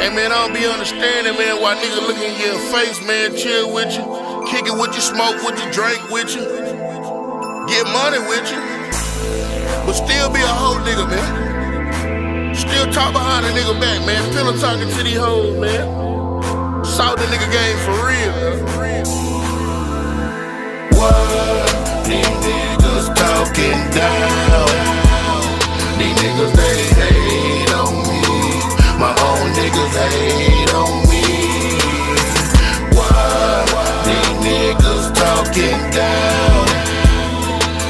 Hey man, I don't be understanding, man, why niggas look in your face, man, chill with you, kick it with you, smoke with you, drink with you, get money with you, but still be a hoe nigga, man. Still talk behind a nigga back, man. Pillow talking to these hoes, man. Saw the nigga game for real, man. What? These niggas talking down. These niggas, they hate on me. My own niggas hate on me. What? These niggas talking down.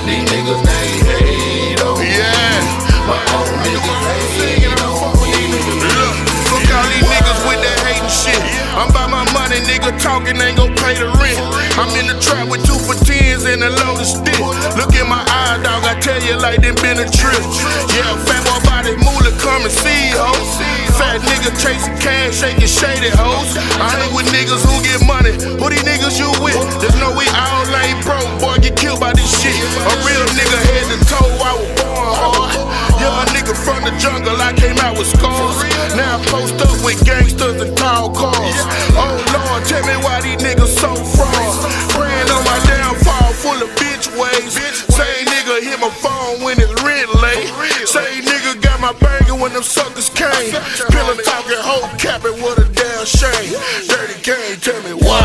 These niggas, they hate on me. Yeah. My own niggas hate on me. Look all these niggas with that hating shit. I'm by my money, nigga talking ain't gon' pay the rent. I'm in the trap with 2 for 10s and a loaded stick. Look in my eye, dog, I tell you like them been a trip. Yeah, fat boy body moolah, come and see, ho. Fat nigga chasing cash, shaking shady hoes. I ain't with niggas who get money. Who these niggas you with? Just know we all ain't broke, boy, get killed by this shit. A real nigga head to toe, I was born hard. Young nigga from the jungle, I came out with scars. Now I post up with gangsters and tall cars. Oh Lord, tell me why these niggas so fraud. Praying on my downfall, full of bitch ways. Same nigga hit my phone when it's rent late. Same nigga got my banger when them suckers came. Pillow talking, hoe capping, what a damn shame. Dirty Kane, tell me why.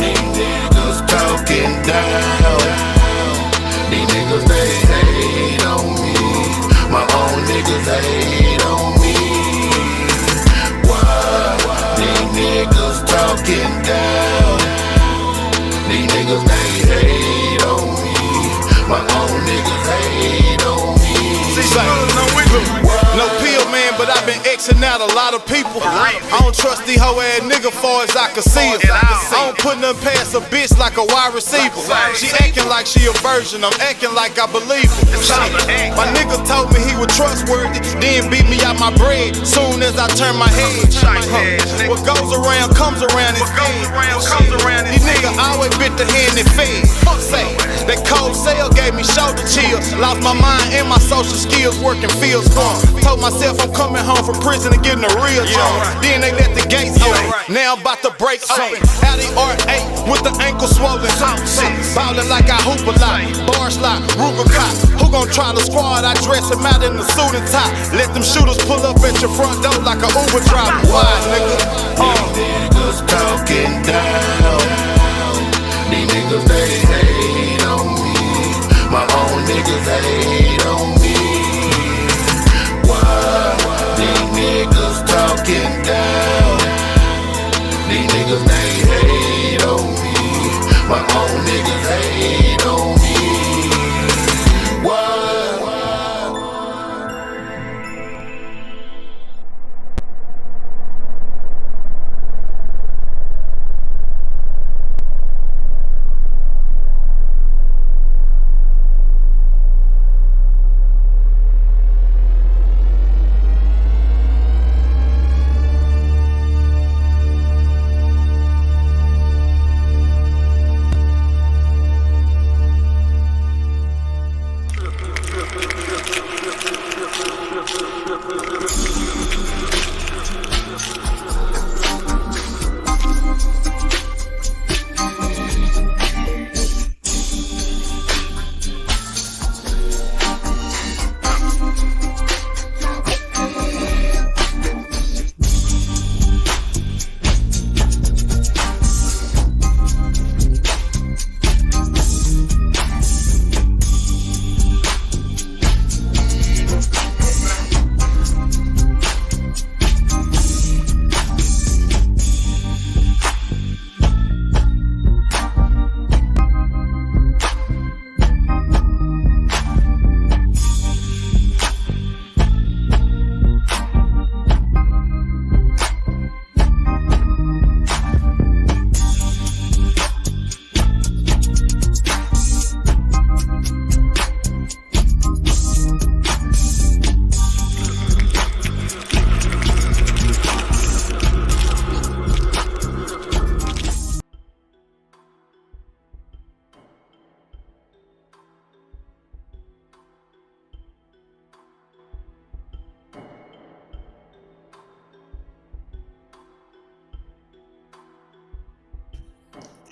These niggas talking down. These niggas, they hate on me. My own niggas hate on me. Why? These niggas talking down. These niggas, they hate on me. My own niggas hate on me. No pill, man, but I've been Xing out a lot of people. I don't trust these hoe ass niggas far as I can see them. I don't put nothing past a bitch like a wide receiver. She acting like she a virgin, I'm acting like I believe her. My nigga told me he was trustworthy, then beat me out my bread soon as I turn my head. What goes around comes around instead. These niggas always bit the hand that fed. Say, that cold cell gave me shoulder chills. Lost my mind and my social skills working fields for 'em. Told myself I'm coming home from prison and getting a real job. Then they let the gates open. Now I'm about to break open. Audi R8 with the ankle swollen. Ballin' like I hoop a lot. Bar slot, Ruger cop. Who gon' try the squad? I dress him out in the suit and tie. Let them shooters pull up at your front door like a Uber driver. Why, nigga? These niggas talking down. These niggas, they hate on me. My own niggas hate on me. Why? These niggas talking down. These niggas, they hate on me. My own niggas hate on me. Why?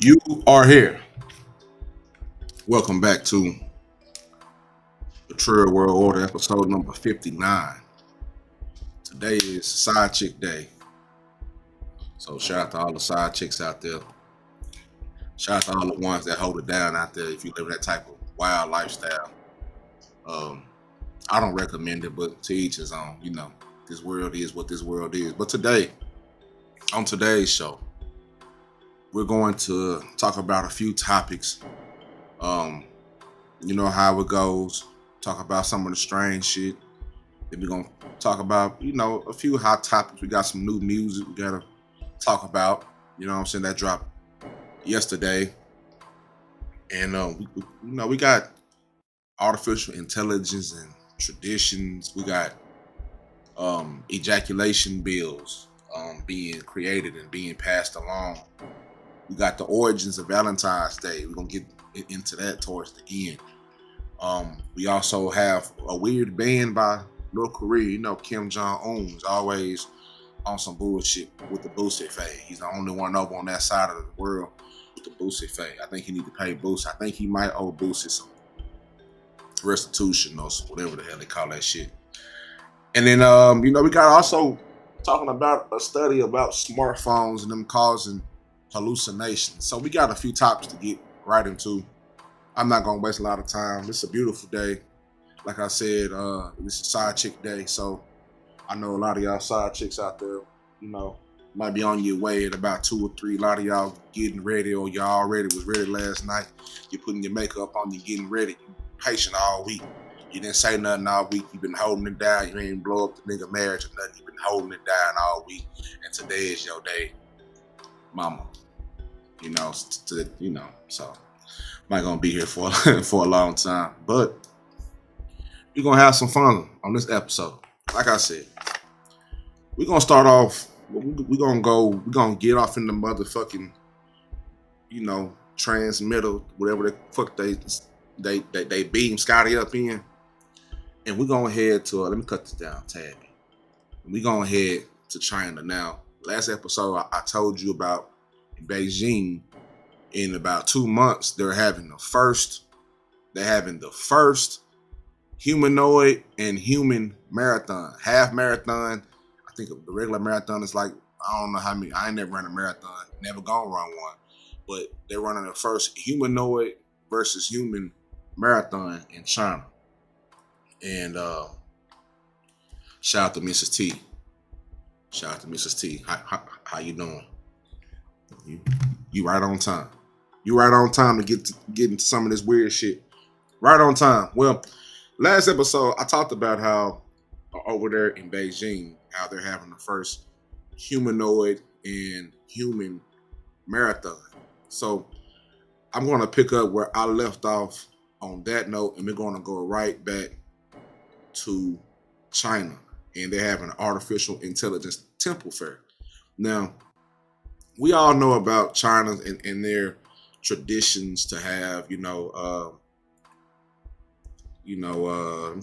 You are here. Welcome back to the Trill World Order, episode number 59. Today is Side Chick Day. So shout out to all the side chicks out there. Shout out to all the ones that hold it down out there if you live that type of wild lifestyle. I don't recommend it, but to each his own. You know, this world is what this world is. But today, on today's show, we're going to talk about a few topics. You know how it goes. Talk about some of the strange shit. Then we're going to talk about, you know, a few hot topics. We got some new music we got to talk about. You know what I'm saying? That dropped yesterday. And, we got artificial intelligence and traditions. We got ejaculation bills being created and being passed along. We got the origins of Valentine's Day. We're going to get into that towards the end. We also have a weird ban by North Korea. You know, Kim Jong-un is always on some bullshit with the Boosie Faye. He's the only one over on that side of the world with the Boosie Faye. I think he need to pay Boosie. I think he might owe Boosie some restitution or whatever the hell they call that shit. And then, we got also talking about a study about smartphones and them causing hallucinations. So we got a few topics to get right into. I'm not gonna waste a lot of time. It's a beautiful day. Like I said, this is Side Chick Day. So I know a lot of y'all side chicks out there, you know, might be on your way at about 2 or 3. A lot of y'all getting ready, or y'all already was ready last night. You're putting your makeup on, you're getting ready. You patient all week. You didn't say nothing all week. You've been holding it down. You ain't blow up the nigga marriage or nothing. You've been holding it down all week. And today is your day, mama. You know, so I'm not gonna be here for for a long time. But we're gonna have some fun on this episode. Like I said, we're gonna start off. We're gonna get off in the motherfucking, you know, transmitter, whatever the fuck they beam Scotty up in. And we're gonna head to let me cut this down, tab. We're gonna head to China now. Last episode I told you about in Beijing. In about 2 months, they're having the first humanoid and human marathon, half marathon. I think the regular marathon is like, I don't know how many. I ain't never ran a marathon, never gonna run one, but they're running the first humanoid versus human marathon in China. And shout out to Mrs. T. Shout out to Mrs. T. How you doing? You right on time. You right on time to get into some of this weird shit. Right on time. Well, last episode I talked about how over there in Beijing, how they're having the first humanoid and human marathon. So I'm going to pick up where I left off on that note, and we're going to go right back to China, and they're having an artificial intelligence temple fair. Now, we all know about China and their traditions to have, let me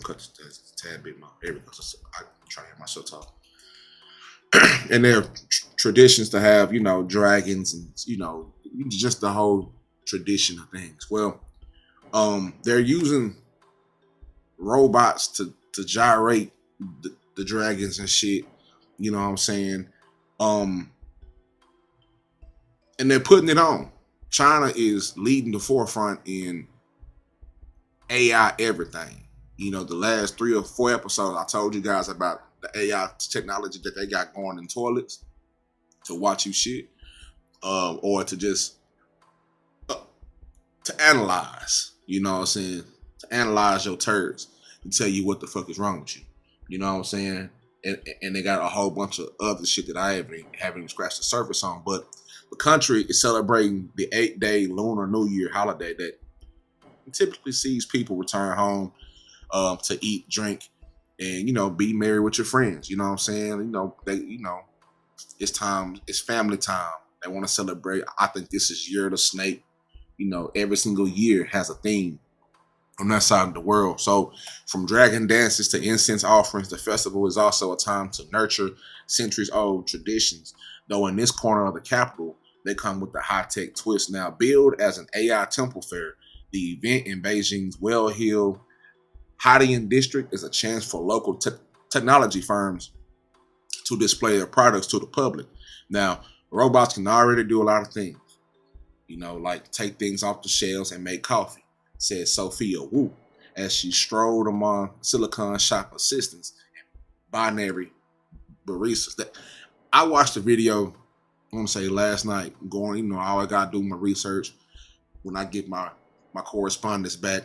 cut this a tad bit more. Here we go. I'm trying to hear myself talk. And their traditions to have, dragons and, just the whole tradition of things. Well, they're using robots to gyrate the dragons and shit. You know what I'm saying? And they're putting it on. China is leading the forefront in AI everything. The last 3 or 4 episodes, I told you guys about the AI technology that they got going in toilets to watch you shit, or to just to analyze. You know what I'm saying? To analyze your turds and tell you what the fuck is wrong with you. You know what I'm saying? And they got a whole bunch of other shit that I haven't even scratched the surface on. But the country is celebrating the 8-day Lunar New Year holiday that typically sees people return home to eat, drink, and be merry with your friends. You know what I'm saying? It's time. It's family time. They want to celebrate. I think this is Year of the Snake. Every single year has a theme on that side of the world. So from dragon dances to incense offerings, the festival is also a time to nurture centuries-old traditions. Though in this corner of the capital, they come with the high-tech twist. Now, billed as an AI temple fair, the event in Beijing's well-heeled Haidian district is a chance for local technology firms to display their products to the public. Now, robots can already do a lot of things, you know, like take things off the shelves and make coffee, said Sophia Wu, as she strolled among silicon shop assistants and binary baristas. I watched the video, I want to say last night, going, you know, I always got to do my research when I get my correspondence back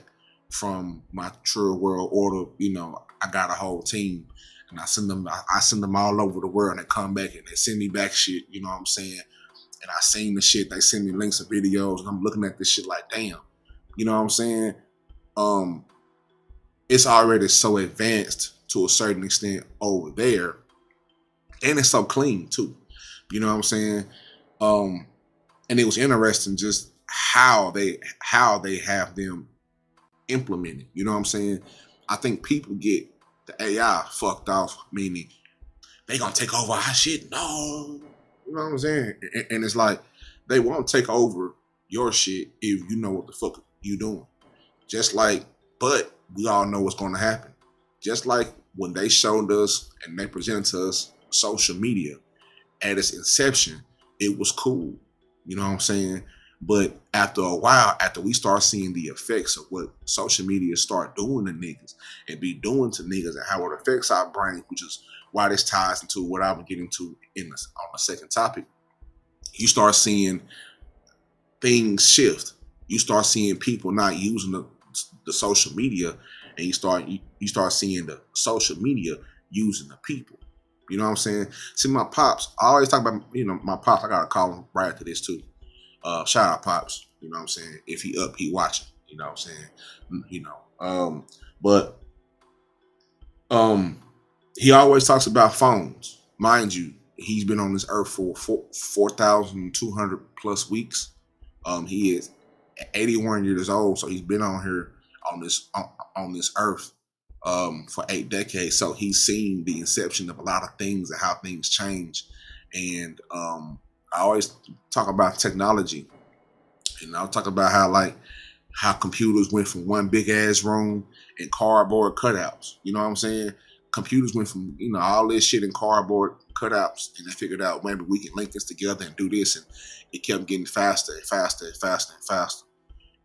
from my Trill World Order. You know, I got a whole team, and I send them all over the world, and they come back and they send me back shit, you know what I'm saying? And I seen the shit, they send me links of videos, and I'm looking at this shit like, damn, you know what I'm saying? It's already so advanced to a certain extent over there, and it's so clean too, you know what I'm saying? And it was interesting just how they have them implemented, you know what I'm saying? I think people get the AI fucked off, meaning they gonna take over our shit. No, you know what I'm saying? And it's like, they won't take over your shit if you know what the fuck you doing. Just like, but we all know what's gonna happen. Just like when they showed us and they presented to us social media at its inception, it was cool, you know what I'm saying? But after a while, after we start seeing the effects of what social media start doing to niggas and be doing to niggas and how it affects our brain, which is why this ties into what I'm getting to on the second topic, you start seeing things shift. You start seeing people not using the social media, and you start seeing the social media using the people. You know what I'm saying? See, my pops, I always talk about, you know, my pops, I gotta call him right after this too. Shout out Pops, you know what I'm saying? If he up, he watching, you know what I'm saying? You know, he always talks about phones. Mind you, he's been on this earth for 4,200 plus weeks. He is 81 years old, so he's been on here on this earth for 8 decades. So he's seen the inception of a lot of things and how things change. And I always talk about technology, and I'll talk about how computers went from one big ass room and cardboard cutouts. You know what I'm saying? Computers went from, you know, all this shit in cardboard cutouts, and they figured out maybe we can link this together and do this, and it kept getting faster and faster and faster and faster.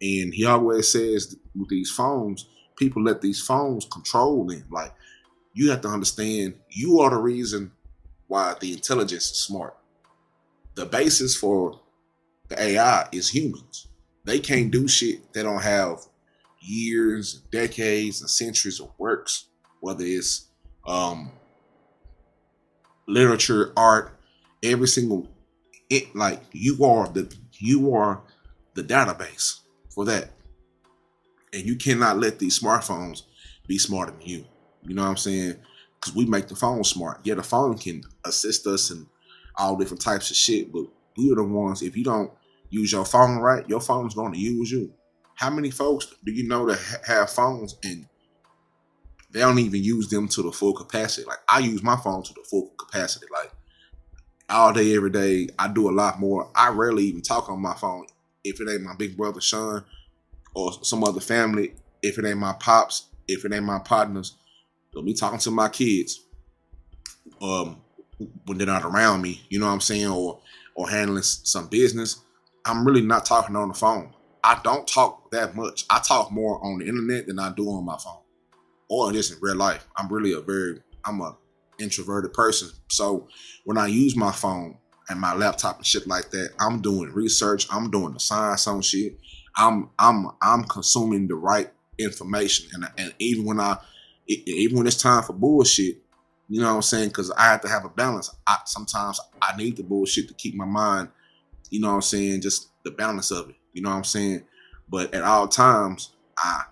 And he always says with these phones, people let these phones control them. Like, you have to understand, you are the reason why the intelligence is smart. The basis for the AI is humans. They can't do shit. They don't have years, decades, and centuries of works, whether it's literature, art, every single like you are the database for that. And you cannot let these smartphones be smarter than you. You know what I'm saying? Because we make the phone smart. Yeah, the phone can assist us in all different types of shit, but we are the ones, if you don't use your phone right, your phone's going to use you. How many folks do you know that have phones and they don't even use them to the full capacity? Like, I use my phone to the full capacity. Like, all day, every day, I do a lot more. I rarely even talk on my phone if it ain't my big brother, Sean, or some other family, if it ain't my pops, if it ain't my partners. So me talking to my kids when they're not around me, you know what I'm saying, or handling some business, I'm really not talking on the phone. I don't talk that much. I talk more on the internet than I do on my phone, or just in real life. I'm a introverted person. So when I use my phone and my laptop and shit like that, I'm doing research. I'm doing the science on shit. I'm consuming the right information, and even when it's time for bullshit, you know what I'm saying? Because I have to have a balance. Sometimes I need the bullshit to keep my mind, you know what I'm saying, just the balance of it. You know what I'm saying? But at all times, I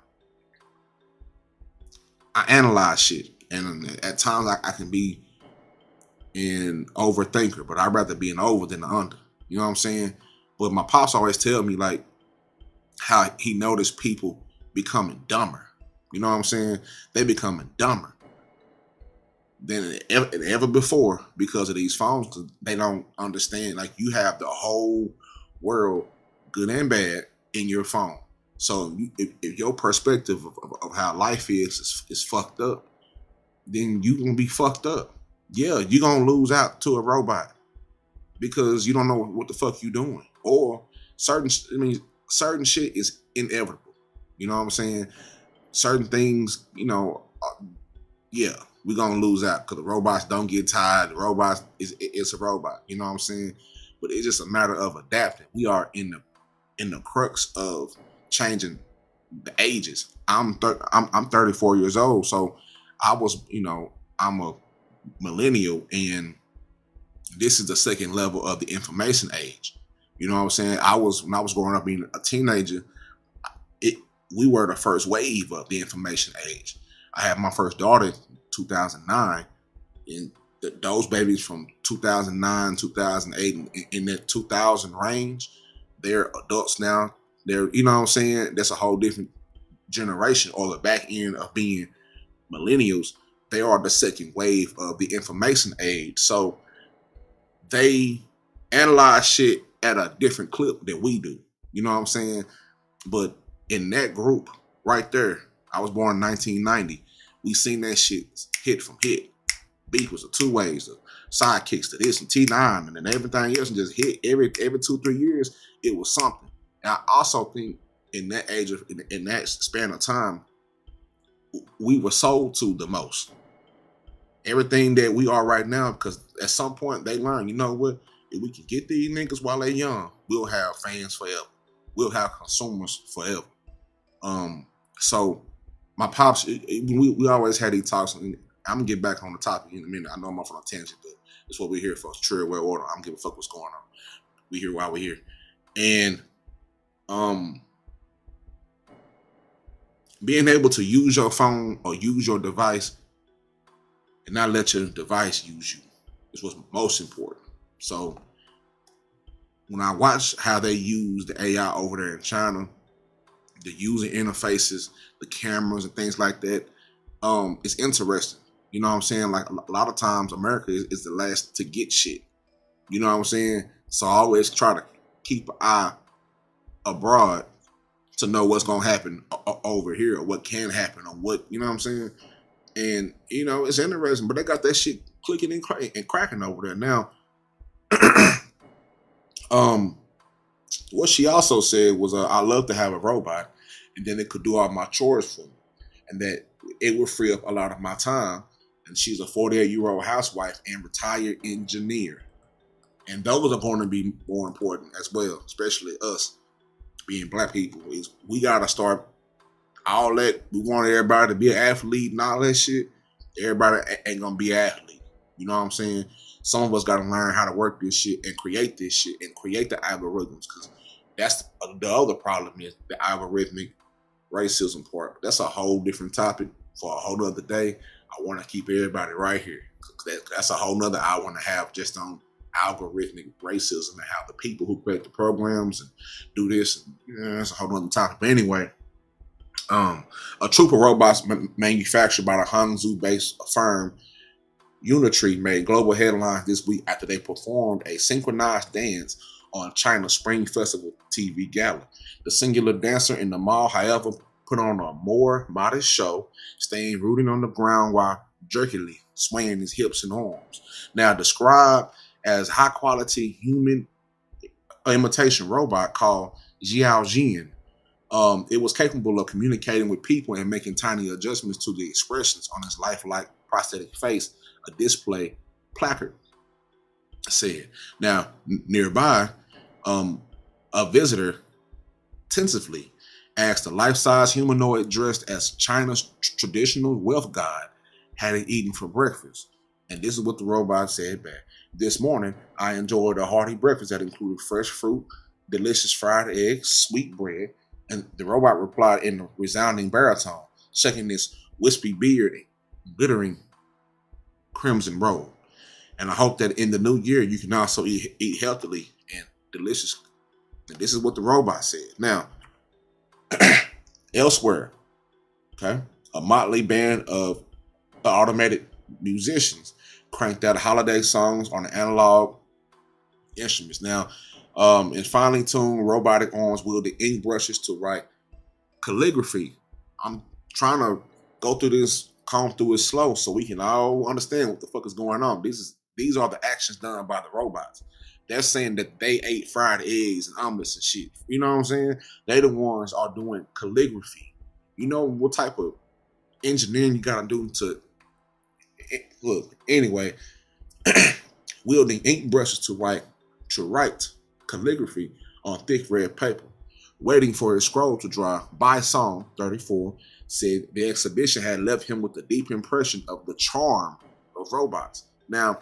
analyze shit. And at times I can be an overthinker, but I'd rather be an over than an under. You know what I'm saying? But my pops always tell me, like, how he noticed people becoming dumber. You know what I'm saying? They becoming dumber. than ever before because of these phones. Cause they don't understand. Like, you have the whole world, good and bad, in your phone. So if your perspective of how life is fucked up, then you gonna be fucked up. Yeah, you gonna lose out to a robot because you don't know what the fuck you doing, or certain shit is inevitable. You know what I'm saying? Certain things, yeah, we're gonna lose out because the robots don't get tired. The robots it's a robot. You know what I'm saying? But it's just a matter of adapting. We are in the crux of changing the ages. I'm 34 years old, so I was, I'm a millennial, and this is the second level of the information age. You know what I'm saying? When I was growing up being a teenager, we were the first wave of the information age. I had my first daughter in 2009, and those babies from 2009, 2008, in that 2000 range, they're adults now. They're, you know what I'm saying? That's a whole different generation, or the back end of being millennials. They are the second wave of the information age. So they analyze shit at a different clip than we do. You know what I'm saying? But in that group right there, I was born in 1990. We seen that shit hit from hit. Beef was a two ways, the sidekicks to this and T9 and then everything else, and just hit every 2-3 years. It was something. And I also think in that age of in that span of time, we were sold to the most. Everything that we are right now, because at some point they learn, you know what? If we can get these niggas while they're young, we'll have fans forever. We'll have consumers forever. So my pops, we always had these talks, and I'm gonna get back on the topic in a minute. I know I'm off on a tangent, but that's what we're here for. It's Trill, well order. I don't give a fuck what's going on. We here while we're here. And being able to use your phone or use your device and not let your device use you is what's most important. So when I watch how they use the AI over there in China, the user interfaces, the cameras and things like that, it's interesting. You know what I'm saying? Like, a lot of times America is the last to get shit. You know what I'm saying? So I always try to keep an eye abroad to know what's going to happen over here, or what can happen, or what, you know what I'm saying? And, it's interesting, but they got that shit clicking and cracking over there. Now, what she also said was, I love to have a robot, and then it could do all my chores for me, and that it would free up a lot of my time. And she's a 48-year-old housewife and retired engineer. And those are going to be more important as well, especially us being black people. We got to start all that. We want everybody to be an athlete and all that shit. Everybody ain't going to be an athlete. You know what I'm saying? Some of us got to learn how to work this shit and create this shit and create the algorithms, because that's the other problem, is the algorithmic racism part. That's a whole different topic for a whole other day. I want to keep everybody right here. That's a whole nother I want to have just on algorithmic racism and how the people who create the programs and do this, that's a whole other topic. But anyway, a troop of robots manufactured by the Hangzhou-based firm Unitree made global headlines this week after they performed a synchronized dance on China's Spring Festival TV gala. The singular dancer in the mall, however, put on a more modest show, staying rooted on the ground while jerkily swaying his hips and arms. Now, described as high-quality human imitation robot called Xiaojian, it was capable of communicating with people and making tiny adjustments to the expressions on his lifelike prosthetic face, a display placard said. Now, nearby, a visitor tentatively asked a life-size humanoid dressed as China's traditional wealth god had it eaten for breakfast. And this is what the robot said back. This morning, I enjoyed a hearty breakfast that included fresh fruit, delicious fried eggs, sweet bread, and the robot replied in a resounding baritone, shaking his wispy beard and glittering crimson robe. And I hope that in the new year, you can also eat healthily and delicious. And this is what the robot said. Now, elsewhere, okay, a motley band of automated musicians cranked out holiday songs on the analog instruments. Now, in finely tuned robotic arms wield the ink brushes to write calligraphy. I'm trying to go through this, comb through it slow so we can all understand what the fuck is going on. These are the actions done by the robots. They're saying that they ate fried eggs and omelets and shit. You know what I'm saying? They the ones are doing calligraphy. You know what type of engineering you gotta do to look. Anyway, wielding ink brushes to write calligraphy on thick red paper, waiting for his scroll to dry. By Song 34 said the exhibition had left him with a deep impression of the charm of robots. Now,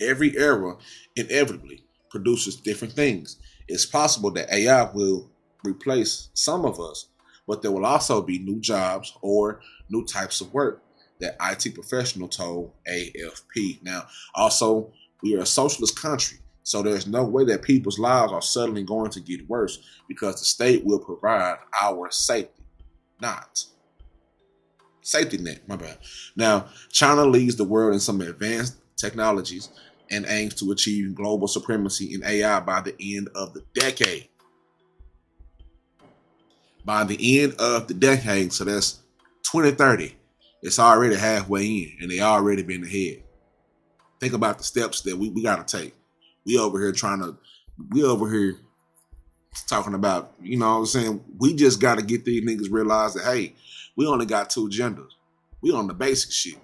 every era inevitably produces different things. It's possible that AI will replace some of us, but there will also be new jobs or new types of work, that IT professional told AFP. Now, also, we are a socialist country, so there's no way that people's lives are suddenly going to get worse because the state will provide our safety, not safety net, my bad. Now, China leads the world in some advanced technologies and aims to achieve global supremacy in AI by the end of the decade. By the end of the decade, so that's 2030, it's already halfway in, and they already been ahead. Think about the steps that we got to take. We over here talking about, you know what I'm saying? We just got to get these niggas realize that, hey, we only got two genders. We on the basic shit.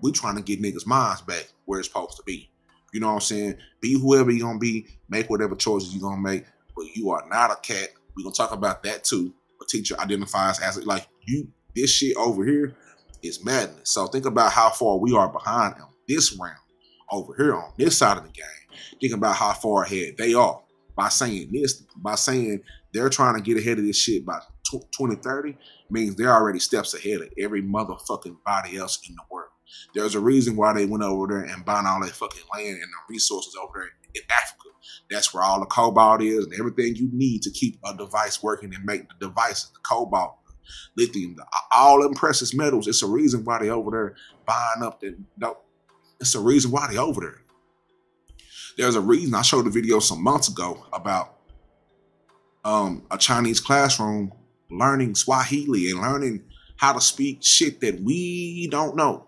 We trying to get niggas' minds back where it's supposed to be. You know what I'm saying? Be whoever you're going to be. Make whatever choices you're going to make. But you are not a cat. We're going to talk about that too. A teacher identifies as like you. This shit over here is madness. So think about how far we are behind them this round over here on this side of the game. Think about how far ahead they are by saying they're trying to get ahead of this shit by 2030 means they're already steps ahead of every motherfucking body else in the world. There's a reason why they went over there and bought all that fucking land and the resources over there in Africa. That's where all the cobalt is and everything you need to keep a device working and make the devices, the cobalt, lithium, all them precious metals. It's a reason why they over there buying up it's a reason why they over there. There's a reason. I showed a video some months ago about a Chinese classroom learning Swahili and learning how to speak shit that we don't know.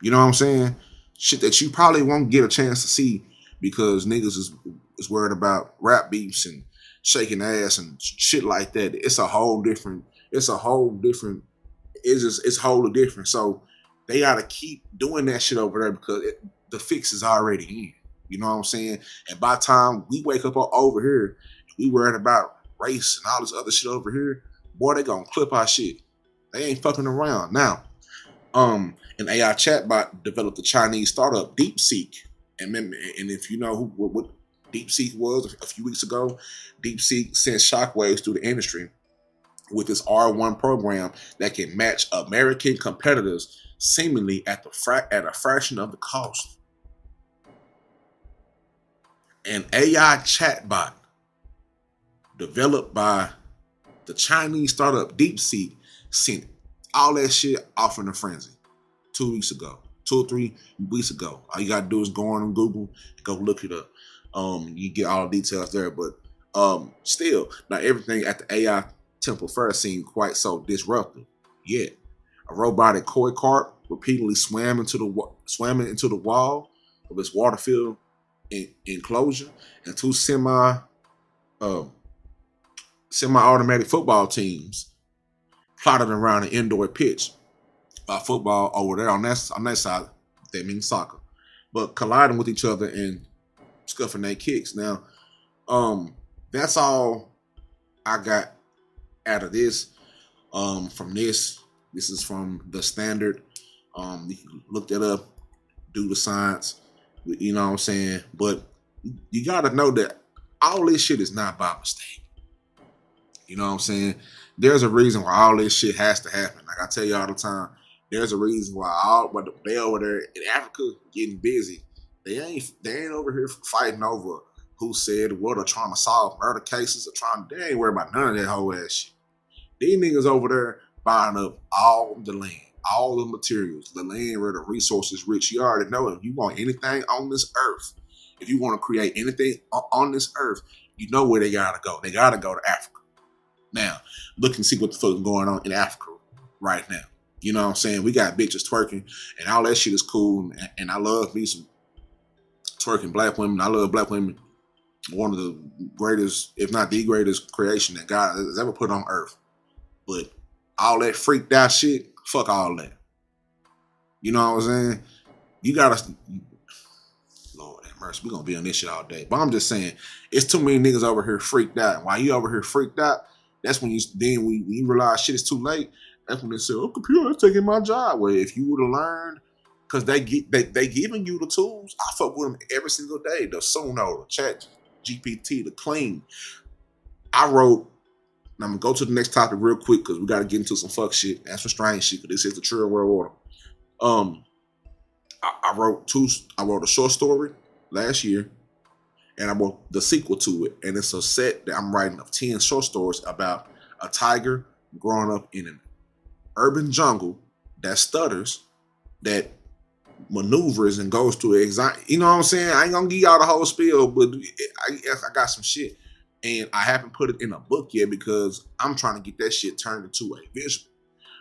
You know what I'm saying? Shit that you probably won't get a chance to see because niggas is worried about rap beefs and shaking ass and shit like that. It's wholly different. So they gotta keep doing that shit over there because the fix is already in. You know what I'm saying? And by the time we wake up over here, we worried about race and all this other shit over here, boy, they gonna clip our shit. They ain't fucking around. Now, an AI chatbot developed the Chinese startup DeepSeek. And if you know what DeepSeek was a few weeks ago, DeepSeek sent shockwaves through the industry with its R1 program that can match American competitors seemingly at a fraction of the cost. An AI chatbot developed by the Chinese startup DeepSeek sent all that shit off in a frenzy 2 weeks ago, 2 or 3 weeks ago. All you gotta do is go on Google, go look it up. You get all the details there, but still, not everything at the AI Temple Fair seemed quite so disruptive. Yet, a robotic koi carp repeatedly swam into the wall of its water-filled enclosure, and two semi-automatic football teams plotted around an indoor pitch. By football over there on that side, that means soccer, but colliding with each other and scuffing their kicks. Now, that's all I got out of this. From this is from The Standard. You can look that up, do the science. You know what I'm saying? But you got to know that all this shit is not by mistake. You know what I'm saying? There's a reason why all this shit has to happen. Like I tell you all the time, there's a reason why they over there in Africa getting busy. They ain't over here fighting over who said what or trying to solve murder cases or they ain't worried about none of that whole ass shit. These niggas over there buying up all the land. all the materials, the land where the resources rich. You already know if you want anything on this earth, if you want to create anything on this earth, you know where they gotta go. They gotta go to Africa. Now, look and see what the fuck is going on in Africa right now. You know what I'm saying? We got bitches twerking and all that shit is cool. And I love me some twerking black women. I love black women. One of the greatest, if not the greatest creation that God has ever put on earth. But all that freaked out shit, fuck all that. You know what I'm saying? You gotta, Lord have mercy, we gonna be on this shit all day. But I'm just saying, it's too many niggas over here freaked out. And while you over here freaked out, that's when when you realize shit is too late. That's when they say, "Oh, computer is taking my job." Well, if you would have learned, because they giving you the tools, I fuck with them every single day. The Suno, the Chat GPT, the Clean. I wrote. And I'm gonna go to the next topic real quick because we gotta get into some fuck shit and some strange shit. Because this is the Trill World Order. I wrote a short story last year, and I wrote the sequel to it. And it's a set that I'm writing of 10 short stories about a tiger growing up in an urban jungle that stutters, that maneuvers and goes through anxiety. You know what I'm saying? I ain't gonna give y'all the whole spiel, but I got some shit. And I haven't put it in a book yet because I'm trying to get that shit turned into a visual.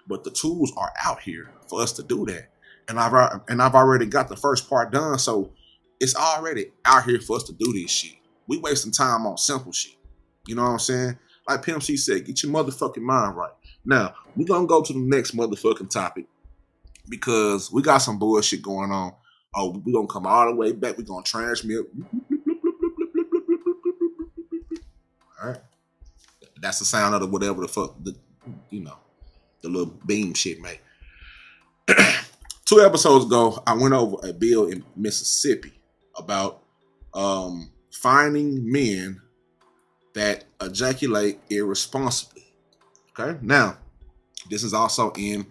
But the tools are out here for us to do that. And I've already got the first part done, so it's already out here for us to do this shit. We wasting time on simple shit. You know what I'm saying? Like Pimp C said, get your motherfucking mind right. Now, we're gonna go to the next motherfucking topic because we got some bullshit going on. Oh, we're gonna come all the way back. We're gonna transmit. All right. That's the sound of the whatever the fuck, the little beam shit, mate. 2 episodes ago, I went over a bill in Mississippi about finding men that ejaculate irresponsibly. Okay? Now, this is also in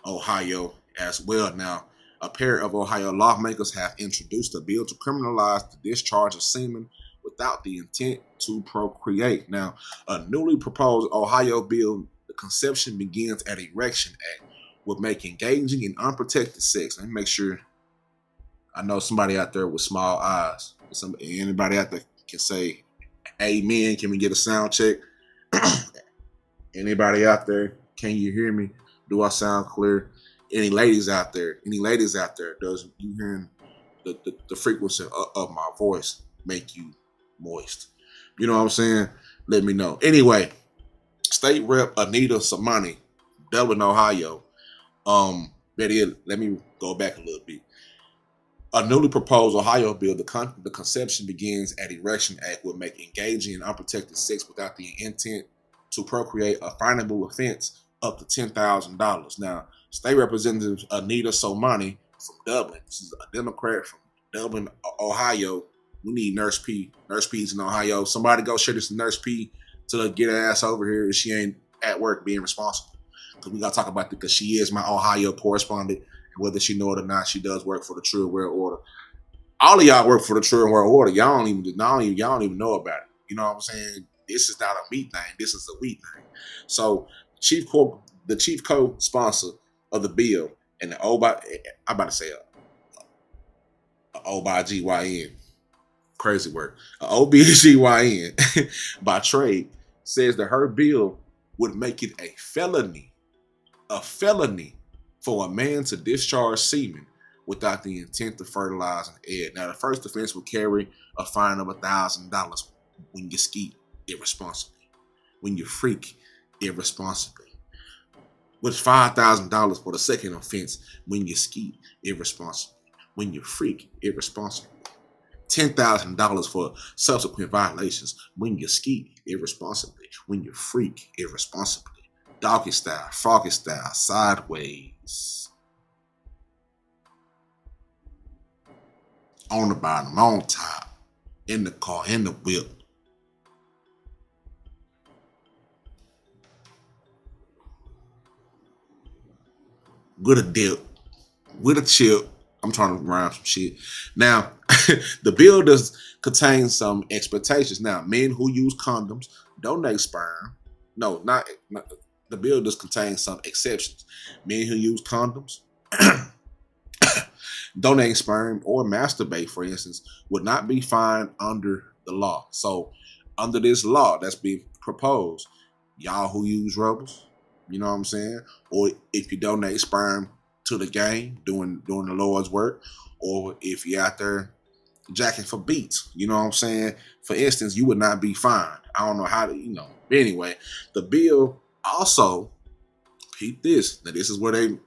Ohio as well. Now, a pair of Ohio lawmakers have introduced a bill to criminalize the discharge of semen without the intent to procreate. Now, a newly proposed Ohio bill, the Conception Begins at Erection Act, would make engaging in unprotected sex. Let me make sure I know somebody out there with small eyes. Anybody out there can say amen. Can we get a sound check? Anybody out there, can you hear me? Do I sound clear? Any ladies out there? Does you hearing the frequency of my voice make you moist? You know what I'm saying? Let me know. Anyway, State Rep Anita Samani, Dublin, Ohio. Let me go back a little bit. A newly proposed Ohio bill, the Conception Begins at Erection Act, would make engaging in unprotected sex without the intent to procreate a finable offense up to $10,000. Now, State Representative Anita Somani from Dublin, this is a Democrat from Dublin, Ohio. We need Nurse P's in Ohio. Somebody go share this to Nurse P to get her ass over here if she ain't at work being responsible. Because we got to talk about it because she is my Ohio correspondent. And whether she know it or not, she does work for the Trill World Order. All of y'all work for the Trill World Order. Y'all don't even know about it. You know what I'm saying? This is not a me thing. This is a we thing. So the chief co-sponsor of the bill and the OBGYN, crazy word, OBGYN by trade, says that her bill would make it a felony for a man to discharge semen without the intent to fertilize an egg. Now, the first offense will carry a fine of $1,000 when you skeet irresponsibly, when you freak irresponsibly, with $5,000 for the second offense when you skeet irresponsibly, when you freak irresponsibly, $10,000 for subsequent violations when you skeet irresponsibly, when you freak irresponsibly, doggy style, froggy style, sideways, on the bottom, on top, in the car, in the whip. With a dip, with a chip. I'm trying to rhyme some shit. Now, the bill does contain some expectations. Now, men who use condoms, donate sperm. No, not the bill does contain some exceptions. Men who use condoms, donate sperm, or masturbate, for instance, would not be fined under the law. So under this law that's being proposed, y'all who use rubbers, you know what I'm saying? Or if you donate sperm to the game doing the Lord's work, or if you're out there jacking for beats, you know what I'm saying? For instance, you would not be fined. I don't know how to, But anyway, the bill also, keep this. Now this is where the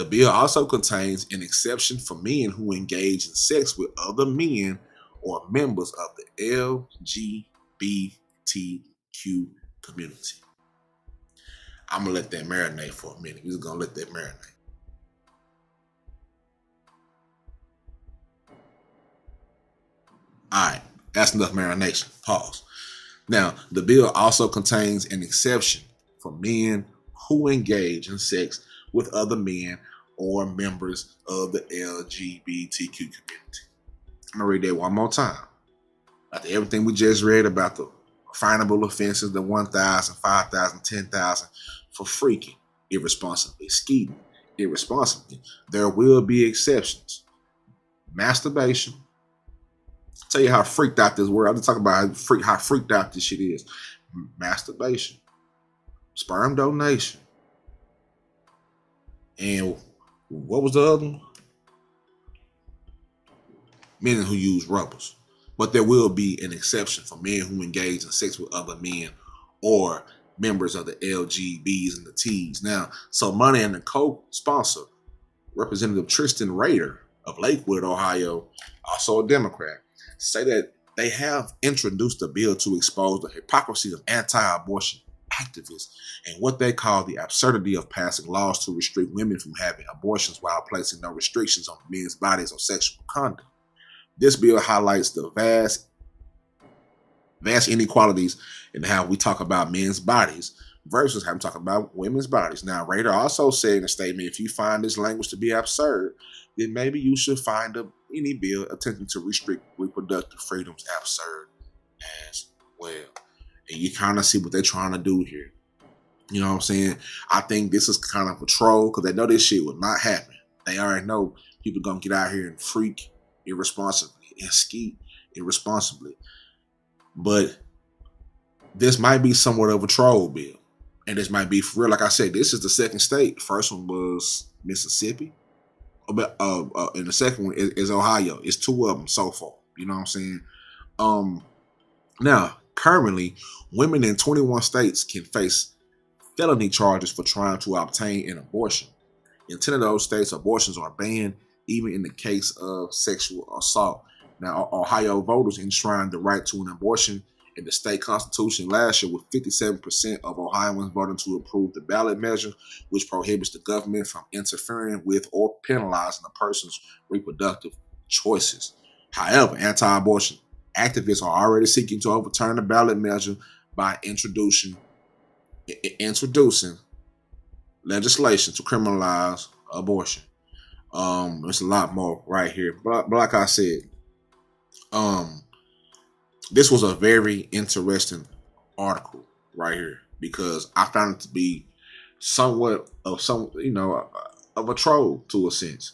bill also contains an exception for men who engage in sex with other men or members of the LGBTQ community. I'm gonna let that marinate for a minute. We're just gonna let that marinate. All right, that's enough marination. Pause. Now, the bill also contains an exception for men who engage in sex with other men or members of the LGBTQ community. I'm gonna read that one more time. After everything we just read about the finable offenses, the 1,000, 5,000, 10,000 for freaking irresponsibly, skeeting irresponsibly, there will be exceptions. Masturbation. Tell you how freaked out this word. I'm just talking about how freaked out this shit is. Masturbation, sperm donation, and what was the other one? Men who use rubbers. But there will be an exception for men who engage in sex with other men or members of the LGBs and the Ts. Now, so Money and the co-sponsor, Representative Tristan Rader of Lakewood, Ohio, also a Democrat, say that they have introduced a bill to expose the hypocrisy of anti-abortion activists and what they call the absurdity of passing laws to restrict women from having abortions while placing no restrictions on men's bodies or sexual conduct. This bill highlights the vast inequalities in how we talk about men's bodies versus how we talk about women's bodies. Now, Rader also said in a statement, if you find this language to be absurd, then maybe you should find any bill attempting to restrict reproductive freedoms absurd as well. And you kind of see what they're trying to do here. You know what I'm saying? I think this is kind of a troll because they know this shit will not happen. They already know people gonna get out here and freak irresponsibly and skeet irresponsibly. But this might be somewhat of a troll bill. And this might be for real. Like I said, this is the second state. First one was Mississippi. And the second one is Ohio. It's two of them so far. You know what I'm saying? Now, currently, women in 21 states can face felony charges for trying to obtain an abortion. In 10 of those states, abortions are banned, even in the case of sexual assault. Now, Ohio voters enshrined the right to an abortion in the state constitution last year, with 57% of Ohioans voting to approve the ballot measure, which prohibits the government from interfering with or penalizing a person's reproductive choices. However, anti-abortion activists are already seeking to overturn the ballot measure by introducing legislation to criminalize abortion. There's a lot more right here, but like I said, this was a very interesting article right here because I found it to be somewhat of of a troll to a sense.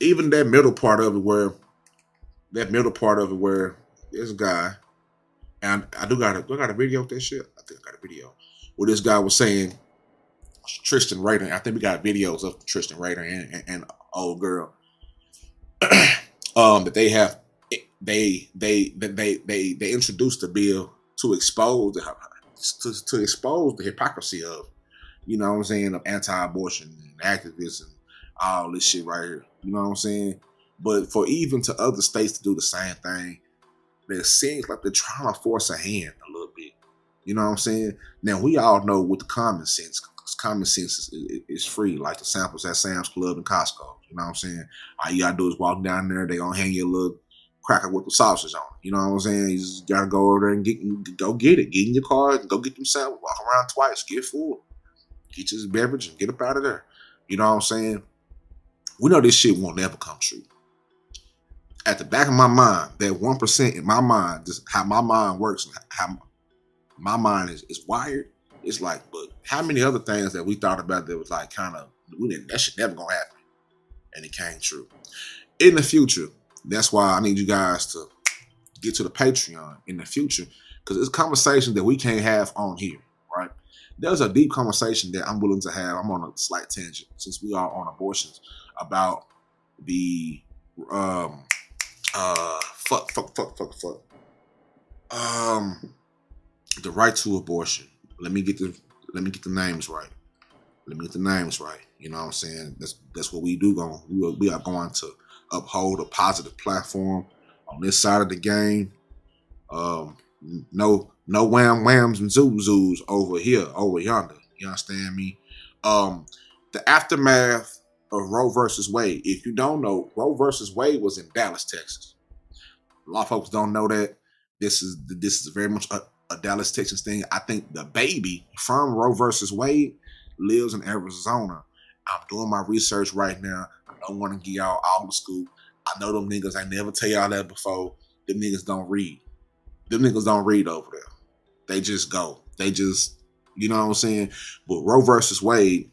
Even that middle part of it where there's a guy, and I got a video of that shit. I think I got a video where this guy was saying Tristan Rader. I think we got videos of Tristan Rader and old girl that they have. They introduced the bill to expose the hypocrisy of, you know what I'm saying, of anti-abortion and activism, all this shit right here. You know what I'm saying? But for even to other states to do the same thing, it seems like they're trying to force a hand a little bit. You know what I'm saying? Now we all know what the common sense. Common sense is free, like the samples at Sam's Club and Costco. You know what I'm saying? All you gotta do is walk down there. They gonna hang you a little cracker with the sausage on it. You know what I'm saying? You just gotta go over there and get it. Get in your car and go get them samples. Walk around twice. Get full. Get your beverage and get up out of there. You know what I'm saying? We know this shit won't never come true. At the back of my mind, that 1% in my mind, just how my mind works and my mind is wired. It's like, but how many other things that we thought about that was like kind of, that shit never gonna happen. And it came true. In the future, that's why I need you guys to get to the Patreon in the future, because it's conversations that we can't have on here, right? There's a deep conversation that I'm willing to have. I'm on a slight tangent since we are on abortions about the the right to abortion. Let me get the names right. You know what I'm saying? That's what we do. We are going to uphold a positive platform on this side of the game. No wham whams and zoos over here, over yonder. You understand me? The aftermath of Roe versus Wade. If you don't know, Roe versus Wade was in Dallas, Texas. A lot of folks don't know that. This is very much a Dallas, Texas thing. I think the baby from Roe versus Wade lives in Arizona. I'm doing my research right now. I don't want to give y'all all the scoop. I know them niggas. I never tell y'all that before. Them niggas don't read. Them niggas don't read over there. They just go. They just, you know what I'm saying? But Roe versus Wade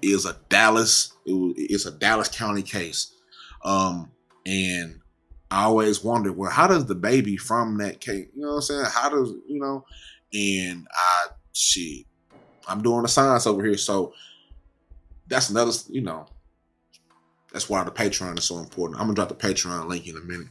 is a Dallas. It's a Dallas County case. And I always wondered, well, how does the baby from that case, you know what I'm saying? How does, you know? And I'm doing the science over here. So that's another, you know, that's why the Patreon is so important. I'm going to drop the Patreon link in a minute.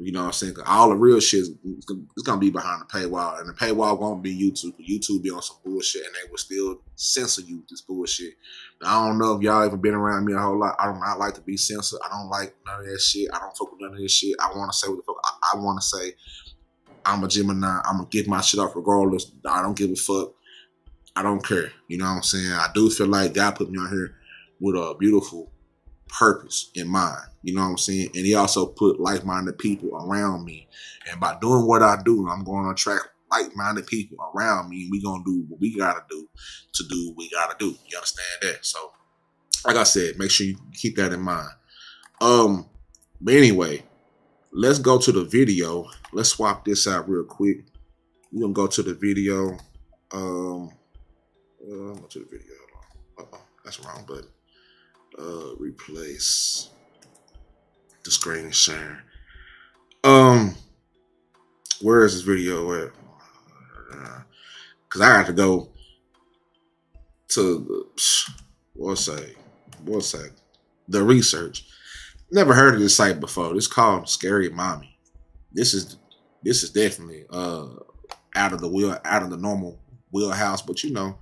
You know what I'm saying? 'Cause all the real shit is going to be behind the paywall. And the paywall won't be YouTube. YouTube be on some bullshit and they will still censor you with this bullshit. Now, I don't know if y'all ever been around me a whole lot. I do not like to be censored. I don't like none of that shit. I don't fuck with none of this shit. I want to say what the fuck I want to say. I'm a Gemini. I'm going to get my shit off regardless. I don't give a fuck. I don't care. You know what I'm saying? I do feel like God put me on here with a beautiful purpose in mind. You know what I'm saying? And he also put like-minded people around me. And by doing what I do, I'm going to attract like-minded people around me. And we're going to do what we got to do what we got to do. You understand that? So, like I said, make sure you keep that in mind. But anyway, let's go to the video. Let's swap this out real quick. We're going to go to the video. Go to the video. That's the wrong button. Replace the screen share. Where is this video at? Cause I have to go to the research. Never heard of this site before. This is called Scary Mommy. This is definitely out of the normal wheelhouse, but you know.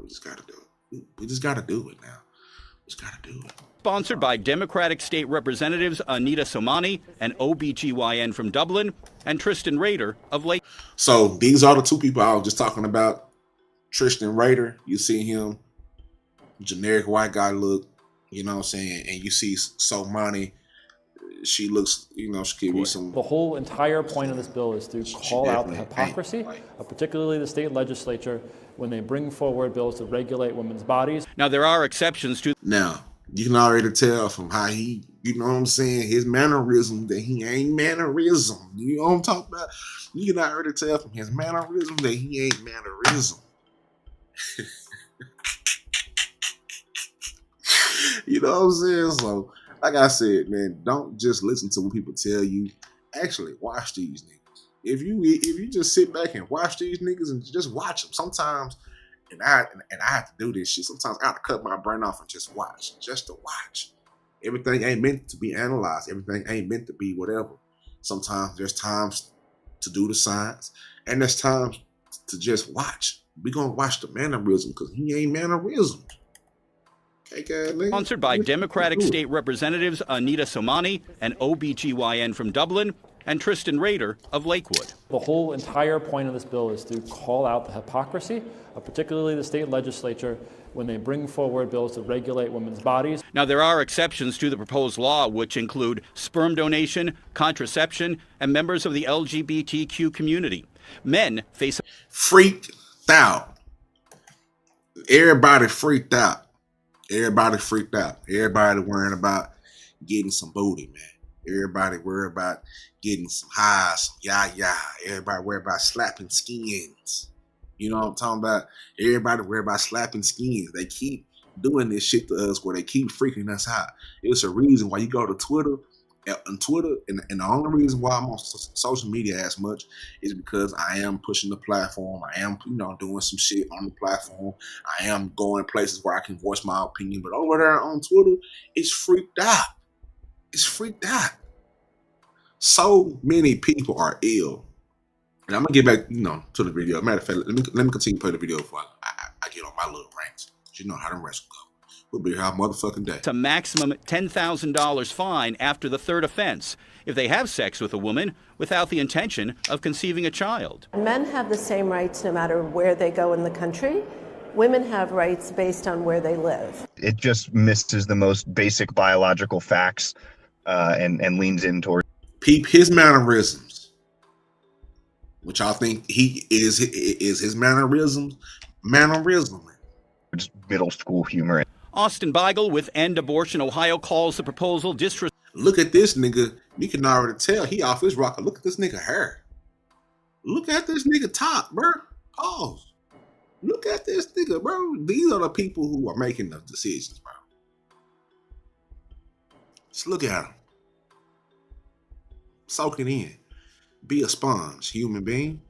We just got to do it. We just got to do it now. We just got to do it. Sponsored by Democratic State Representatives Anita Somani, an OBGYN from Dublin, and Tristan Rader of Lake. So these are the two people I was just talking about. Tristan Rader, you see him, generic white guy look, you know what I'm saying? And you see Somani, she looks, you know, she could be some... The whole entire point of this bill is to call out the hypocrisy of particularly the state legislature when they bring forward bills to regulate women's bodies. Now, there are exceptions to... Now, you can already tell from how he, you know what I'm saying, his mannerism that he ain't mannerism. You know what I'm talking about? You can already tell from his mannerism that he ain't mannerism. You know what I'm saying? So, like I said, man, don't just listen to what people tell you. Actually, watch these niggas. If you just sit back and watch these niggas and just watch them, sometimes, and I have to do this shit. Sometimes I have to cut my brain off and just to watch. Everything ain't meant to be analyzed. Everything ain't meant to be whatever. Sometimes there's times to do the science, and there's times to just watch. We gonna watch the mannerism because he ain't mannerism. Sponsored by Democratic State Representatives Anita Somani, an OBGYN from Dublin, and Tristan Rader of Lakewood. The whole entire point of this bill is to call out the hypocrisy of particularly the state legislature when they bring forward bills to regulate women's bodies. Now, there are exceptions to the proposed law, which include sperm donation, contraception, and members of the LGBTQ community. Men face... Freaked out. Everybody freaked out. Everybody freaked out. Everybody worrying about getting some booty, man. Everybody worried about getting some highs, some yah. Everybody worry about slapping skins. You know what I'm talking about? Everybody worry about slapping skins. They keep doing this shit to us where they keep freaking us out. It's a reason why you go to Twitter, and the only reason why I'm on social media as much is because I am pushing the platform. I am, doing some shit on the platform. I am going places where I can voice my opinion. But over there on Twitter, it's freaked out. It's freaked out. So many people are ill. And I'm gonna get back, to the video. Matter of fact, let me continue to play the video before I get on my little rants. You know how them rants go. We'll be here all motherfucking day. It's a maximum $10,000 fine after the third offense if they have sex with a woman without the intention of conceiving a child. Men have the same rights no matter where they go in the country. Women have rights based on where they live. It just misses the most basic biological facts and leans in towards. Peep his mannerisms, which I think he is his mannerisms. Just middle school humor. Austin Beigel with End Abortion Ohio calls the proposal disrespectful. Look at this nigga. You can already tell he off his rocker. Look at this nigga hair. Look at this nigga top, bro. Pause. Look at this nigga, bro. These are the people who are making the decisions, bro. Just look at him. Soak it in. Be a sponge, human being.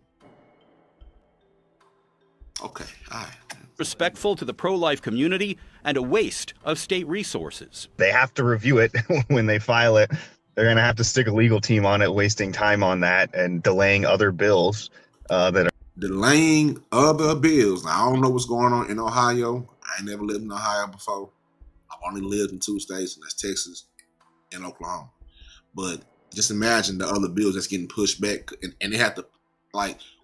Okay, all right. Respectful to the pro-life community and a waste of state resources. They have to review it when they file it. They're going to have to stick a legal team on it, wasting time on that and delaying other bills that are delaying other bills. Now, I don't know what's going on in Ohio. I ain't never lived in Ohio before. I've only lived in 2 states, and that's Texas and Oklahoma. But just imagine the other bills that's getting pushed back, and they have to,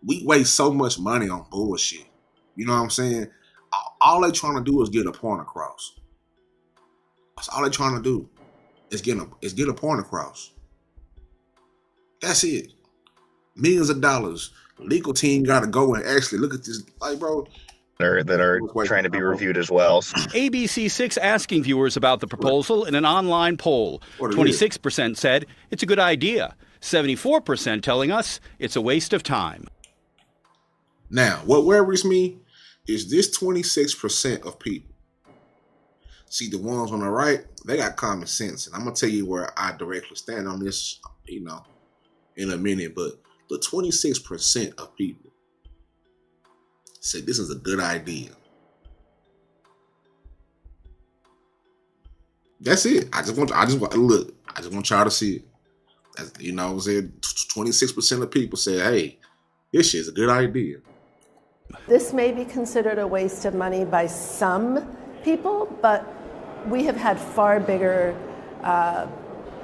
we waste so much money on bullshit. You know what I'm saying? All they trying to do is get a point across. That's all they trying to do is get a point across. That's it. Millions of dollars. The legal team got to go and actually look at this, bro. that are trying to be reviewed as well. ABC6 asking viewers about the proposal in an online poll. 26% said it's a good idea. 74% telling us it's a waste of time. Now, what worries me is this 26% of people. See, the ones on the right, they got common sense. And I'm going to tell you where I directly stand on this, in a minute. But the 26% of people say this is a good idea. That's it. I just want y'all to see it. As, I was saying 26% of people say, hey, this shit's a good idea. This may be considered a waste of money by some people, but we have had far bigger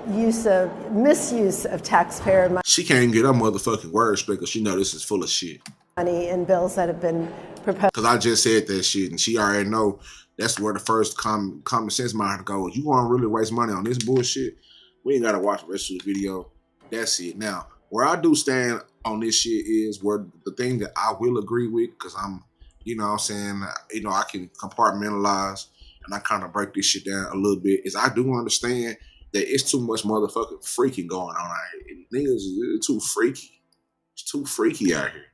misuse of taxpayer money. She can't even get her motherfucking words straight because she know this is full of shit. Money in bills that have been proposed. Because I just said that shit, and she already know that's where the first common sense mind goes. You want to really waste money on this bullshit? We ain't got to watch the rest of the video. That's it. Now, where I do stand on this shit is where the thing that I will agree with, because I'm, I can compartmentalize and I kind of break this shit down a little bit, is I do understand that it's too much motherfucking freaking going on out here. Niggas is too freaky. It's too freaky out here.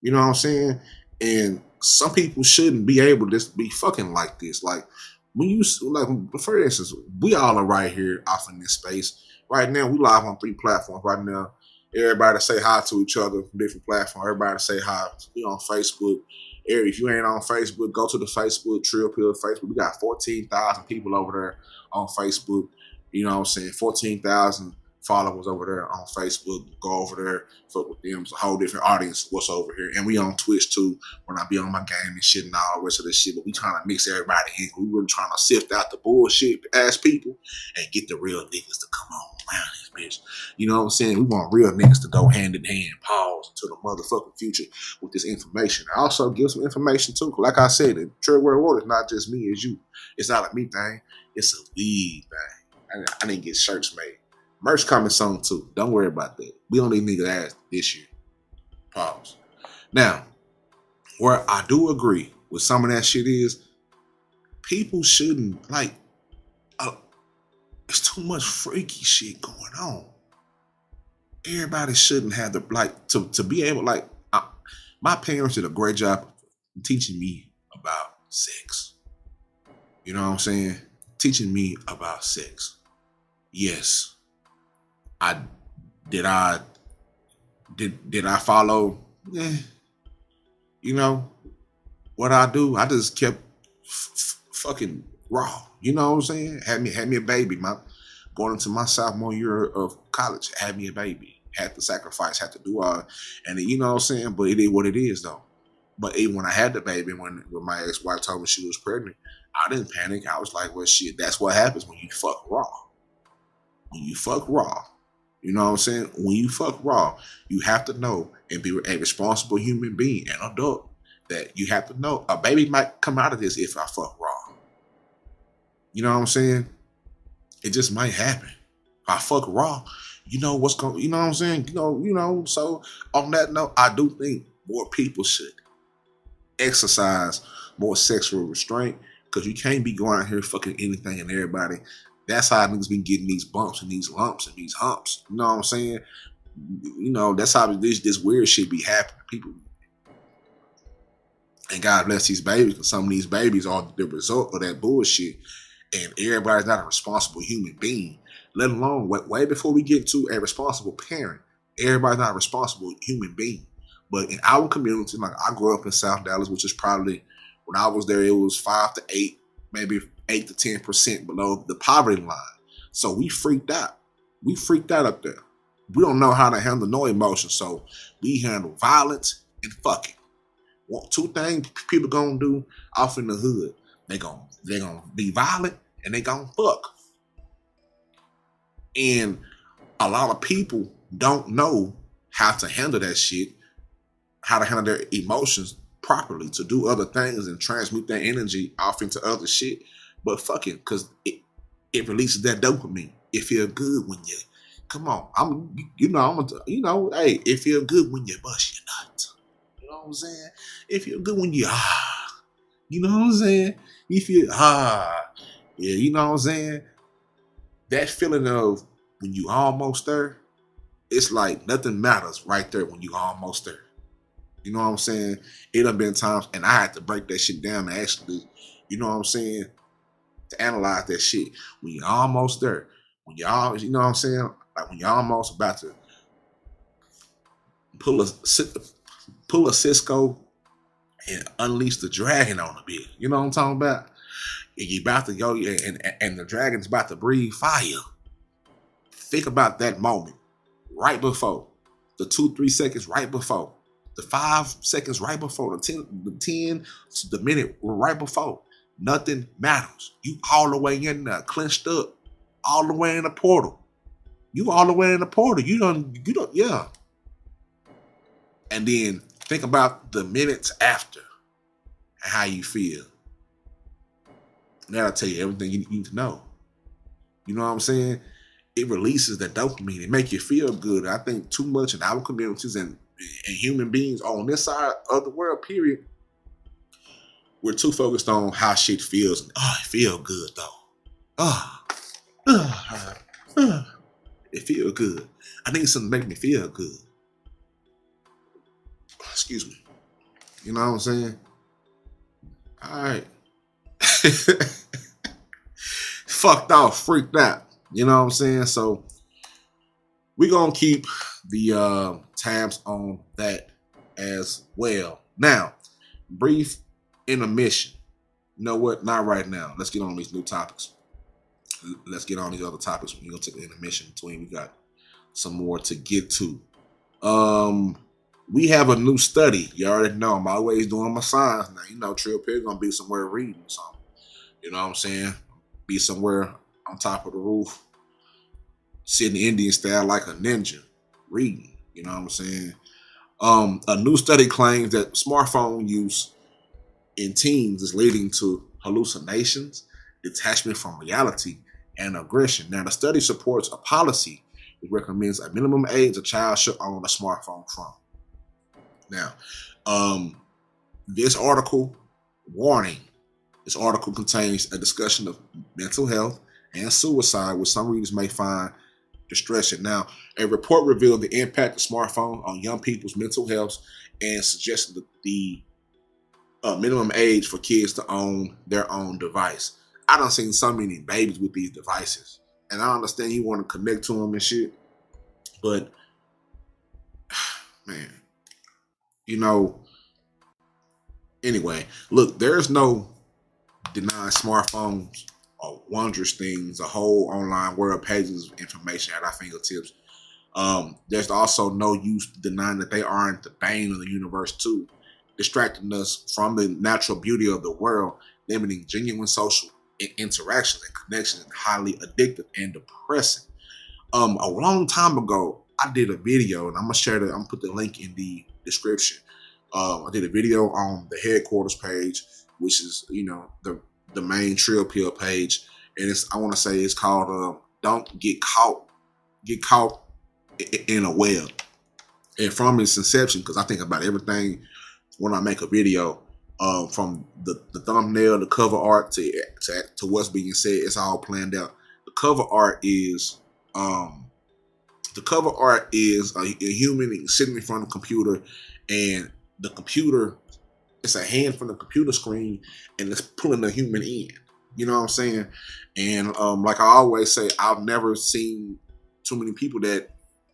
You know what I'm saying? And some people shouldn't be able to just be fucking like this. Like, when you, for instance, we all are right here off in this space. Right now, we live on 3 platforms right now. Everybody say hi to each other from different platforms. Everybody say hi. We on Facebook. If you ain't on Facebook, go to the Facebook, Trill Facebook. We got 14,000 people over there on Facebook. You know what I'm saying? 14,000 followers over there on Facebook. Go over there, fuck with them. It's a whole different audience what's over here. And we on Twitch too, when I be on my game and shit and all the rest of this shit. But we trying to mix everybody in. We really trying to sift out the bullshit ass people and get the real niggas to come on around this bitch. You know what I'm saying? We want real niggas to go hand in hand, pause to the motherfucking future with this information. I also give some information too. Like I said, the Trill World War is not just me, it's you. It's not a me thing. It's a we thing. I didn't get shirts made. Merch coming soon too. Don't worry about that. We don't need niggas ass this year. Pause. Now, where I do agree with some of that shit is people shouldn't it's too much freaky shit going on. everybody shouldn't have the like to be able like. My parents did a great job teaching me about sex. You know what I'm saying? Teaching me about sex. Yes. Did I follow? Yeah. You know what I do? I just kept fucking raw. You know what I'm saying? Had me a baby. Going into my sophomore year of college, had me a baby. Had to sacrifice, had to do all, and you know what I'm saying. But it is what it is, though. But even when I had the baby, when my ex-wife told me she was pregnant, I didn't panic. I was like, well, shit, that's what happens when you fuck raw. When you fuck raw, you know what I'm saying? When you fuck raw, you have to know and be a responsible human being, an adult, that you have to know a baby might come out of this if I fuck raw. You know what I'm saying? It just might happen. If I fuck raw, you know what's going, you know what I'm saying? You know, so on that note, I do think more people should exercise more sexual restraint, because you can't be going out here fucking anything and everybody. That's how niggas been getting these bumps and these lumps and these humps. You know what I'm saying? You know, that's how this weird shit be happening. People, and God bless these babies, because some of these babies are the result of that bullshit. And everybody's not a responsible human being, let alone way before we get to a responsible parent. Everybody's not a responsible human being. But in our community, like I grew up in South Dallas, which is probably, when I was there, it was 5 to 8, maybe 8 to 10% below the poverty line. So we freaked out. We freaked out up there. We don't know how to handle no emotions, so we handle violence and fucking. Two things people gonna do off in the hood. They gonna be violent and they gonna fuck. And a lot of people don't know how to handle that shit, how to handle their emotions properly, to do other things and transmute that energy off into other shit. But fucking, because it releases that dopamine. It feels good when you, come on, hey, it feels good when you bust your nuts. You know what I'm saying? It feels good when you, you know what I'm saying? You feel, yeah, you know what I'm saying? That feeling of when you almost there, it's like nothing matters right there when you almost there. You know what I'm saying? It done been times, and I had to break that shit down and actually, you know what I'm saying, to analyze that shit. When you're almost there, when you always, you know what I'm saying? Like when you're almost about to pull a Cisco and unleash the dragon on the bit. You know what I'm talking about? And you about to go, and the dragon's about to breathe fire. Think about that moment right before, the 2-3 seconds right before, the 5 seconds right before, the 10 to the minute right before. Nothing matters. You all the way in there, clenched up, all the way in the portal. You all the way in the portal. You don't, yeah. And then think about the minutes after and how you feel. That'll tell you everything you need to know. You know what I'm saying? It releases the dopamine. It makes you feel good. I think too much in our communities and human beings on this side of the world, period, we're too focused on how shit feels. Oh, it feels good though. It feels good. I need something to make me feel good. Excuse me. You know what I'm saying? All right. Fucked off, freaked out. You know what I'm saying? So we're going to keep the tabs on that as well. Now, brief intermission. You know what? Not right now. Let's get on these new topics. Let's get on these other topics. We're going to take the intermission between. We got some more to get to. We have a new study. You already know I'm always doing my signs. Now, you know, Trill Pig going to be somewhere reading something. You know what I'm saying? Be somewhere on top of the roof, sitting Indian style like a ninja, reading. You know what I'm saying? A new study claims that smartphone use in teens is leading to hallucinations, detachment from reality, and aggression. Now, the study supports a policy that recommends a minimum age a child should own a smartphone from. Now, this article, warning, this article contains a discussion of mental health and suicide, which some readers may find distressing. Now, a report revealed the impact of smartphones on young people's mental health and suggested that the minimum age for kids to own their own device. I done seen so many babies with these devices, and I understand you want to connect to them and shit, but man, you know. Anyway, look, there's no denying smartphones are wondrous things, a whole online world, pages of information at our fingertips. There's also no use denying that they aren't the bane of the universe too, distracting us from the natural beauty of the world, limiting genuine social interactions and connections, and highly addictive and depressing. A long time ago, I did a video, and I'm gonna share that. I'm gonna put the link in the description. I did a video on the headquarters page, which is, you know, the main Trill Pill page, and I want to say it's called "Don't Get Caught in a Web." And from its inception, because I think about everything when I make a video, from the thumbnail, the cover art to what's being said, it's all planned out. The cover art is a human sitting in front of a computer, and the computer, it's a hand from the computer screen, and it's pulling the human in. You know what I'm saying? And like I always say, I've never seen too many people that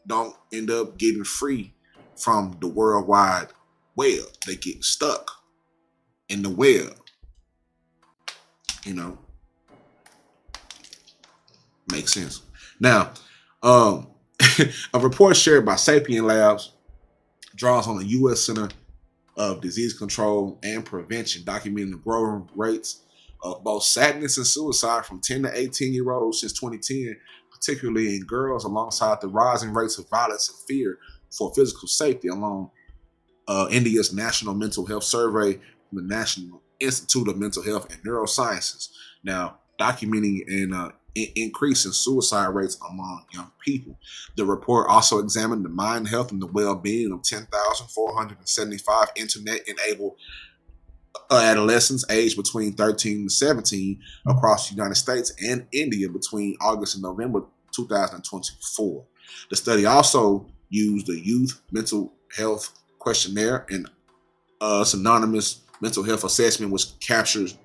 don't end up getting free from the worldwide web. They get stuck in the web. You know? Makes sense. Now, a report shared by Sapien Labs draws on the U.S. Center of Disease Control and Prevention, documenting the growing rates of both sadness and suicide from 10 to 18-year-olds since 2010, particularly in girls, alongside the rising rates of violence and fear for physical safety, along India's National Mental Health Survey from the National Institute of Mental Health and Neurosciences, now documenting an increase in suicide rates among young people. The report also examined the mind health and the well-being of 10,475 internet-enabled adolescents aged between 13 and 17 across the United States and India between August and November 2024. The study also used the Youth Mental Health Questionnaire and synonymous mental health assessment, which captures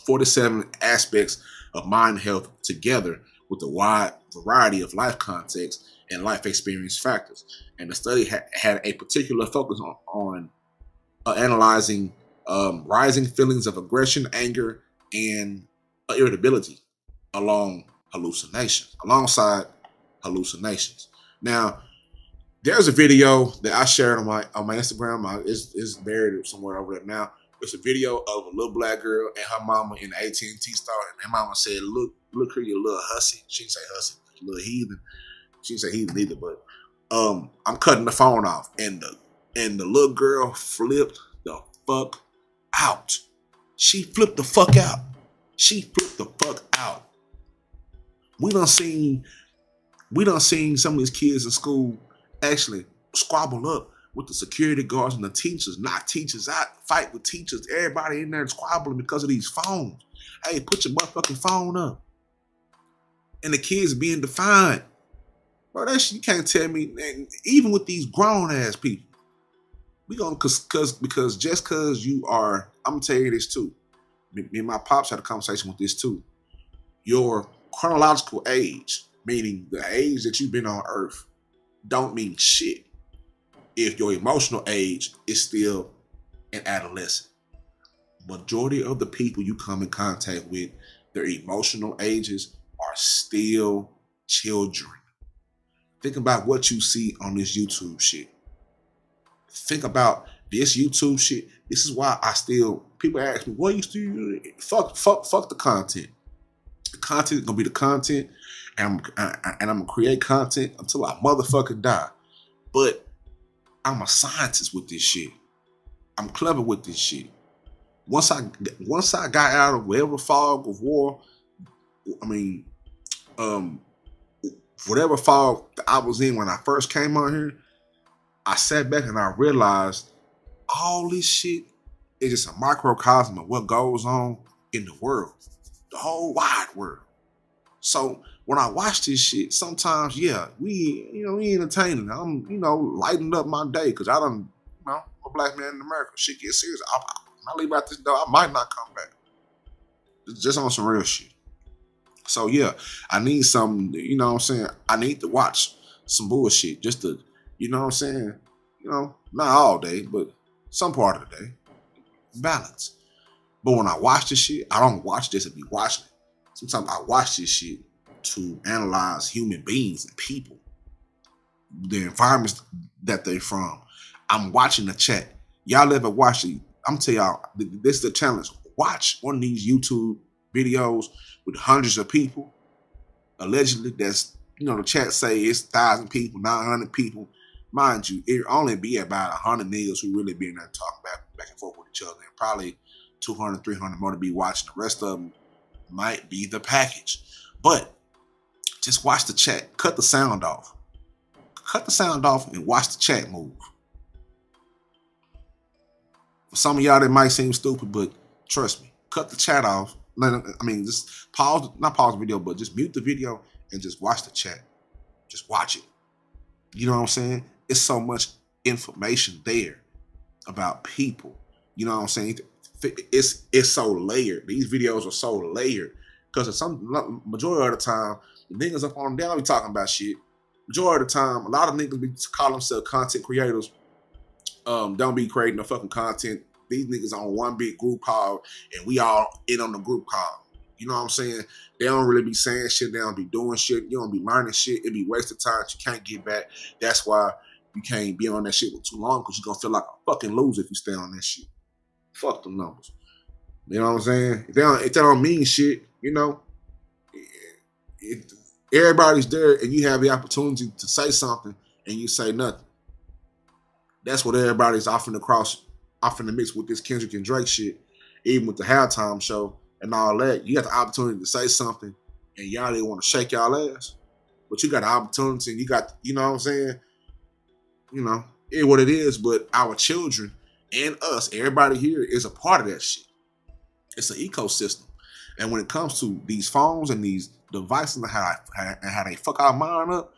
47 aspects of mind health together with a wide variety of life contexts and life experience factors. And the study had a particular focus on analyzing rising feelings of aggression, anger, and irritability alongside hallucinations. Now, there's a video that I shared on my Instagram. It's buried somewhere over there now. It's a video of a little black girl and her mama in the AT&T store, and her mama said, "Look here, you little hussy." She didn't say hussy, you little heathen. She didn't say heathen either, but I'm cutting the phone off, and the little girl flipped the fuck out. She flipped the fuck out. She flipped the fuck out. We done seen some of these kids in school actually squabble up with the security guards and the teachers, knock teachers out, fight with teachers, everybody in there squabbling because of these phones. Hey, put your motherfucking phone up. And the kids being defiant. Bro, that shit, you can't tell me, man, even with these grown ass people, we gonna, because just cause you are, I'm gonna tell you this too. Me and my pops had a conversation with this too. Your chronological age, meaning the age that you've been on earth, don't mean shit if your emotional age is still an adolescent. Majority of the people you come in contact with, their emotional ages are still children. Think about what you see on this YouTube shit. Think about this YouTube shit. This is why people ask me, what you still, fuck the content. The content is gonna be the content, and I'm gonna create content until I motherfucking die. But I'm a scientist with this shit. I'm clever with this shit. Once I got out of whatever fog of war, whatever fog I was in when I first came on here, I sat back and I realized all this shit is just a microcosm of what goes on in the world, the whole wide world. So when I watch this shit, sometimes, yeah, we entertaining. I'm, lighting up my day because I'm a black man in America. Shit gets serious. When I leave out this door, I might not come back. Just on some real shit. So yeah, I need some, I need to watch some bullshit just to, not all day, but some part of the day. Balance. But when I watch this shit, I don't watch this to be watching it. Sometimes I watch this shit to analyze human beings and people, the environments that they're from. I'm watching the chat. Y'all ever watch it? I'm telling y'all, this is the challenge. Watch one of these YouTube videos with hundreds of people. Allegedly, that's, the chat say it's 1,000 people, 900 people. Mind you, it only be about 100 niggas who really be in there talking back and forth with each other, and probably 200, 300 more to be watching. The rest of them might be the package. But just watch the chat. Cut the sound off. Cut the sound off and watch the chat move. For some of y'all, that might seem stupid, but trust me. Cut the chat off. Just not pause the video, but just mute the video and just watch the chat. Just watch it. You know what I'm saying? It's so much information there about people. You know what I'm saying? It's so layered. These videos are so layered because majority of the time, the niggas up on them, they don't be talking about shit. Majority of the time, a lot of niggas be call themselves content creators. Don't be creating no fucking content. These niggas on one big group call, and we all in on the group call. You know what I'm saying? They don't really be saying shit. They don't be doing shit. You don't be learning shit. It be wasted time that you can't get back. That's why you can't be on that shit for too long, because you're going to feel like a fucking loser if you stay on that shit. Fuck them numbers. You know what I'm saying? If they don't mean shit, everybody's there and you have the opportunity to say something and you say nothing. That's what everybody's off in the mix with this Kendrick and Drake shit, even with the halftime show and all that. You got the opportunity to say something and y'all didn't want to shake y'all ass. But you got the opportunity and you got, you know what I'm saying? It's what it is, but our children and us, everybody here is a part of that shit. It's an ecosystem. And when it comes to these phones and these devices and how they fuck our mind up,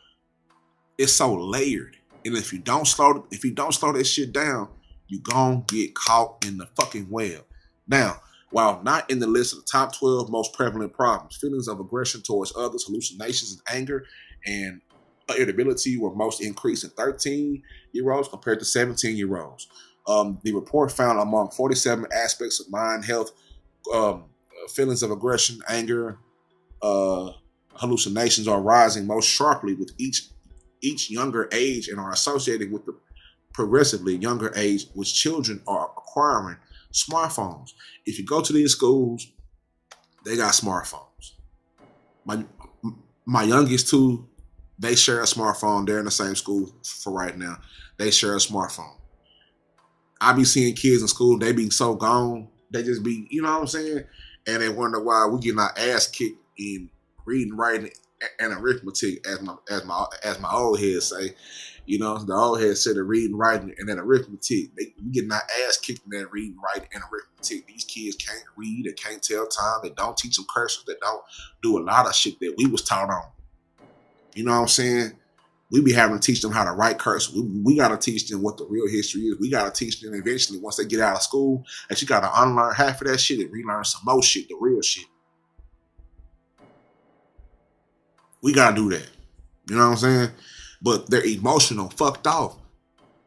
it's so layered. And if you don't slow that shit down, you gon' get caught in the fucking web. Now, while not in the list of the top 12 most prevalent problems, feelings of aggression towards others, hallucinations and anger, and irritability were most increased in 13-year-olds compared to 17-year-olds. The report found among 47 aspects of mind health, feelings of aggression, anger, hallucinations are rising most sharply with each younger age and are associated with the progressively younger age, which children are acquiring smartphones. If you go to these schools, they got smartphones. My youngest two, they share a smartphone. They're in the same school for right now. They share a smartphone. I be seeing kids in school, they be so gone. They just be, you know what I'm saying? And they wonder why we getting our ass kicked in reading, writing, and arithmetic, as my old head say. The old head said of reading, writing, and then arithmetic. We getting our ass kicked in that reading, writing, and arithmetic. These kids can't read, they can't tell time, they don't teach them cursive, they don't do a lot of shit that we was taught on. You know what I'm saying? We be having to teach them how to write cursive. We got to teach them what the real history is. We got to teach them eventually, once they get out of school, that you got to unlearn half of that shit and relearn some more shit, the real shit. We got to do that. You know what I'm saying? But they're emotional, fucked off.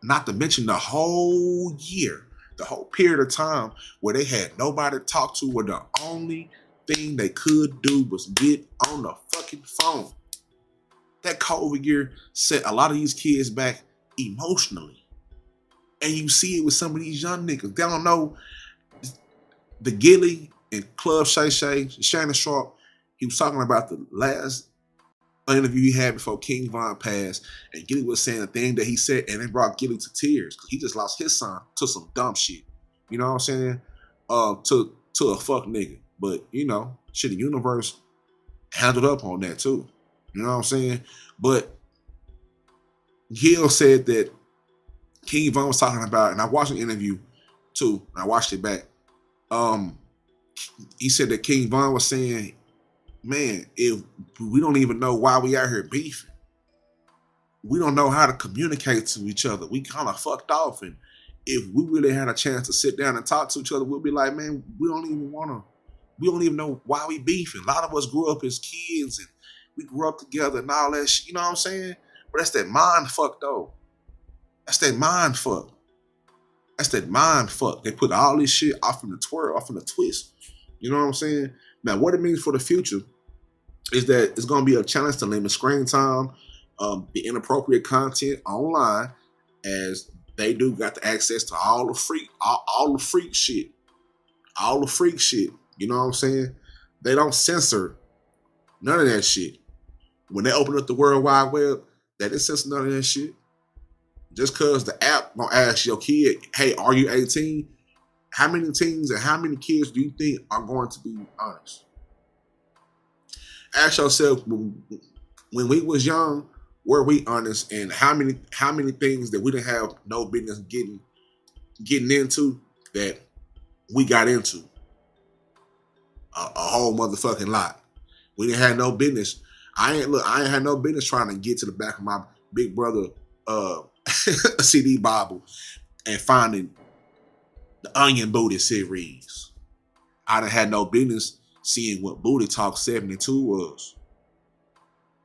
Not to mention the whole year, the whole period of time where they had nobody to talk to, where the only thing they could do was get on the fucking phone. That COVID year set a lot of these kids back emotionally. And you see it with some of these young niggas. They don't know the Gilly and Club Shay Shay, Shannon Sharp. He was talking about the last interview he had before King Von passed, and Gilly was saying the thing that he said, and it brought Gilly to tears because he just lost his son to some dumb shit. You know what I'm saying? To a fuck nigga. But shit, the universe handled up on that too. You know what I'm saying? But Gil said that King Von was talking about, and I watched an interview too, and I watched it back. He said that King Von was saying man, if we don't even know why we out here beefing, we don't know how to communicate to each other. We kind of fucked off. And if we really had a chance to sit down and talk to each other, we'll be like, man, we don't even know why we beefing. A lot of us grew up as kids and we grew up together and all that shit. You know what I'm saying? But that's that mind fuck though. That's that mind fuck. That's that mind fuck. They put all this shit off in the twirl, off in the twist. You know what I'm saying? Now, what it means for the future is that it's going to be a challenge to limit screen time, the inappropriate content online, as they do got the access to all the freak shit. All the freak shit. You know what I'm saying? They don't censor none of that shit. When they open up the World Wide Web, they didn't censor none of that shit. Just because the app gonna ask your kid, hey, are you 18? How many teens and how many kids do you think are going to be honest? Ask yourself, when we was young, were we honest? And how many things that we didn't have no business getting into that we got into? A whole motherfucking lot. We didn't have no business. I ain't had no business trying to get to the back of my big brother CD Bible and finding the Onion Booty series. I done had no business seeing what Booty Talk 72 was.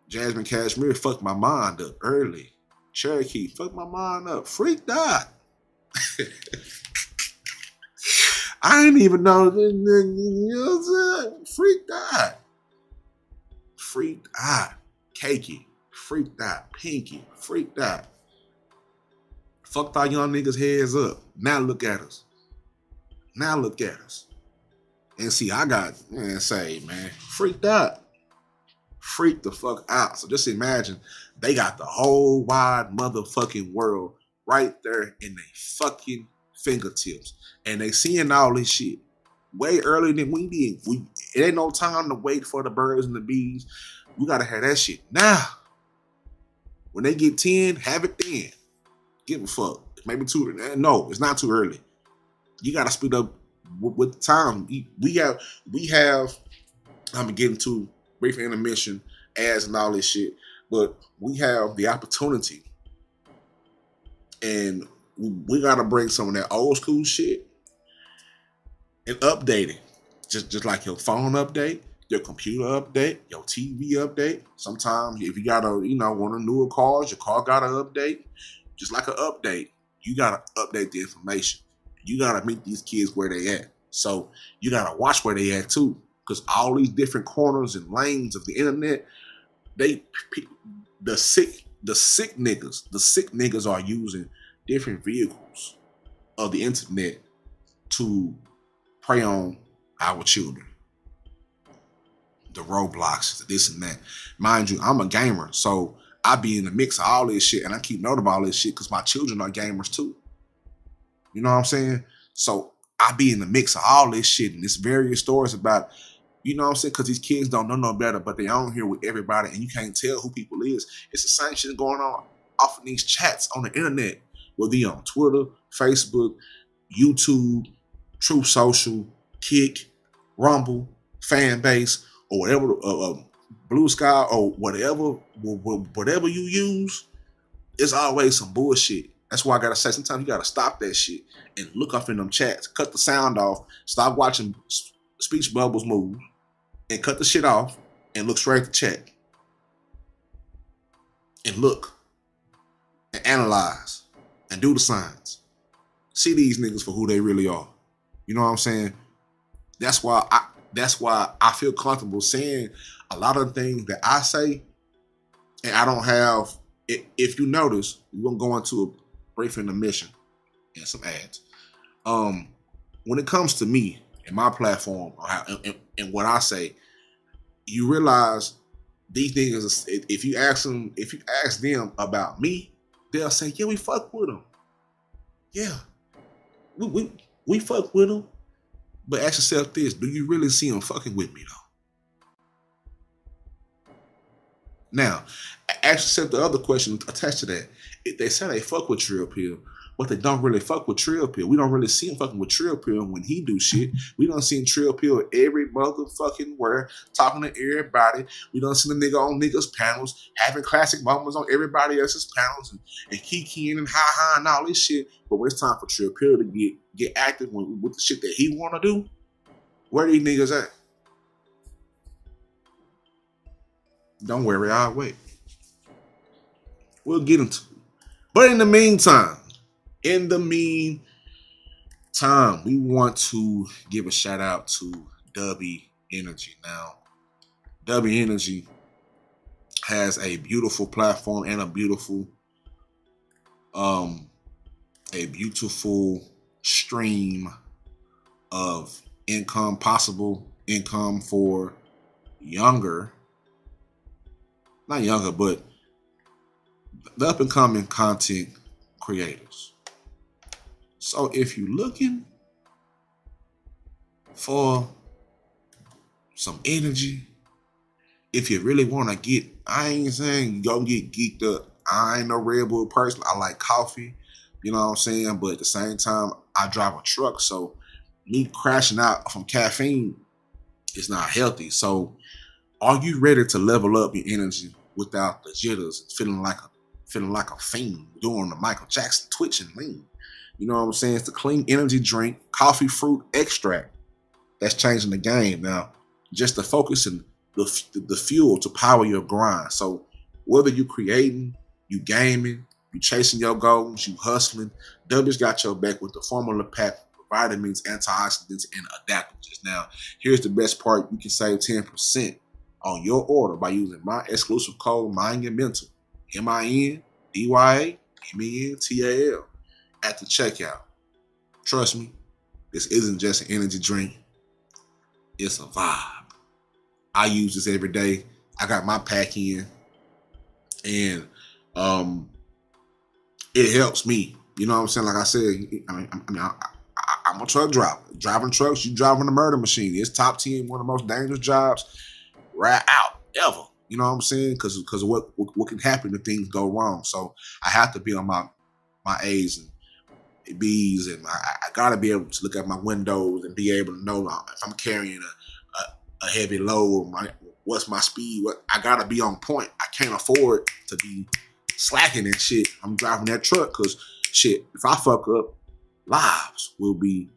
Jasmine Cashmere fucked my mind up early. Cherokee fucked my mind up. Freaked out. I didn't even know. You know what I'm saying? Freaked out. Freaked out. Cakey. Freaked out. Pinky. Freaked out. Fucked our young niggas' heads up. Now look at us. Now look at us. And see, I got, man, freaked out. Freaked the fuck out. So just imagine they got the whole wide motherfucking world right there in their fucking fingertips. And they seeing all this shit way earlier than we did. It ain't no time to wait for the birds and the bees. We gotta have that shit now. When they get 10, have it then. Give a fuck. Maybe too. No, it's not too early. You gotta speed up with the time. We have. I'm gonna get into brief intermission, ads and all this shit, but we have the opportunity, and we gotta bring some of that old school shit and update it, just like your phone update, your computer update, your TV update. Sometimes if you gotta, one of the newer cars, your car gotta update. Just like an update, you gotta update the information. You gotta meet these kids where they at. So you gotta watch where they at too, because all these different corners and lanes of the internet, the sick niggas are using different vehicles of the internet to prey on our children. The Robloxes, this and that. Mind you, I'm a gamer, so I be in the mix of all this shit, and I keep note of all this shit because my children are gamers too. You know what I'm saying? So I be in the mix of all this shit, and there's various stories about, you know what I'm saying? Because these kids don't know no better, but they on here with everybody, and you can't tell who people is. It's the same shit going on off of these chats on the internet, whether you're on Twitter, Facebook, YouTube, Truth Social, Kick, Rumble, Fanbase, or whatever, Blue Sky, or whatever you use. It's always some bullshit. That's why I gotta say, sometimes you gotta stop that shit and look up in them chats, cut the sound off, stop watching speech bubbles move, and cut the shit off and look straight at the chat. And look and analyze and do the signs. See these niggas for who they really are. You know what I'm saying? That's why I feel comfortable saying a lot of the things that I say, and I don't have. If you notice, we're gonna go into a brief intermission and some ads. When it comes to me and my platform and what I say, you realize these niggas. If you ask them about me, they'll say, "Yeah, we fuck with them. Yeah, we fuck with them." But ask yourself this: do you really see them fucking with me though? Now, actually said the other question attached to that. They say they fuck with Trill Pill, but they don't really fuck with Trill Pill. We don't really see him fucking with Trill Pill when he do shit. We don't see Trill Pill every motherfucking where, talking to everybody. We don't see the nigga on niggas' panels, having classic moments on everybody else's panels, and kikiing and ha-ha and all this shit. But when it's time for Trill Pill to get active with the shit that he want to do, where these niggas at? Don't worry, I'll wait. We'll get into it. But in the meantime, we want to give a shout out to W Energy. Now, W Energy has a beautiful platform and a beautiful stream of income, possible income for not younger, but the up and coming content creators. So if you're looking for some energy, if you really want to get, I ain't saying go get geeked up. I ain't no Red Bull person. I like coffee, you know what I'm saying? But at the same time, I drive a truck, so me crashing out from caffeine is not healthy. So are you ready to level up your energy without the jitters, feeling like a fiend, doing the Michael Jackson twitching lean? You know what I'm saying? It's the clean energy drink, coffee fruit extract that's changing the game. Now, just the focus and the fuel to power your grind. So whether you creating, you gaming, you chasing your goals, you hustling, W's got your back with the formula pack, vitamins, antioxidants, and adaptogens. Now, here's the best part. You can save 10% on your order by using my exclusive code MINDYOURMENTAL, MINDYAMENTAL, at the checkout. Trust me, this isn't just an energy drink. It's a vibe. I use this every day. I got my pack in, and it helps me. You know what I'm saying? Like I said, I'm a truck driver. Driving trucks, you driving a murder machine. It's top 10, one of the most dangerous jobs right out ever. You know what I'm saying? Because of what can happen if things go wrong. So I have to be on my A's and B's, and I gotta be able to look at my windows and be able to know if I'm carrying a heavy load, what's my speed. I gotta be on point. I can't afford to be slacking and shit. I'm driving that truck because shit, if I fuck up, lives will be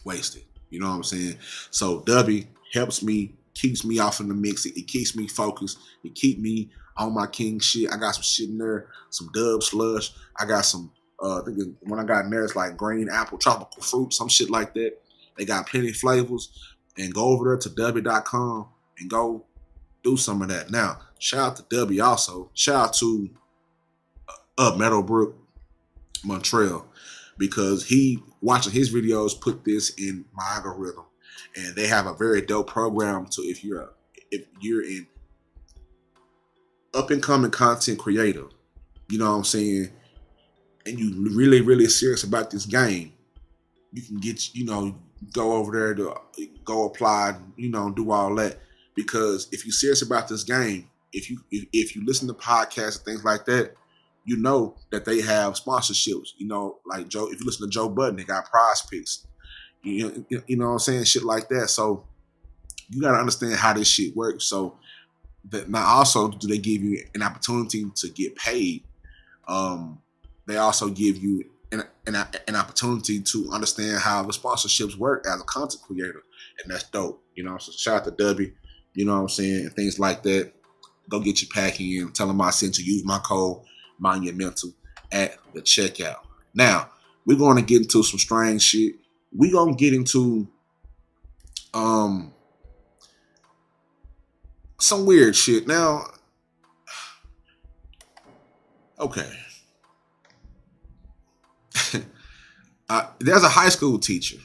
wasted. You know what I'm saying? So W helps me, keeps me off in the mix. It keeps me focused. It keep me on my king shit. I got some shit in there, some Dub slush. I got some, I think when I got in there, it's like green apple, tropical fruit, some shit like that. They got plenty of flavors. And go over there to W.com and go do some of that. Now, shout out to W also. Shout out to Meadowbrook Montreal, because he, watching his videos, put this in my algorithm. And they have a very dope program. So if you're an up and coming content creator, you know what I'm saying, and you really, really serious about this game, you can get, go over there to go apply, do all that. Because if you're serious about this game, if you listen to podcasts and things like that, you know that they have sponsorships. Like Joe, if you listen to Joe Budden, they got Prize Picks. You know what I'm saying? Shit like that. So you got to understand how this shit works. So that now also, do they give you an opportunity to get paid? They also give you an opportunity to understand how the sponsorships work as a content creator, and that's dope. So shout out to W, you know what I'm saying, and things like that. Go get your pack in. Tell them I sent you. Use my code MINDYOURMENTAL at the checkout. Now we're going to get into some strange shit. We're going to get into some weird shit. Now, okay. There's a high school teacher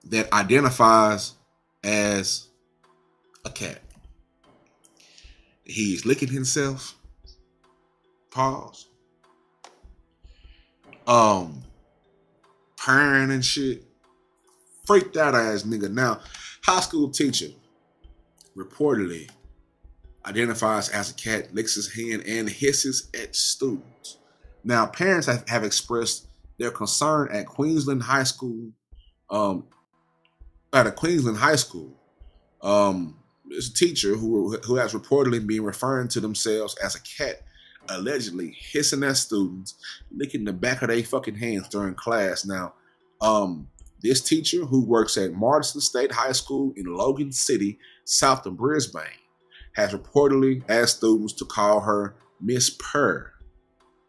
that identifies as a cat. He's licking himself. Pause. Purring and shit. Freaked out ass nigga. Now, high school teacher reportedly identifies as a cat, licks his hand, and hisses at students. Now, parents have expressed their concern at Queensland High School. At a Queensland High School, there's a teacher who has reportedly been referring to themselves as a cat, allegedly hissing at students, licking the back of their fucking hands during class. Now, this teacher, who works at Marsden State High School in Logan City, south of Brisbane, has reportedly asked students to call her Miss Purr.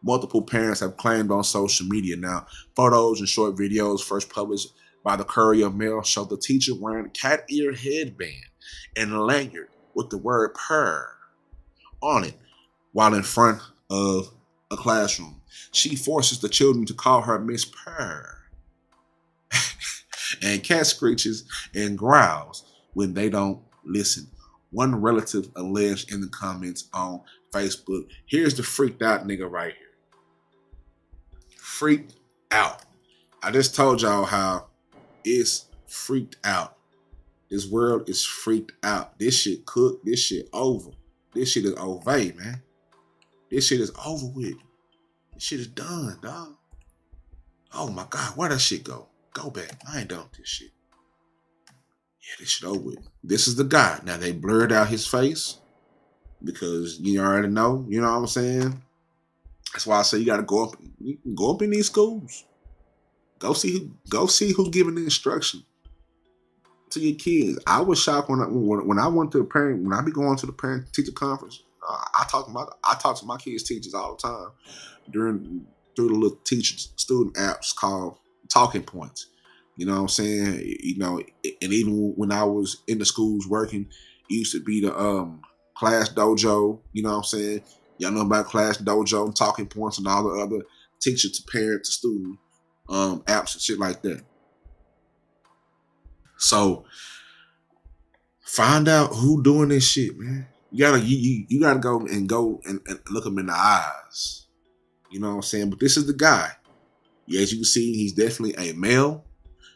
Multiple parents have claimed on social media. Now, photos and short videos first published by the Courier Mail show the teacher wearing a cat ear headband and a lanyard with the word purr on it while in front of a classroom. She forces the children to call her Miss Purr. And cat screeches and growls when they don't listen. One relative alleged in the comments on Facebook, here's the freaked out nigga right here. Freaked out. I just told y'all how it's freaked out. This world is freaked out. This shit cooked. This shit over. This shit is over, man. This shit is over with. This shit is done, dog. Oh my God, where that shit go? Go back. I ain't done with this shit. Yeah, this shit over with. This is the guy. Now they blurred out his face because you already know. You know what I'm saying? That's why I say you got to go up. You can go up in these schools. Go see who's giving the instruction to your kids. I was shocked when I went to the parent. When I be going to the parent teacher conference, I talk to my kids' teachers all the time through the little teacher student apps called Talking Points. You know what I'm saying? You know, and even when I was in the schools working, it used to be the Class Dojo. You know what I'm saying? Y'all know about Class Dojo and Talking Points and all the other teacher to parent to student apps and shit like that. So find out who doing this shit, man. You gotta go and look him in the eyes. You know what I'm saying? But this is the guy. As you can see, he's definitely a male.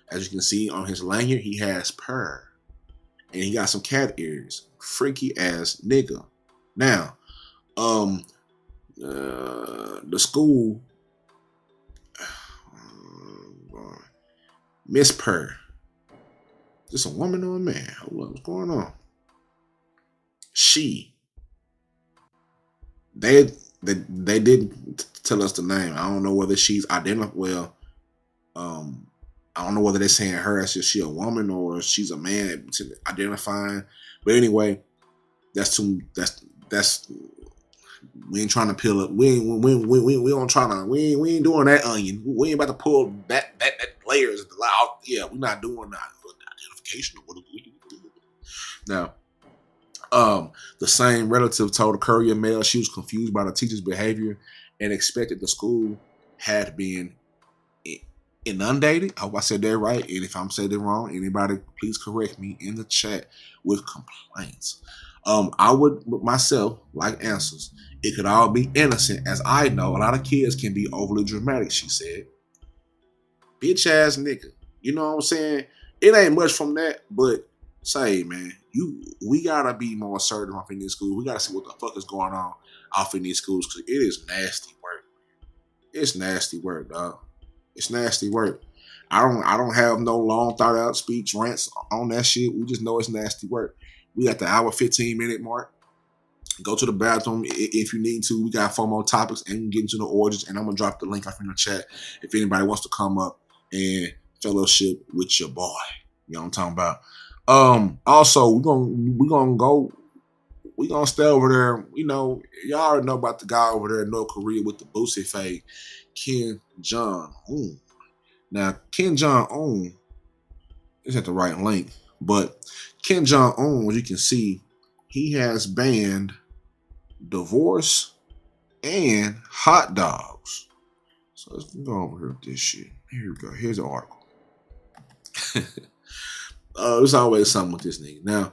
As you can see on his lanyard, he has purr. And he got some cat ears. Freaky ass nigga. Now, the school, Miss Purr. Is this a woman or a man? Hold on, what's going on? They didn't tell us the name. I don't know whether she's identified. Well, I don't know whether they're saying her as if she a woman or she's a man identifying. But anyway, that's we ain't trying to peel up. We ain't doing that onion. We ain't about to pull that layers out. Yeah, we're not doing that identification. Now, the same relative told the Courier Mail she was confused by the teacher's behavior and expected the school had been inundated. I hope I said that right. And if I'm saying it wrong, anybody please correct me in the chat with complaints. I would myself like answers. It could all be innocent, as I know a lot of kids can be overly dramatic, she said. Bitch ass nigga. You know what I'm saying? It ain't much from that, but say, man, we gotta be more assertive off in these schools. We gotta see what the fuck is going on off in these schools, because it is nasty work. It's nasty work, dog. It's nasty work. I don't have no long thought out speech rants on that shit. We just know it's nasty work. We got the hour 15-minute mark. Go to the bathroom if you need to. We got 4 more topics and get into the origins. And I'm gonna drop the link off in the chat if anybody wants to come up and fellowship with your boy. You know what I'm talking about. Also, we're gonna stay over there. You know, y'all already know about the guy over there in North Korea with the Boosie fade, Kim Jong-un. Now, Kim Jong-un is at the right link, but Kim Jong-un, as you can see, he has banned divorce and hot dogs. So let's go over here with this shit. Here we go. Here's the article. There's always something with this nigga. Now,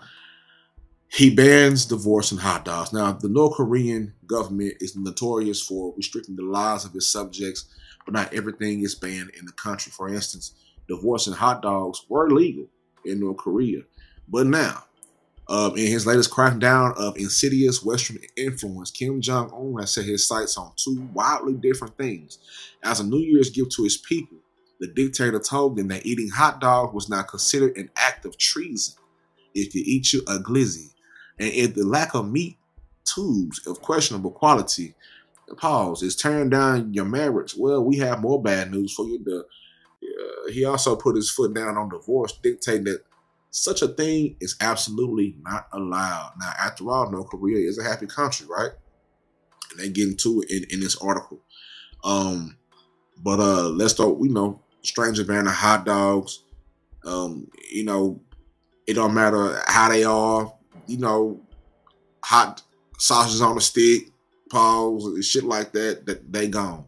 he bans divorce and hot dogs. Now, the North Korean government is notorious for restricting the lives of its subjects, but not everything is banned in the country. For instance, divorce and hot dogs were legal in North Korea. But now, In his latest crackdown of insidious Western influence, Kim Jong-un has set his sights on two wildly different things. As a New Year's gift to his people, the dictator told them that eating hot dogs was now considered an act of treason if you eat you a glizzy. And if the lack of meat tubes of questionable quality, pause, is tearing down your marriage, well, we have more bad news for you. He also put his foot down on divorce, dictating that such a thing is absolutely not allowed. Now, after all, North Korea is a happy country, right? And they get into it in this article. But let's start, stranger ban of hot dogs. It don't matter how they are, hot sausages on a stick, pause, shit like that they gone.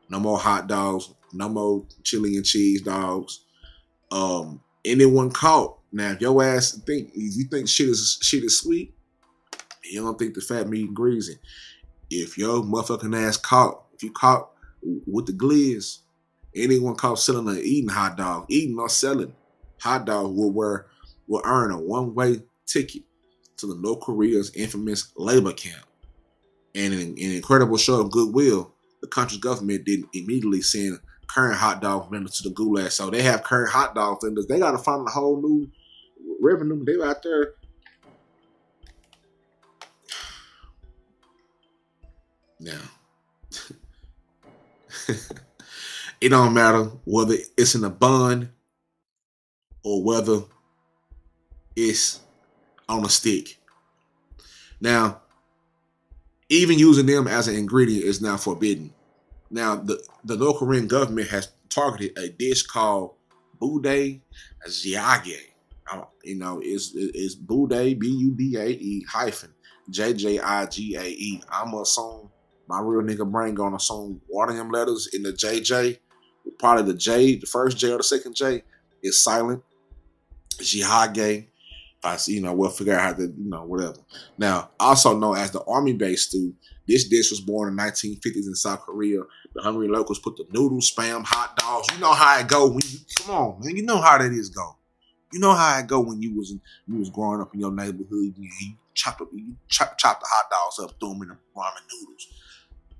No more hot dogs, no more chili and cheese dogs. Anyone caught. Now, if your ass if you think shit is sweet, you don't think the fat meat and greasy. If your motherfucking ass if you caught with the glizz, anyone caught selling or eating hot dog, eating or selling hot dog will earn a one-way ticket to the North Korea's infamous labor camp. And in an incredible show of goodwill, the country's government didn't immediately send current hot dog vendors to the gulag. So they have current hot dog vendors. They got to find a whole new revenue. They out there. Now, it don't matter whether it's in a bun or whether it's on a stick. Now, even using them as an ingredient is now forbidden. Now, the North Korean government has targeted a dish called budae jiae. It's budae, BUDAE JJIGAE. I'm gonna assume my real nigga brain gonna assume one of them letters in the JJ, probably the J, the first J or the second J is silent. Jiae. We'll figure out how to, whatever. Now, also known as the army-based stew, this dish was born in the 1950s in South Korea. The hungry locals put the noodles, spam, hot dogs. You know how it go when come on, man. You know how that is go. You know how it go when you was growing up in your neighborhood. You chop the hot dogs up, throw them in the ramen noodles.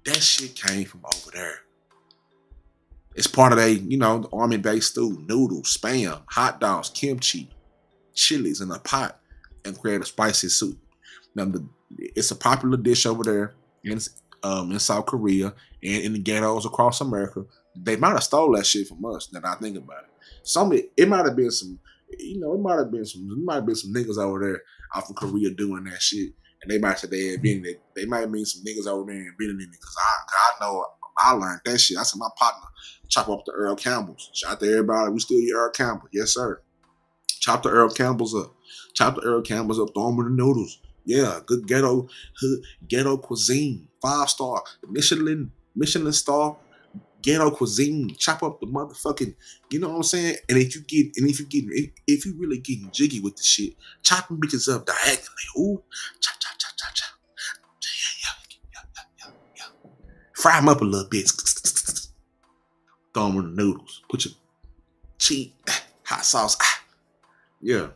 That shit came from over there. It's part of the army-based stew, noodles, spam, hot dogs, kimchi, chilies in a pot, and create a spicy soup. Now, it's a popular dish over there in South Korea and in the ghettos across America. They might have stole that shit from us. Now that I think about it, it might have been some, it might have been some niggas over there out from Korea doing that shit, and they might say they had been it. They might have been some niggas over there and been in it because I know I learned that shit. I said my partner chop up the Earl Campbells. Shout out to everybody. We still eat Earl Campbell, yes sir. Chop the Earl Campbells up. Throw them in the noodles. Yeah, good ghetto cuisine. 5-star, Michelin star, ghetto cuisine. Chop up the motherfucking, you know what I'm saying? And if you really getting jiggy with the shit, chop them bitches up diagonally. Ooh, chop. Yeah. Fry them up a little bit. Throw them in the noodles. Put your cheese, hot sauce. Yeah,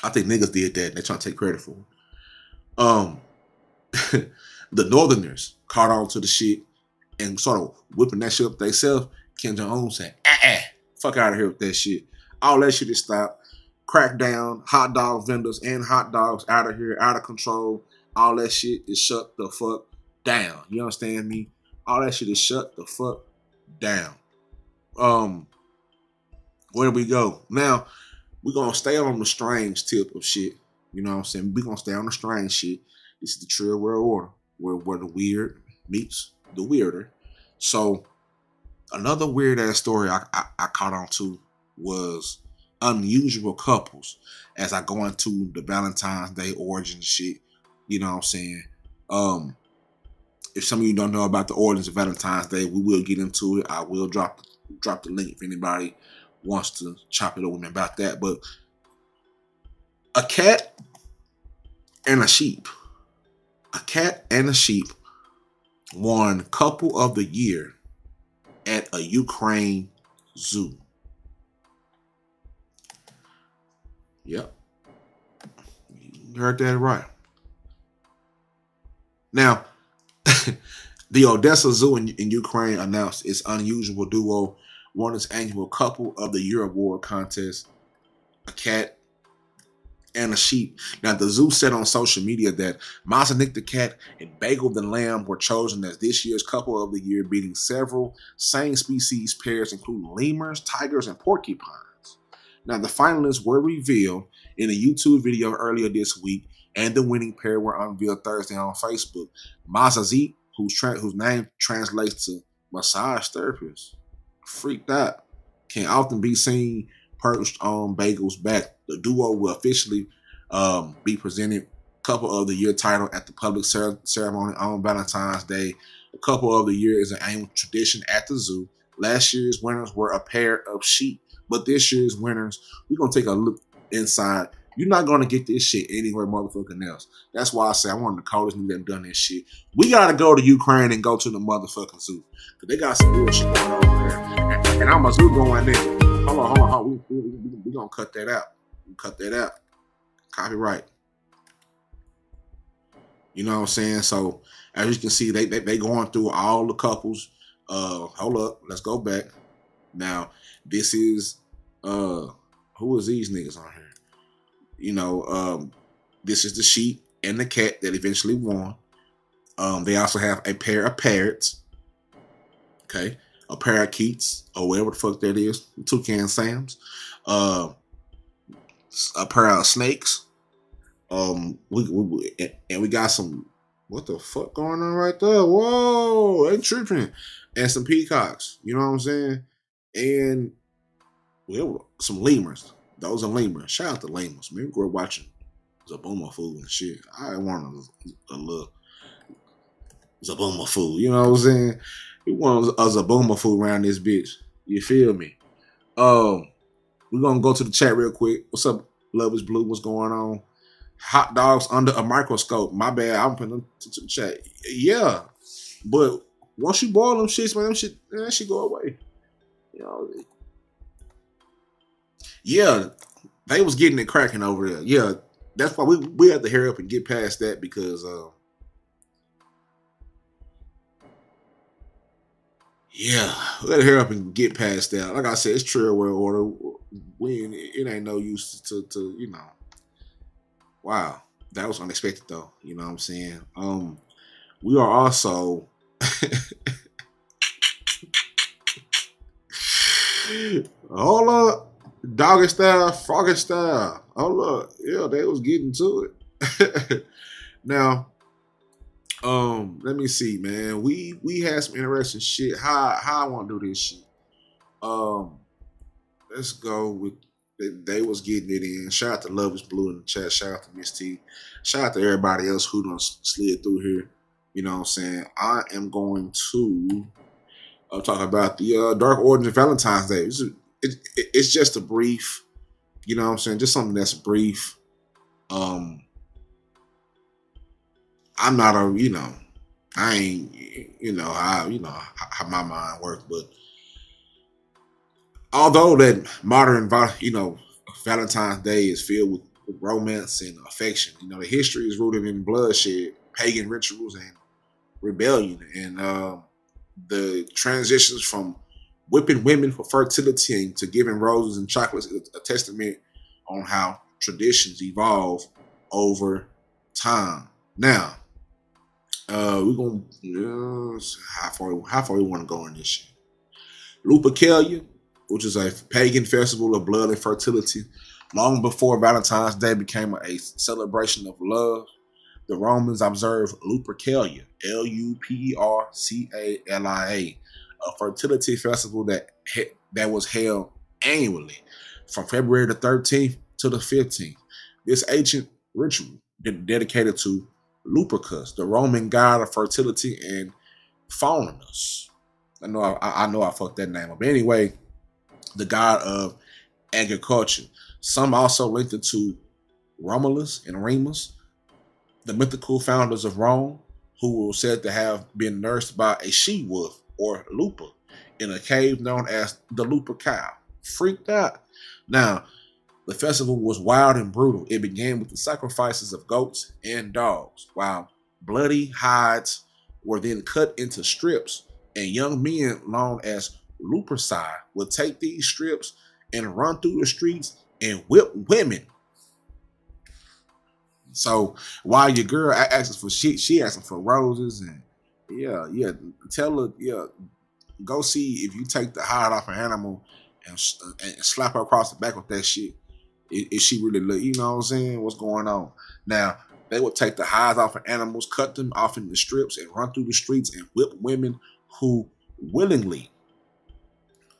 I think niggas did that. They trying to take credit for it. The Northerners caught on to the shit and started whipping that shit up themselves. Kim Jong-un said, fuck out of here with that shit. All that shit is stopped. Crack down, hot dog vendors and hot dogs out of here, out of control. All that shit is shut the fuck down. You understand me? All that shit is shut the fuck down. Where do we go? Now, we're going to stay on the strange tip of shit. You know what I'm saying? We're going to stay on the strange shit. This is the Trill World Order, where the weird meets the weirder. So, another weird-ass story I caught on to was unusual couples as I go into the Valentine's Day origin shit. You know what I'm saying? If some of you don't know about the origins of Valentine's Day, we will get into it. I will drop the link if anybody wants to chop it over with me about that. But a cat and a sheep won couple of the year at a Ukraine zoo. You heard that right. Now, the Odessa Zoo in Ukraine announced its unusual duo won its annual Couple of the Year award contest, a cat and a sheep. Now, the zoo said on social media that Mazanik the cat and Bagel the lamb were chosen as this year's Couple of the Year, beating several same species pairs, including lemurs, tigers, and porcupines. Now, the finalists were revealed in a YouTube video earlier this week, and the winning pair were unveiled Thursday on Facebook. Mazazik, whose name translates to massage therapist, freaked out, can often be seen perched on Bagel's back. The duo will officially be presented Couple of the Year title at the public ceremony on Valentine's Day. The Couple of the Year is an annual tradition at the zoo. Last year's winners were a pair of sheep, but this year's winners, we're going to take a look inside. You're not going to get this shit anywhere motherfucking else. That's why I say I'm one of the coldest niggas that done this shit. We got to go to Ukraine and go to the motherfucking zoo. Because they got some real shit going on over there. And I'm a zoo going there. Hold on. We're going to cut that out. Cut that out. Copyright. You know what I'm saying? So, as you can see, they going through all the couples. Hold up. Let's go back. Now, this is, who is these niggas on here? You know, this is the sheep and the cat that eventually won. They also have a pair of parrots. Okay. A parakeets, or whatever the fuck that is. Toucan Sams. A pair of snakes. We got some, what the fuck going on right there? Whoa, ain't tripping. And some peacocks. You know what I'm saying? And some lemurs. Those are lemurs. Shout out to lemurs. Man, we grew up watching Zabuma food and shit. I want a little Zabuma food. You know what I'm saying? We want a Zabuma food around this bitch. You feel me? We're gonna go to the chat real quick. What's up, Love is Blue? What's going on? Hot dogs under a microscope. My bad. I'm putting them to the chat. Yeah, but once you boil them shits, man, that shit go away. You know. Yeah, they was getting it cracking over there. Yeah, that's why we have to hurry up and get past that because yeah, we gotta hurry up and get past that. Like I said, it's Trill World Order. It ain't no use to you know. Wow, that was unexpected though. You know what I'm saying? We are also hold up. Doggy style, froggy style. Oh look, yeah, they was getting to it. Now, let me see, man. We had some interesting shit. How I want to do this shit. Let's go with they was getting it in. Shout out to Love is Blue in the chat. Shout out to Miss T. Shout out to everybody else who done slid through here. You know what I'm saying? I am going to talk about the Dark Origins of Valentine's Day. It's just a brief, you know what I'm saying? Just something that's brief. I'm not a, you know, I ain't, you know how my mind works, but although that modern, you know, Valentine's Day is filled with romance and affection, you know, the history is rooted in bloodshed, pagan rituals, and rebellion, and the transitions from whipping women for fertility to giving roses and chocolates is a testament on how traditions evolve over time. Now, we're gonna how far we want to go in this shit. Lupercalia, which is a pagan festival of blood and fertility, long before Valentine's Day became a celebration of love, the Romans observed Lupercalia, Lupercalia, a fertility festival that was held annually from February the 13th to the 15th. This ancient ritual dedicated to Lupercus, the Roman god of fertility and faunus. I know I fucked that name up. But anyway, the god of agriculture. Some also linked it to Romulus and Remus, the mythical founders of Rome, who were said to have been nursed by a she-wolf or Lupa in a cave known as the Luper Cow. Freaked out. Now, The festival was wild and brutal. It began with the sacrifices of goats and dogs, while bloody hides were then cut into strips, and young men known as luperci would take these strips and run through the streets and whip women. So while your girl asks for shit, she asking for roses, and yeah, tell her, go see if you take the hide off an animal and slap her across the back with that shit. If she really look, you know what I'm saying? What's going on? Now, they would take the hides off of animals, cut them off into strips, and run through the streets and whip women who willingly,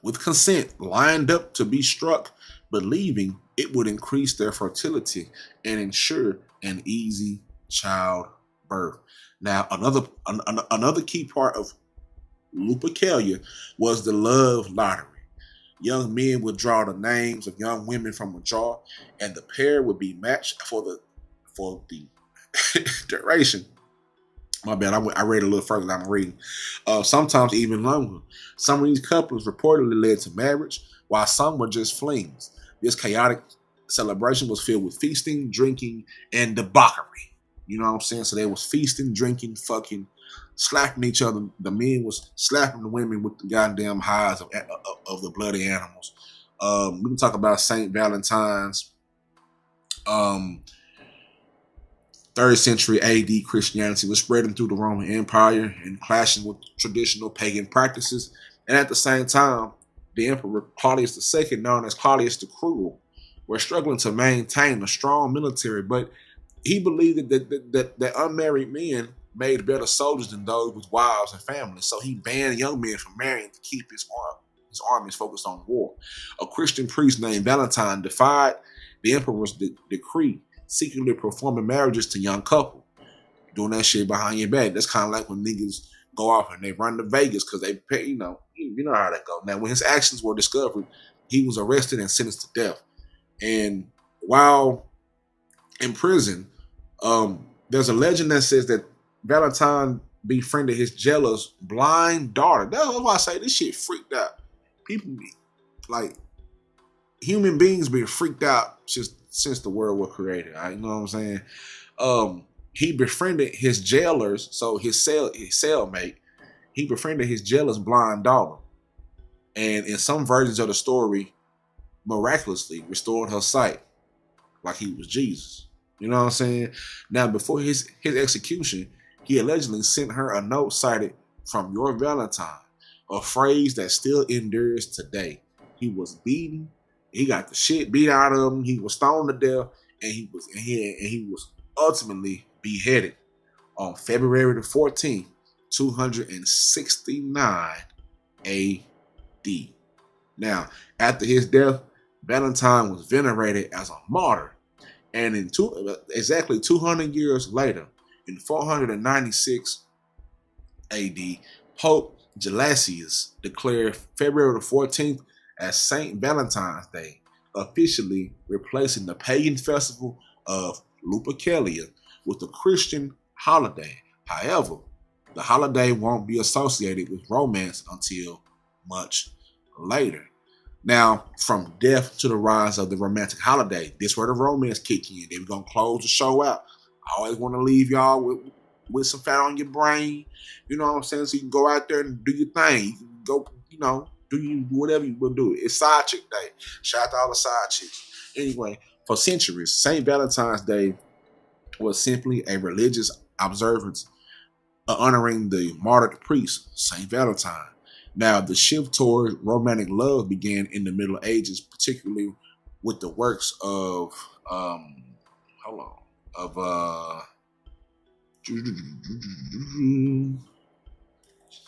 with consent, lined up to be struck, believing it would increase their fertility and ensure an easy childbirth. Now, another key part of Lupercalia was the love lottery. Young men would draw the names of young women from a jar, and the pair would be matched for the duration. My bad, I read a little further than I'm reading. Sometimes even longer. Some of these couples reportedly led to marriage, while some were just flings. This chaotic celebration was filled with feasting, drinking, and debauchery. You know what I'm saying? So they was feasting, drinking, fucking, slapping each other. The men was slapping the women with the goddamn hides of the bloody animals. We can talk about St. Valentine's. 3rd century AD Christianity was spreading through the Roman Empire and clashing with traditional pagan practices. And at the same time, the Emperor Claudius II, known as Claudius the Cruel, were struggling to maintain a strong military, but he believed that unmarried men made better soldiers than those with wives and families. So he banned young men from marrying to keep his armies focused on war. A Christian priest named Valentine defied the emperor's decree, secretly performing marriages to young couples, doing that shit behind your back. That's kind of like when niggas go off and they run to Vegas because they pay, you know how that go. Now, when his actions were discovered, he was arrested and sentenced to death. And while in prison, there's a legend that says that Valentine befriended his jealous blind daughter. That's why I say this shit freaked out. People be like, human beings been freaked out since the world was created. Right? You know what I'm saying? He befriended his jailers, so his cellmate. He befriended his jealous blind daughter, and in some versions of the story, miraculously restored her sight, like he was Jesus. You know what I'm saying? Now, before his execution, he allegedly sent her a note cited "From your Valentine," a phrase that still endures today. He was beaten. He got the shit beat out of him. He was stoned to death, and he was ultimately beheaded on February the 14th, 269 A.D. Now, after his death, Valentine was venerated as a martyr, and exactly 200 years later, in 496 A.D., Pope Gelasius declared February the 14th as St. Valentine's Day, officially replacing the pagan festival of Lupercalia with a Christian holiday. However, the holiday won't be associated with romance until much later. Now, from death to the rise of the romantic holiday, this where the romance kick in. They're going to close the show out. I always want to leave y'all with some fat on your brain. You know what I'm saying? So you can go out there and do your thing. You can go, do you whatever you will do. It's Side Chick Day. Shout out to all the side chicks. Anyway, for centuries, St. Valentine's Day was simply a religious observance honoring the martyred priest, St. Valentine. Now, the shift toward romantic love began in the Middle Ages, particularly with the works of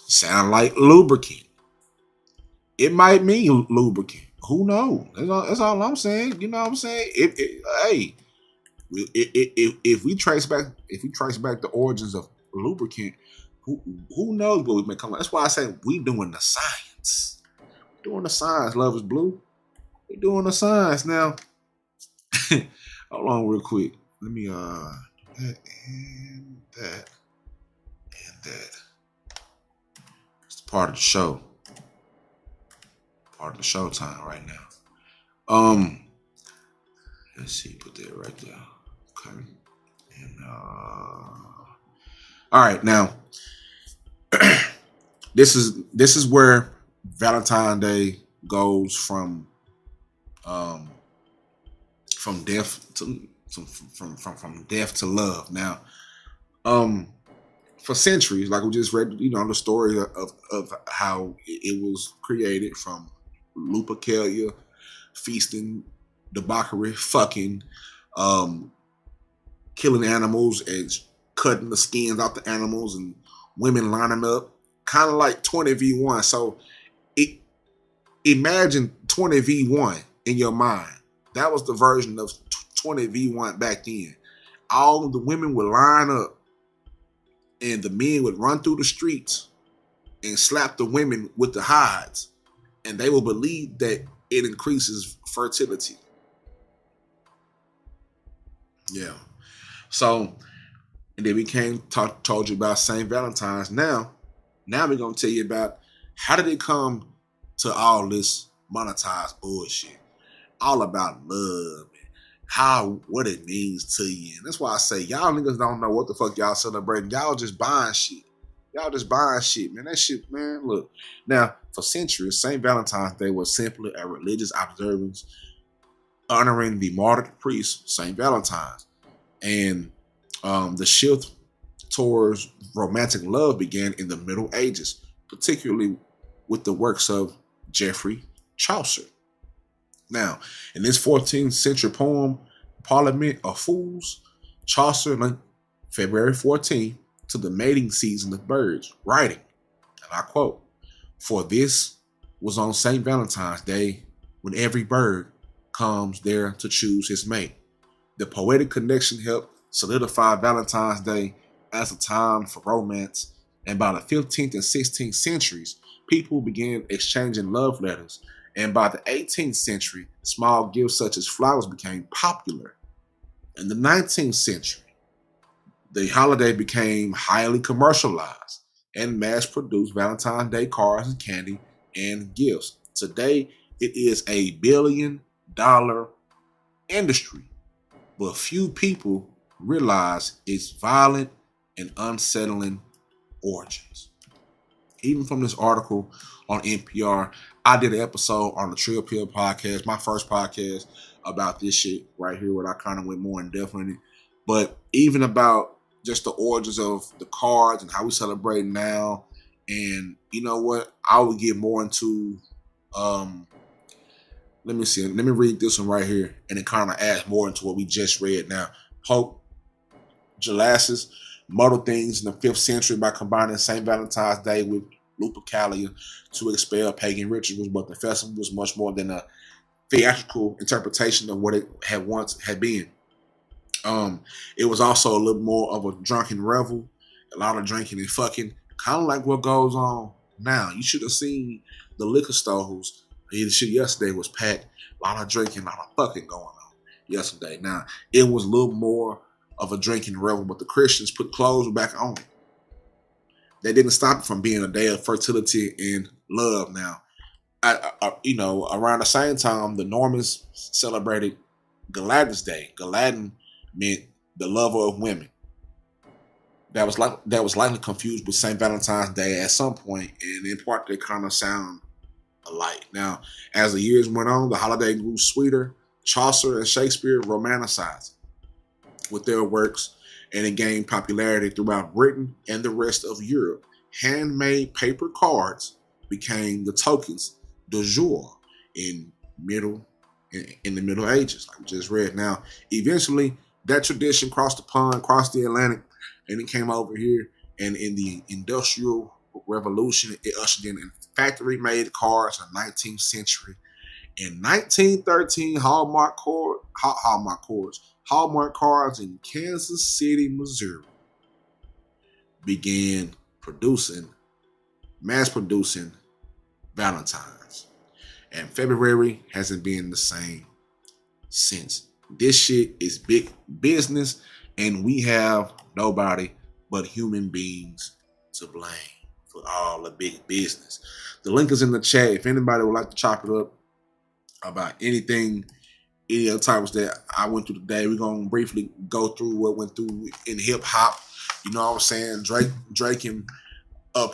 sound like lubricant. It might mean lubricant. Who knows? That's all I'm saying. You know what I'm saying? If we trace back the origins of lubricant, who knows what we may come. That's why I say we doing the science. Doing the science. Love is blue. We're doing the science now. Hold on, real quick. Let me that and that and that. It's part of the show. Part of the show time right now. Let's see, put that right there. Okay. And all right, now this is where Valentine's Day goes from death to from death to love. Now, for centuries, like we just read, the story of how it was created, from Lupercalia, feasting, debauchery, fucking, killing animals and cutting the skins off the animals, and women lining up, kind of like 20v1. So imagine 20v1 in your mind. That was the version of 20v1 back then. All of the women would line up and the men would run through the streets and slap the women with the hides, and they will believe that it increases fertility. Yeah. So, and then we told you about St. Valentine's. Now we're going to tell you about how did it come to all this monetized bullshit. All about love and what it means to you. And that's why I say y'all niggas don't know what the fuck y'all celebrating. Y'all just buying shit. Man. That shit, man, look. Now, for centuries, St. Valentine's Day was simply a religious observance honoring the martyred priest, St. Valentine's. And the shift towards romantic love began in the Middle Ages, particularly with the works of Geoffrey Chaucer. Now, in this 14th century poem, Parliament of Fools, Chaucer linked February 14th to the mating season of birds, writing, and I quote, "For this was on St. Valentine's Day, when every bird comes there to choose his mate." The poetic connection helped solidify Valentine's Day as a time for romance, and by the 15th and 16th centuries, people began exchanging love letters. And by the 18th century, small gifts such as flowers became popular. In the 19th century, the holiday became highly commercialized and mass-produced Valentine's Day cards and candy and gifts. Today, it is a billion-dollar industry, but few people realize its violent and unsettling origins. Even from this article on NPR, I did an episode on the Trill podcast, my first podcast, about this shit right here, where I kind of went more in depth on it. But even about just the origins of the cards and how we celebrate now. And you know what? I would get more into, let me see. Let me read this one right here, and it kind of adds more into what we just read now. Pope Gelasius muddled things in the 5th century by combining St. Valentine's Day with Lupercalia to expel pagan rituals, but the festival was much more than a theatrical interpretation of what it had once been. It was also a little more of a drunken revel, a lot of drinking and fucking, kind of like what goes on now. You should have seen the liquor stores. The shit yesterday was packed. A lot of drinking, a lot of fucking going on yesterday. Now, it was a little more of a drinking revel, but the Christians put clothes back on. That didn't stop it from being a day of fertility and love. Now, around the same time, the Normans celebrated Galadon's Day. Galadon meant the lover of women. That was likely confused with St. Valentine's Day at some point, and in part they kind of sound alike. Now, as the years went on, the holiday grew sweeter. Chaucer and Shakespeare romanticized with their works, and it gained popularity throughout Britain and the rest of Europe. Handmade paper cards became the tokens du jour in the Middle Ages, like we just read. Now, eventually, that tradition crossed the pond, crossed the Atlantic, and it came over here. And in the Industrial Revolution, it ushered in factory-made cards in the 19th century. In 1913, Hallmark cards in Kansas City, Missouri, began mass producing Valentines. And February hasn't been the same since. This shit is big business, and we have nobody but human beings to blame for all the big business. The link is in the chat. If anybody would like to chop it up about anything any other titles that I went through today. We're gonna briefly go through what went through in hip hop. You know what I'm saying? Drake and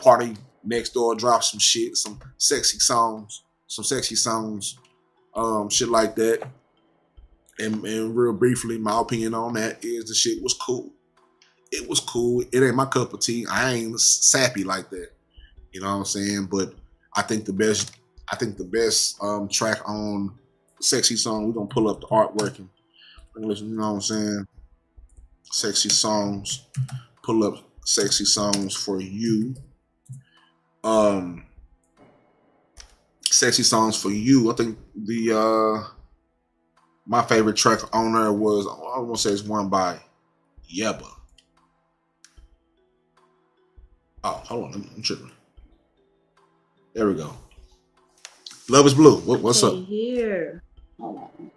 Party Next Door dropped some shit, some sexy songs, shit like that. And real briefly, my opinion on that is the shit was cool. It was cool. It ain't my cup of tea. I ain't sappy like that. You know what I'm saying? But I think the best track on Sexy Song, we're gonna pull up the artwork and listen, you know what I'm saying? Sexy Songs. Pull up Sexy Songs for You. Sexy Songs for You. I think my favorite track on there was, I want to say it's one by Yebba. Oh, hold on, I'm tripping. There we go. Love is Blue. What's up? Here. Hold on.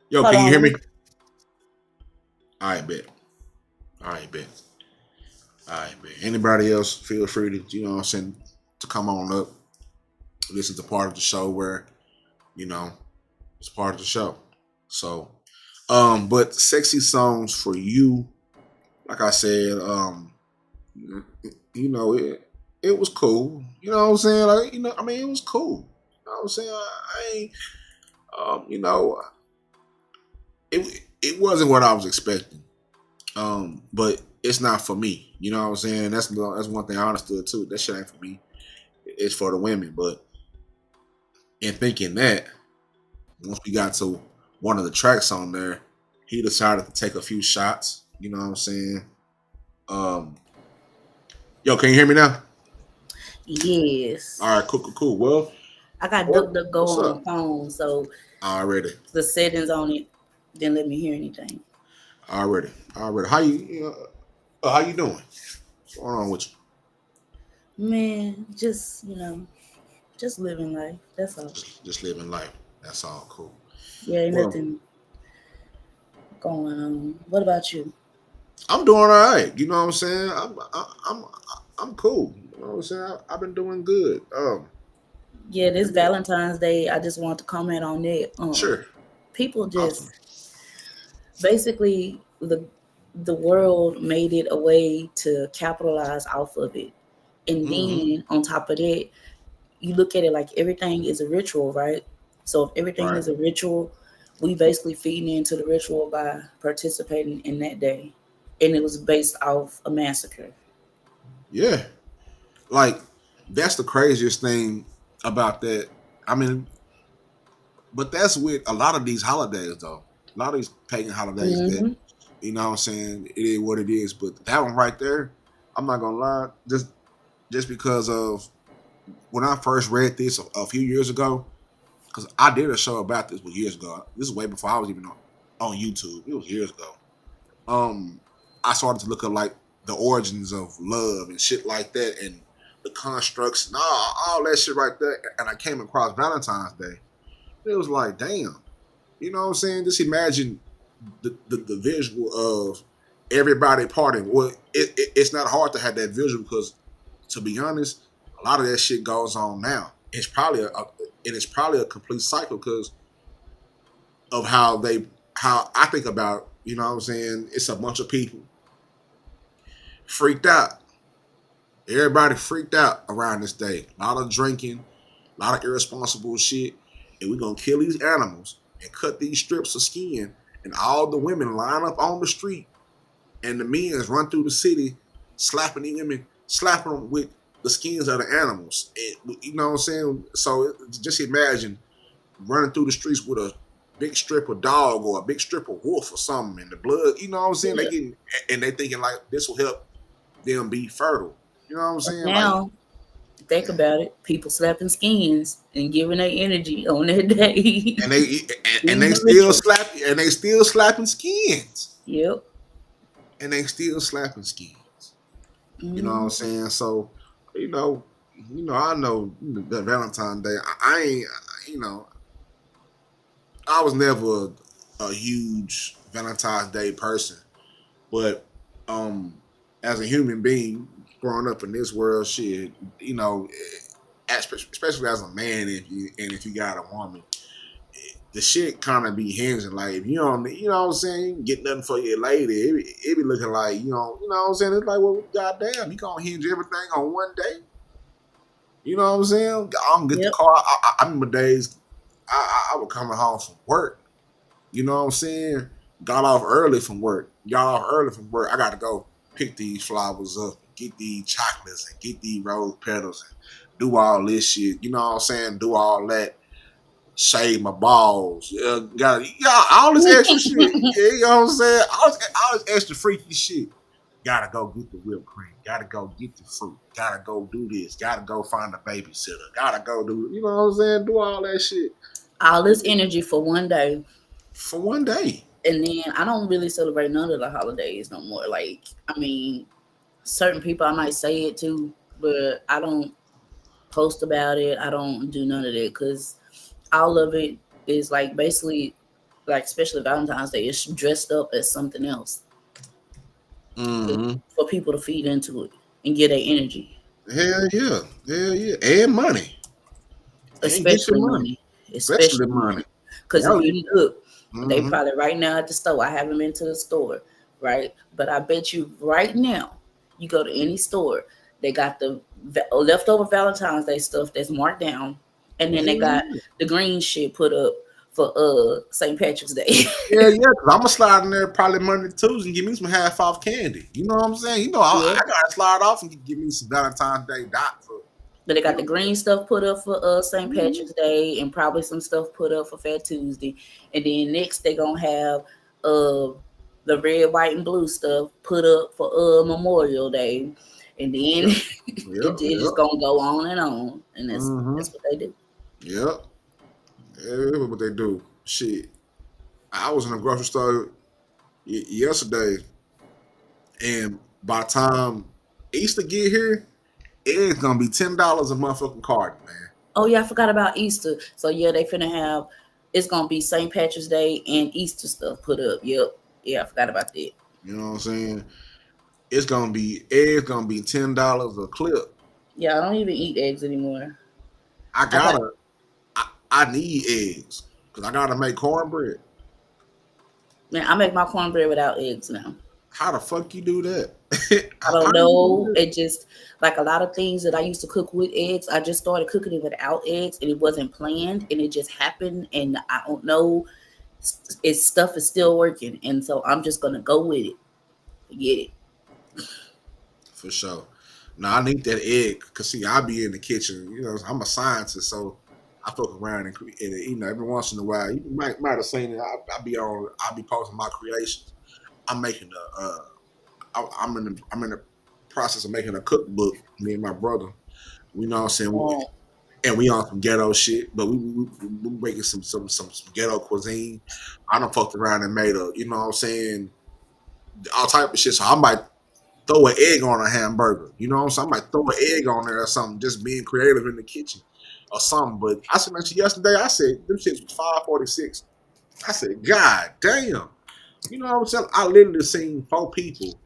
Yo, Hold can you on. hear me? All right, bet. Anybody else, feel free to, you know what I'm saying, to come on up. This is the part of the show where, you know, it's part of the show. So, but Sexy Songs for You, like I said, you know, it was cool. You know what I'm saying? Like, you know, I mean, it was cool. You know what I'm saying? I ain't, you know, it wasn't what I was expecting. But it's not for me. You know what I'm saying? That's one thing I understood too. That shit ain't for me. It's for the women. But in thinking that, once we got to one of the tracks on there, he decided to take a few shots. You know what I'm saying? Yo, can you hear me now? Yes. All right, cool. Well, I got DuckDuckGo on the phone, so already the settings on it didn't let me hear anything. Already. How you doing? What's going on with you? Man, just, just living life. That's all. Just living life. That's all. Cool. Yeah, ain't nothing going on. What about you? I'm doing all right. You know what I'm saying? I'm cool. You know what I'm saying? I've been doing good. Yeah, this Valentine's Day, I just want to comment on that. Sure. People just basically the world made it a way to capitalize off of it. And then on top of that, you look at it like everything is a ritual, right? So if everything is a ritual, we basically feeding into the ritual by participating in that day. And it was based off a massacre. Yeah. Like, that's the craziest thing about that. I mean, but that's with a lot of these holidays, though. A lot of these pagan holidays that, you know what I'm saying, it is what it is. But that one right there, I'm not going to lie, just because of when I first read this a few years ago, because I did a show about this years ago. This is way before I was even on YouTube. It was years ago. I started to look at like the origins of love and shit like that, and the constructs and all that shit right there. And I came across Valentine's Day. It was like, damn, you know what I'm saying? Just imagine the visual of everybody partying. Well, it's not hard to have that visual because, to be honest, a lot of that shit goes on now. It's probably a complete cycle because of how I think about, you know what I'm saying? It's a bunch of people freaked out. Everybody freaked out around this day. A lot of drinking, a lot of irresponsible shit. And we're going to kill these animals and cut these strips of skin. And all the women line up on the street. And the men run through the city, slapping the women, slapping them with the skins of the animals. And, you know what I'm saying? So just imagine running through the streets with a big strip of dog or a big strip of wolf or something. And the blood, you know what I'm saying? Yeah. They thinking like this will help them be fertile. You know what I'm saying? Now, think about it. People slapping skins and giving their energy on that day. And they still slapping skins. Yep. And they still slapping skins. You know what I'm saying? So, I know that Valentine's Day. I ain't, I was never a huge Valentine's Day person, but as a human being growing up in this world, shit, especially as a man, if you got a woman, the shit kind of be hinging. Like if you don't, you know what I'm saying, you can get nothing for your lady. It be looking like you know what I'm saying. It's like, well, goddamn, you gonna hinge everything on one day. You know what I'm saying? I don't get the Yep. car. I remember days I was coming home from work. You know what I'm saying? Got off early from work. I got to go pick these flowers up, get these chocolates, and get these rose petals, and do all this shit. You know what I'm saying? Do all that. Shave my balls. All this extra shit. Yeah, you know what I'm saying? All this extra freaky shit. Gotta go get the whipped cream. Gotta go get the fruit. Gotta go do this. Gotta go find a babysitter. Gotta go do, you know what I'm saying? Do all that shit. All this energy for one day. For one day. And then I don't really celebrate none of the holidays no more. Like, I mean, certain people I might say it to, but I don't post about it. I don't do none of that because all of it is like basically, like especially Valentine's Day, it's dressed up as something else for people to feed into it and get their energy. Hell yeah, and money, Especially money. Especially money. Because if you look, they probably right now at the store. I haven't been to the store, right? But I bet you right now, you go to any store, they got the leftover Valentine's Day stuff that's marked down, and then they got the green shit put up for St. Patrick's Day. Because I'm gonna slide in there probably Monday, Tuesday, and give me some half off candy. You know what I'm saying? You know, I gotta slide off and give me some Valentine's Day dots. But they got the green stuff put up for St. Patrick's Day and probably some stuff put up for Fat Tuesday. And then next they gonna have the red, white, and blue stuff put up for Memorial Day. And then it's just gonna go on. And that's what they do. Yep. That's what they do. Shit. I was in a grocery store yesterday, and by the time Easter get here, it's gonna be $10 a motherfucking carton, man. Oh yeah, I forgot about Easter. So yeah, they finna have. It's gonna be St. Patrick's Day and Easter stuff put up. Yep. Yeah, I forgot about that. You know what I'm saying? It's gonna be $10 a clip. Yeah, I don't even eat eggs anymore. I need eggs because I gotta make cornbread. Man, I make my cornbread without eggs now. How the fuck you do that? I don't know. It just like a lot of things that I used to cook with eggs. I just started cooking it without eggs, and it wasn't planned, and it just happened. And I don't know. Its stuff is still working, and so I'm just gonna go with it. Forget it. For sure. Now I need that egg because see, I be in the kitchen. You know, I'm a scientist, so I fuck around and you know, every once in a while, you might have seen it. I'll be posting my creations. I'm making I'm in the process of making a cookbook. Me and my brother, you know what I'm saying, and we on some ghetto shit, but we making some ghetto cuisine. I done fucked around and made you know what I'm saying, all type of shit. So I might throw an egg on a hamburger. You know what I'm saying? I might throw an egg on there or something. Just being creative in the kitchen or something. But I said yesterday, I said them shits was $5.46. I said, God damn. You know what I'm saying? I literally seen 4 people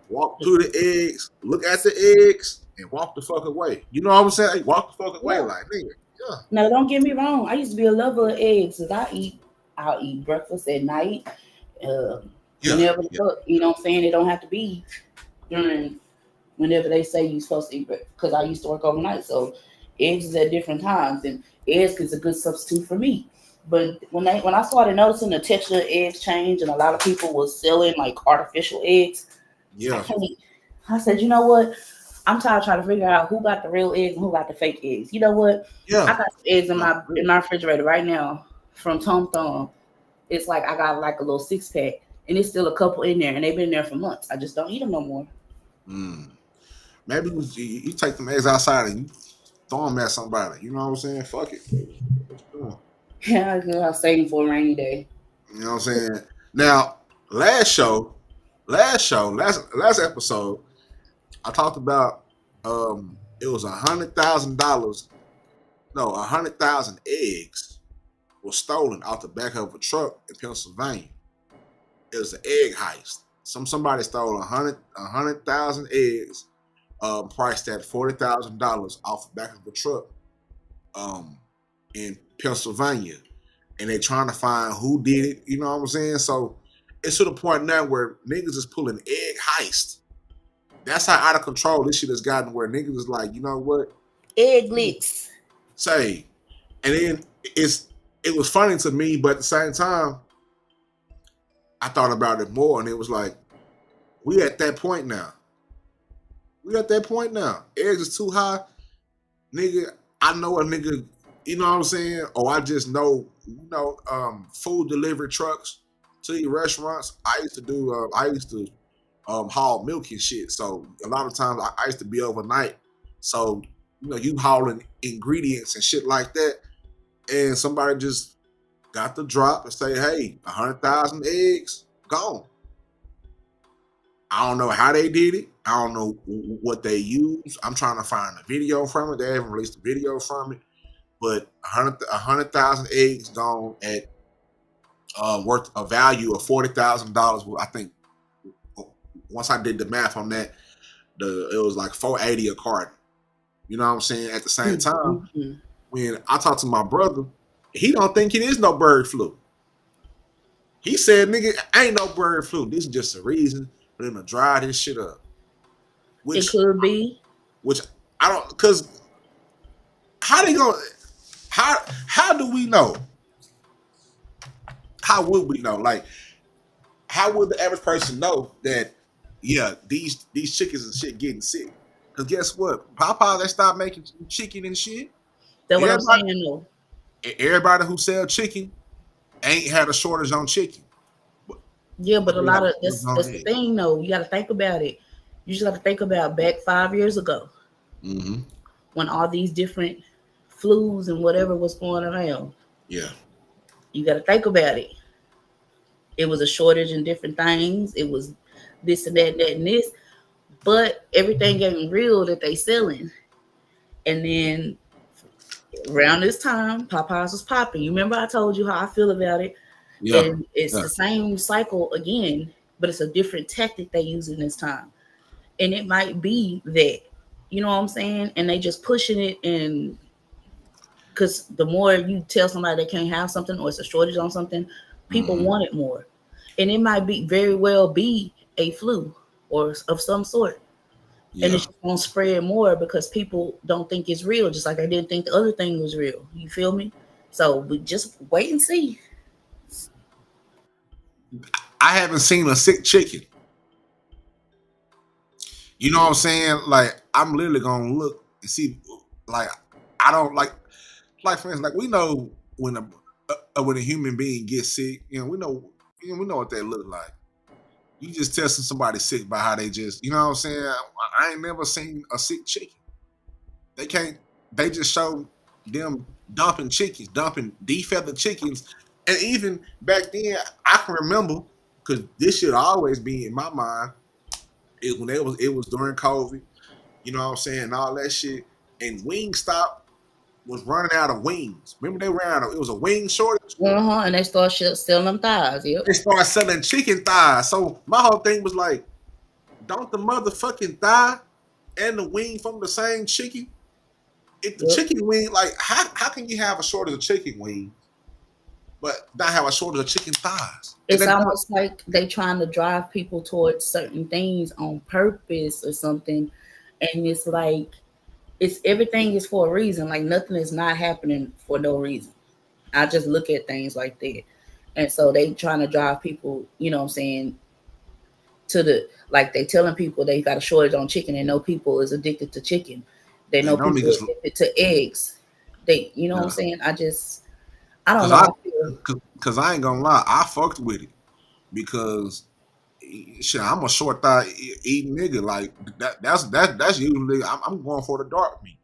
walk through the eggs, look at the eggs, and walk the fuck away. You know what I'm saying? Hey, walk the fuck away, like nigga. Yeah. Now don't get me wrong. I used to be a lover of eggs. I'll eat breakfast at night. Whenever you know what I'm saying? It don't have to be during whenever they say you're supposed to eat breakfast. Because I used to work overnight, so eggs is at different times, and eggs is a good substitute for meat. But when I started noticing the texture of eggs change, and a lot of people were selling like artificial eggs, I said, you know what? I'm tired of trying to figure out who got the real eggs and who got the fake eggs. You know what? Yeah. I got some eggs in my refrigerator right now from Tom Thumb. It's like I got like a little 6-pack, and it's still a couple in there, and they've been there for months. I just don't eat them no more. Maybe you take them eggs outside and you throw them at somebody. You know what I'm saying? Fuck it. Yeah, I'll save them for a rainy day. You know what I'm saying? Now, last episode, I talked about it was $100,000. No, 100,000 eggs were stolen out the back of a truck in Pennsylvania. It was an egg heist. Somebody stole 100,000 eggs, priced at $40,000 off the back of a truck, in Pennsylvania. and they're trying to find who did it. You know what I'm saying? So it's to the point now where niggas is pulling egg heist. That's how out of control this shit has gotten. Where niggas is like, you know what? Egg licks. Say, and then it was funny to me, but at the same time, I thought about it more, and it was like, we at that point now. We at that point now. Eggs is too high, nigga. I know a nigga, you know what I'm saying? Or I just know, food delivery trucks to your restaurants. I used to haul milk and shit. So a lot of times I used to be overnight. So, you hauling ingredients and shit like that. And somebody just got the drop and say, hey, 100,000 eggs, gone. I don't know how they did it. I don't know what they used. I'm trying to find a video from it. They haven't released a video from it. But 100,000 eggs gone at worth a value of $40,000. I think once I did the math on that, it was like $480 a carton. You know what I'm saying? At the same time, when I talked to my brother, he don't think it is no bird flu. He said, nigga, ain't no bird flu. This is just a reason for them to dry this shit up. It could be. Which I don't, because how do we know? How would we know? Like, how would the average person know that, yeah, these chickens and shit getting sick? Because guess what? Popeye, they stopped making chicken and shit. That's what I'm saying, though. Everybody who sell chicken ain't had a shortage on chicken. Yeah, but a lot of that's the thing, though. You got to think about it. You just got to think about back 5 years ago, when all these different flus and whatever was going around. Yeah, you got to think about it. It was a shortage in different things. It was this and that, and this. But everything ain't real that they selling. And then around this time, Popeyes was popping. You remember I told you how I feel about it? Yeah. And it's the same cycle again, but it's a different tactic they use in this time. And it might be that, you know what I'm saying? And they just pushing it in, because the more you tell somebody they can't have something or it's a shortage on something, people want it more. And it might be very well be a flu or of some sort. Yeah. And it's just gonna spread more because people don't think it's real, just like I didn't think the other thing was real. You feel me? So we just wait and see. I haven't seen a sick chicken. You know what I'm saying? Like, I'm literally gonna look and see. Like, I don't like for instance, like, we know when a human being gets sick, we know what they look like. You just testing somebody sick by how they just, you know what I'm saying? I ain't never seen a sick chicken. They just show them dumping defeathered chickens. And even back then, I can remember, because this should always be in my mind, when it was during COVID, you know what I'm saying, and all that shit. And Wingstop was running out of wings. Remember they ran out of, it was a wing shortage. And they started selling them thighs. Yep. They started selling chicken thighs. So my whole thing was like, don't the motherfucking thigh and the wing from the same chicken? If the chicken wing, like, how can you have a shortage of chicken wings, but not have a shortage of chicken thighs? It's almost like they trying to drive people towards certain things on purpose or something. And it's like, everything is for a reason. Like, nothing is not happening for no reason. I just look at things like that. And so they trying to drive people, you know what I'm saying, like they telling people they got a shortage on chicken and know people is addicted to chicken. They know people are addicted to eggs. You know what I'm saying? I don't know. Because I ain't gonna lie, I fucked with it. Because shit, I'm a short thigh eating nigga. Like, that's usually, I'm going for the dark meat.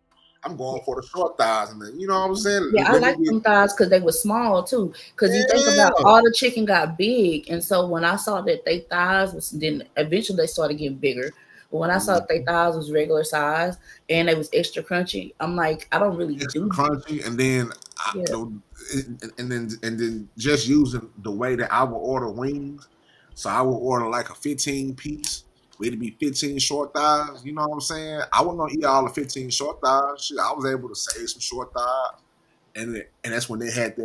I'm going for the short thighs, and you know what I'm saying? Yeah, I like them thighs because they were small too. Because you think about all the chicken got big, and so when I saw that they thighs was, then eventually they started getting bigger. But when I saw that they thighs was regular size and they was extra crunchy, I'm like, I don't really do crunchy. And then, and then just using the way that I would order wings. So I would order like a 15 piece. It'd be 15 short thighs. You know what I'm saying? I wasn't gonna eat all the 15 short thighs. Shit, I was able to save some short thighs, and that's when they had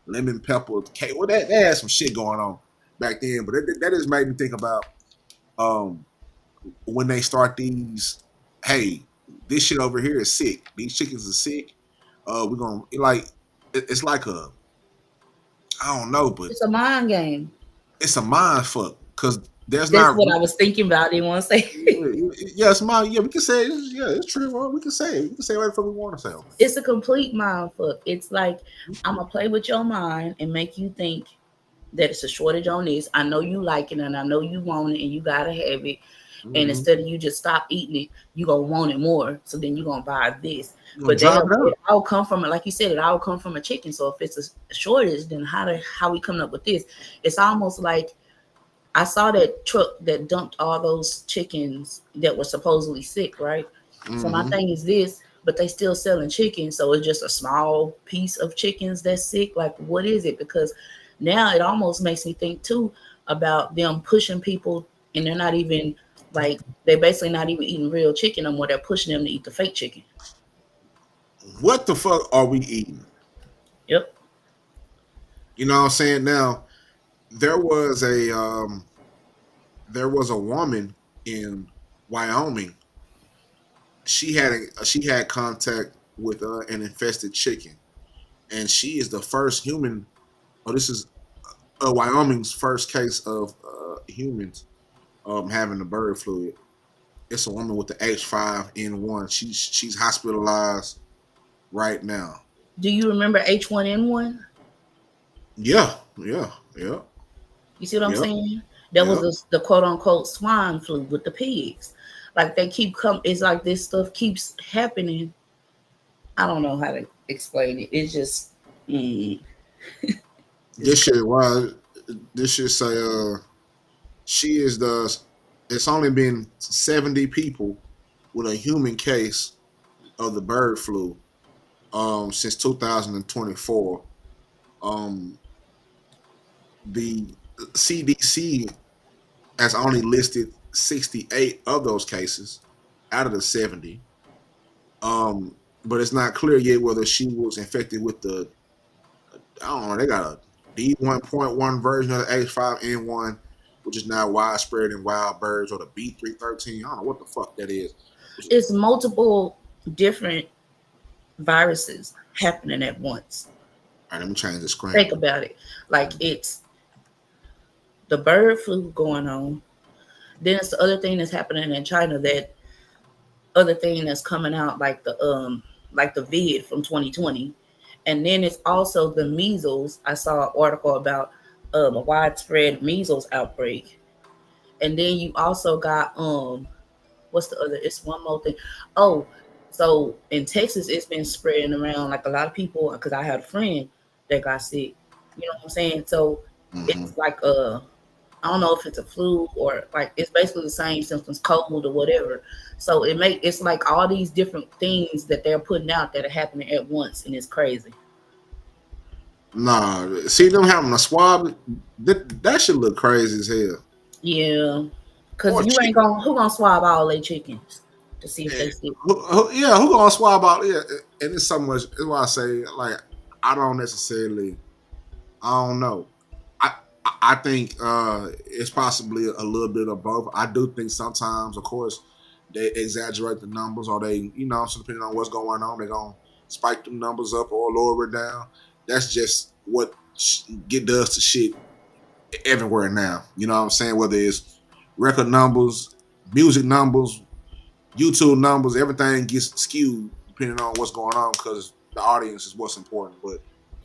lemon pepper cake. Well, that had some shit going on back then, but that just made me think about when they start these. Hey, this shit over here is sick. These chickens are sick. We're gonna like. It's like a. I don't know, but It's a mind game. it's a mind fuck because there's That's not. what I was thinking about. I didn't want to say. Yeah, it's mind. Yeah, we can say. It's true. Well, we can say it. We can say whatever we want to say. It's a complete mind fuck. It's like I'm gonna play with your mind and make you think that it's a shortage on this. I know you like it and I know you want it and you gotta have it. Mm-hmm. And instead of you just stop eating it, you gonna want it more. So then you're gonna buy this. But it all come from it, like you said, it all come from a chicken. So if it's a shortage, then how we coming up with this? It's almost like I saw that truck that dumped all those chickens that were supposedly sick, right? Mm-hmm. So my thing is this, but they still selling chicken. So it's just a small piece of chickens that's sick. Like, what is it? Because now it almost makes me think too about them pushing people, and they're not even like, they're basically not even eating real chicken no more. They're pushing them to eat the fake chicken. What the fuck are we eating? Yep. You know what I'm saying? Now, there was a woman in Wyoming. She had contact with an infested chicken, and she is the first human. This is Wyoming's first case of humans having the bird flu. It's a woman with the H5N1. She's hospitalized right now. Do you remember H1N1? Yeah. You see what I'm saying? That was the quote unquote swine flu with the pigs. Like they keep it's like this stuff keeps happening. I don't know how to explain it. It's just this should say it's only been 70 people with a human case of the bird flu since 2024. The CDC has only listed 68 of those cases out of the 70. But it's not clear yet whether she was infected with the, I don't know, they got a D1.1 version of the H5N1, which is now widespread in wild birds, or the B313. I don't know what the fuck that is. It's multiple different viruses happening at once. All right, let me change the screen. Think about it. Like it's the bird flu going on. Then it's the other thing that's happening in China, that other thing that's coming out, like the vid from 2020. And then it's also the measles. I saw an article about a widespread measles outbreak. And then you also got what's the other? It's one more thing. Oh, so in Texas, it's been spreading around, like a lot of people, because I had a friend that got sick. You know what I'm saying? So it's like I don't know if it's a flu or like it's basically the same symptoms, cold or whatever. So it's like all these different things that they're putting out that are happening at once, and it's crazy. Nah, see them having a swab, that should look crazy as hell. Yeah, because you ain't who gonna swab all their chickens to see if they sick? Who gonna swab out? Yeah, and it's so much. That's why I say, like, I don't know. I think it's possibly a little bit of both. I do think sometimes, of course, they exaggerate the numbers, or they, so depending on what's going on, they're gonna spike them numbers up or lower it down. That's just what does to shit everywhere now. You know what I'm saying? Whether it's record numbers, music numbers, YouTube numbers, everything gets skewed depending on what's going on, because the audience is what's important. But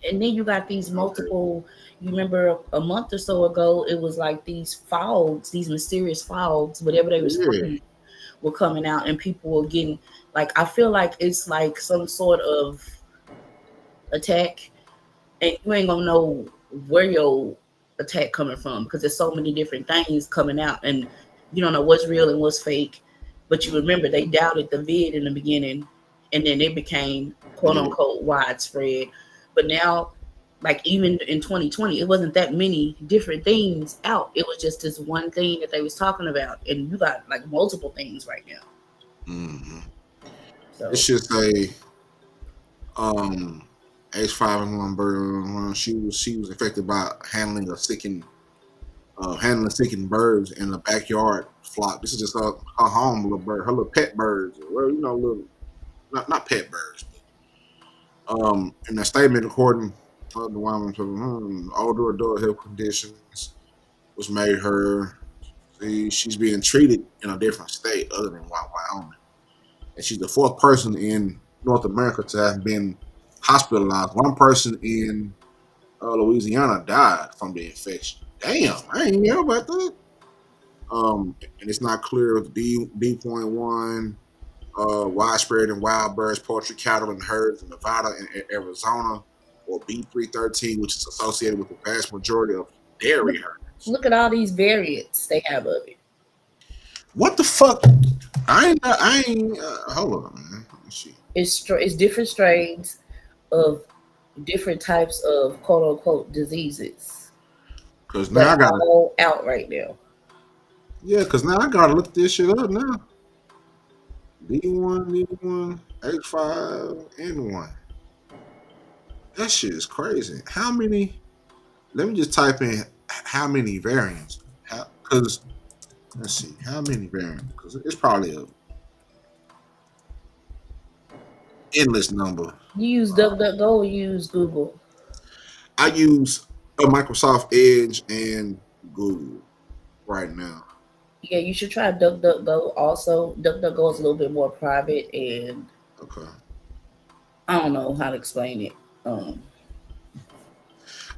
and then you got these multiple. You remember a month or so ago, it was like these fogs, these mysterious fogs, whatever they were spraying, were coming out, and people were getting like. I feel like it's like some sort of attack, and you ain't gonna know where your attack coming from, because there's so many different things coming out, and you don't know what's real and what's fake. But you remember they doubted the vid in the beginning, and then it became quote unquote widespread. But now, like even in 2020, it wasn't that many different things out. It was just this one thing that they was talking about, and you got like multiple things right now. So it should say, H5N1 bird. She was affected by handling sicking birds in the backyard flock. This is just her home little bird, her little pet birds. Well, little not pet birds. But, in a statement according to the woman, older adult health conditions, which made her she's being treated in a different state other than Wyoming, and she's the fourth person in North America to have been hospitalized. One person in Louisiana died from the infection. Damn, I ain't know about that. And it's not clear if B.1 widespread in wild birds, poultry, cattle, and herds in Nevada and Arizona, or B313, which is associated with the vast majority of dairy herds. Look at all these variants they have of it. What the fuck? I ain't. Hold on, man. Let's see. It's different strains of different types of quote unquote diseases. Because now I got all out right now. Yeah, because now I gotta look this shit up now. D1, H5N1. That shit is crazy. How many? Let me just type in how many variants. Because let's see, how many variants? Because it's probably a endless number. You use DuckDuckGo or you use Google? I use a Microsoft Edge and Google right now. Yeah, you should try DuckDuckGo also. DuckDuckGo is a little bit more private and okay. I don't know how to explain it. I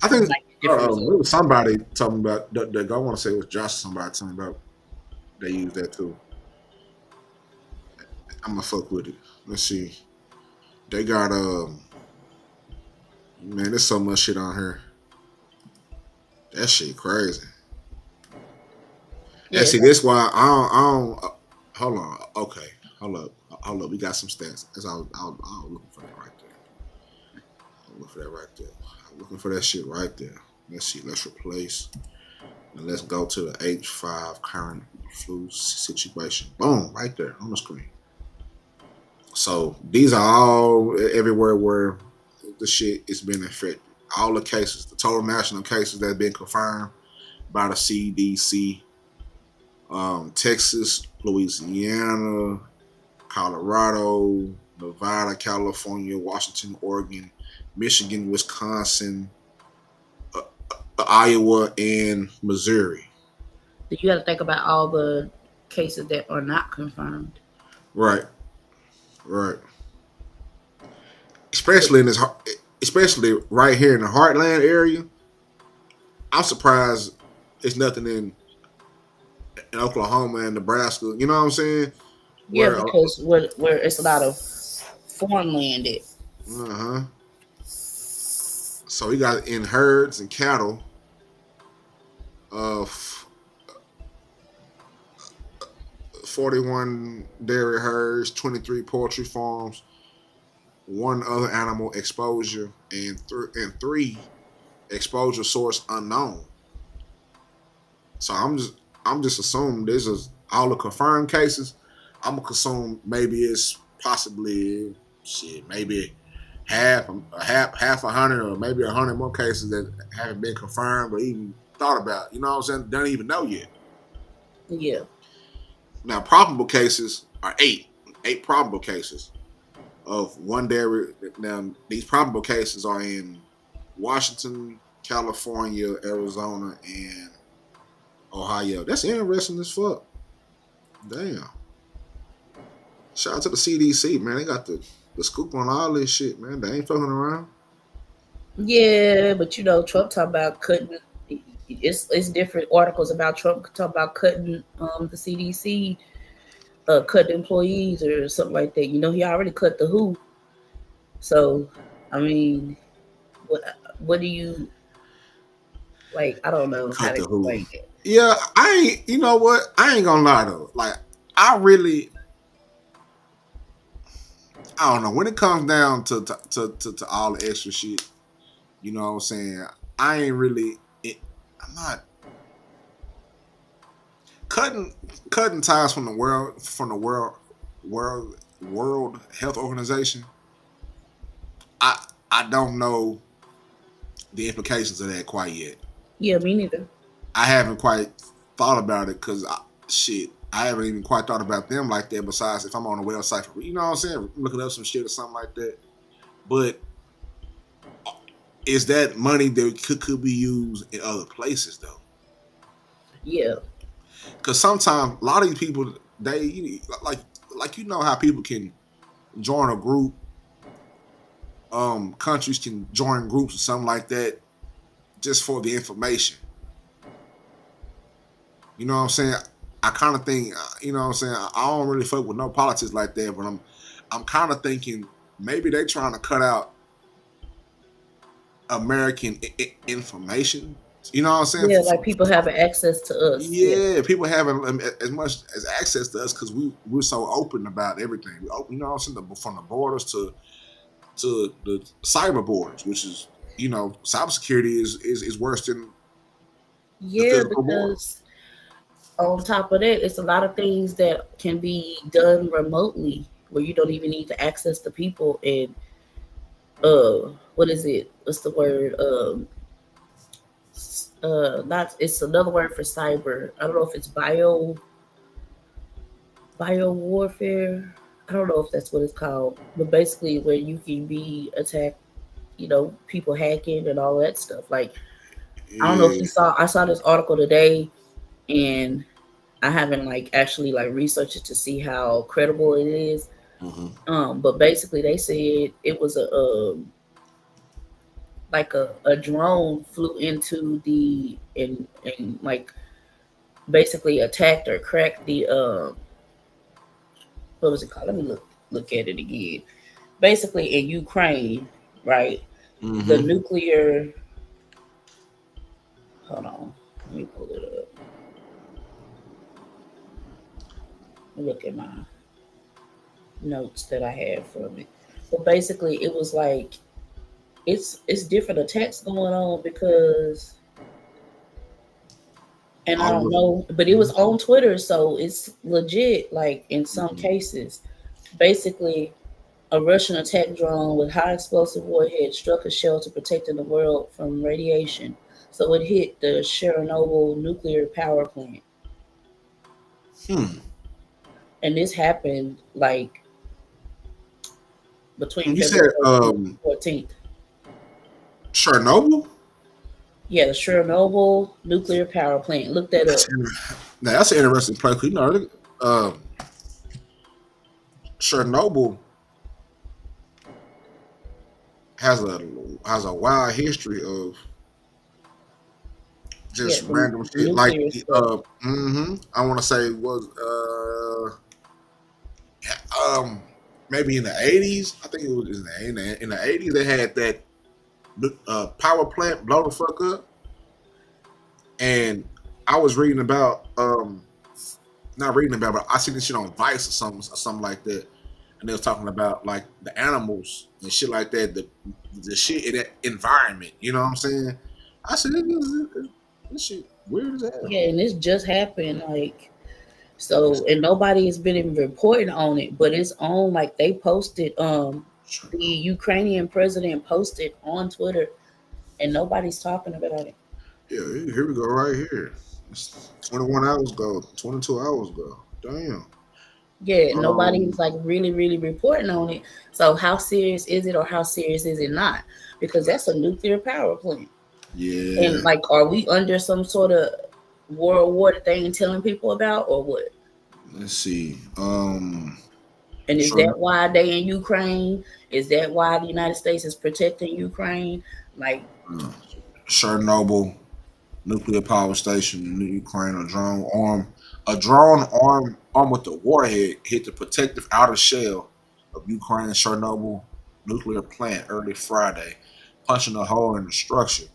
think it was somebody talking about DuckDuckGo. I want to say it was Josh. Somebody talking about they use that too. I'm gonna fuck with it. Let's see. They got man, there's so much shit on here. That shit crazy. Yeah, see, that's why I don't hold on. Okay, hold up. We got some stats. That's all. I'm looking for that right there. I'm looking for that shit right there. Let's see. Let's replace. And let's go to the H5 current flu situation. Boom, right there on the screen. So these are all everywhere where the shit is being infected. All the cases, the total national cases that have been confirmed by the CDC. Texas, Louisiana, Colorado, Nevada, California, Washington, Oregon, Michigan, Wisconsin, Iowa, and Missouri. You got to think about all the cases that are not confirmed. Right. Especially right here in the Heartland area. I'm surprised it's nothing in Oklahoma and Nebraska. You know what I'm saying? Yeah, because where it's a lot of farmland. So we got in herds and cattle of 41 dairy herds, 23 poultry farms, 1 other animal exposure, and 3 exposure source unknown. So I'm just assuming this is all the confirmed cases. I'm gonna assume maybe it's possibly maybe half 100 or maybe 100 more cases that haven't been confirmed or even thought about. You know what I'm saying? Don't even know yet. Yeah. Now probable cases are 8 probable cases of 1 dairy. Now these probable cases are in Washington, California, Arizona, and Ohio. That's interesting as fuck. Damn. Shout out to the CDC, man. They got the scoop on all this shit, man. They ain't fucking around. Yeah, but Trump talking about cutting. It's different articles about Trump talking about cutting the CDC, cutting employees or something like that. He already cut the WHO. So, I mean, what do you like? I don't know how to explain it. Yeah, you know what? I ain't gonna lie though. Like, I don't know. When it comes down to all the extra shit, you know what I'm saying? I ain't really. I'm not cutting ties from the World Health Organization. I don't know the implications of that quite yet. Yeah, me neither. I haven't quite thought about it because I haven't even quite thought about them like that. Besides, if I'm on a website for, you know what I'm saying, looking up some shit or something like that. But is that money that could be used in other places though? Yeah. Because sometimes a lot of these people, they like you know how people can join a group, countries can join groups or something like that just for the information. You know what I'm saying? I kind of think, you know what I'm saying, I don't really fuck with no politics like that, but I'm kind of thinking maybe they trying to cut out American information. You know what I'm saying? Yeah, like people having access to us. Yeah, people having as much as access to us because we're so open about everything. We open, you know what I'm saying, from the borders to the cyber borders, which is, you know, cybersecurity is worse than the physical because on top of that, it's a lot of things that can be done remotely where you don't even need to access the people. And what is it? What's the word? Not, it's another word for cyber. I don't know if it's bio warfare. I don't know if that's what it's called, but basically where you can be attacked, you know, people hacking and all that stuff. Like, I don't know if you saw, I saw this article today, and I haven't like actually like researched it to see how credible it is. But basically they said it was a drone flew into and like basically attacked or cracked the what was it called? Let me look at it again. Basically in Ukraine, right? The nuclear, hold on, let me pull it up. Look at my notes that I have from it. But basically it was like it's different attacks going on because, and I don't know, but it was on Twitter, so it's legit. Like in some cases, basically a Russian attack drone with high explosive warhead struck a shelter protecting the world from radiation. So it hit the Chernobyl nuclear power plant. And this happened like between February 14th. Chernobyl? Yeah, the Chernobyl nuclear power plant. Look that up. Now that's an interesting place. You know, Chernobyl has a wild history of just random shit. Like, I want to say it was maybe in the 80s. I think it was in the 80s. They had that power plant blow the fuck up, and I was reading about not reading about, but I seen this shit on Vice or something like that, and they was talking about like the animals and shit like that, the shit in that environment. You know what I'm saying? I said this shit weird as hell. Yeah, and this just happened, like, so, and nobody has been even reporting on it, but it's on, like, they posted, the Ukrainian president posted on Twitter, and nobody's talking about it. Yeah, here we go right here. It's 21 hours ago, 22 hours ago. Damn. Yeah, nobody's like really, really reporting on it. So how serious is it, or how serious is it not? Because that's a nuclear power plant. Yeah. And like, are we under some sort of World War thing telling people about, or what? Let's see. And is that why they in Ukraine? Is that why the United States is protecting Ukraine? Like Chernobyl nuclear power station in Ukraine, a drone armed with a warhead hit the protective outer shell of Ukraine's Chernobyl nuclear plant early Friday, punching a hole in the structure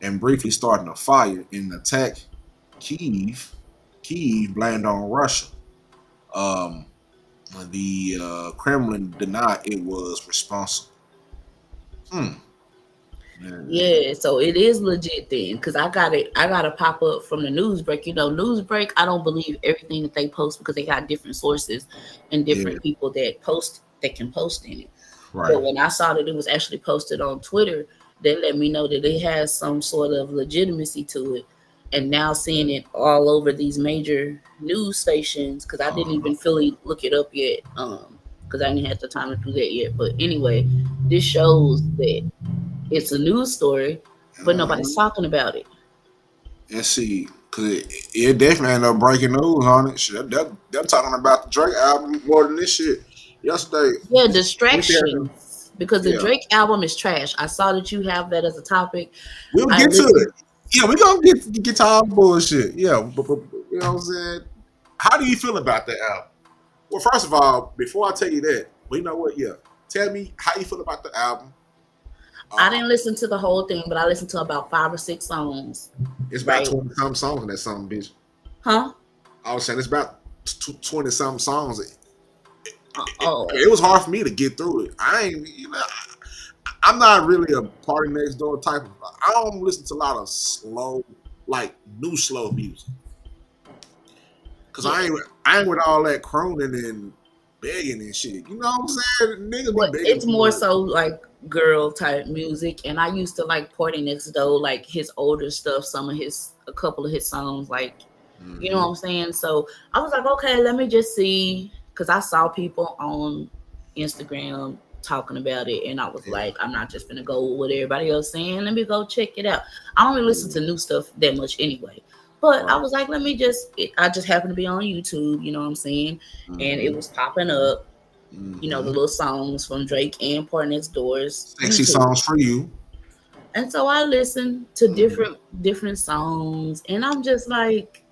and briefly starting a fire. In the attack, Kyiv blamed on Russia. The Kremlin denied it was responsible. Yeah, so it is legit then, because I got to pop up from the news break. You know, news break, I don't believe everything that they post because they got different sources and different people that can post in it. Right. But when I saw that it was actually posted on Twitter, that let me know that it has some sort of legitimacy to it. And now seeing it all over these major news stations, because I didn't even fully look it up yet, because I didn't have the time to do that yet. But anyway, this shows that it's a news story, but nobody's talking about it. And see, because it definitely ain't no breaking news on it. Shit, they're talking about the Drake album more than this shit. Yesterday. Yeah, distractions. Because the Yeah. Drake album is trash. I saw that you have that as a topic. We'll get to it. Yeah, we're going to get to all the bullshit. Yeah, but you know what I'm saying? How do you feel about that album? Well, first of all, before I tell you that, well, you know what? Yeah. Tell me how you feel about the album. I didn't listen to the whole thing, but I listened to about 5 or 6 songs. It's about 20-something songs in that song, bitch. Huh? I was saying it's about 20-something songs. Oh. It was hard for me to get through it. I'm not really a party next door type of. I don't listen to a lot of slow, like new slow music, cause I ain't with all that croning and begging and shit. You know what I'm saying? Niggas be begging. It's more so like girl type music, and I used to like Party Next Door, like his older stuff, a couple of his songs, like you know what I'm saying. So I was like, okay, let me just see, cause I saw people on Instagram talking about it, and I was like, I'm not just gonna go with what everybody else saying. Let me go check it out. I don't really listen to new stuff that much anyway, but I was like, I just happened to be on YouTube, you know what I'm saying, and it was popping up, you know, the little songs from Drake and Party Next Door's sexy songs for you. And so I listened to different songs, and I'm just like,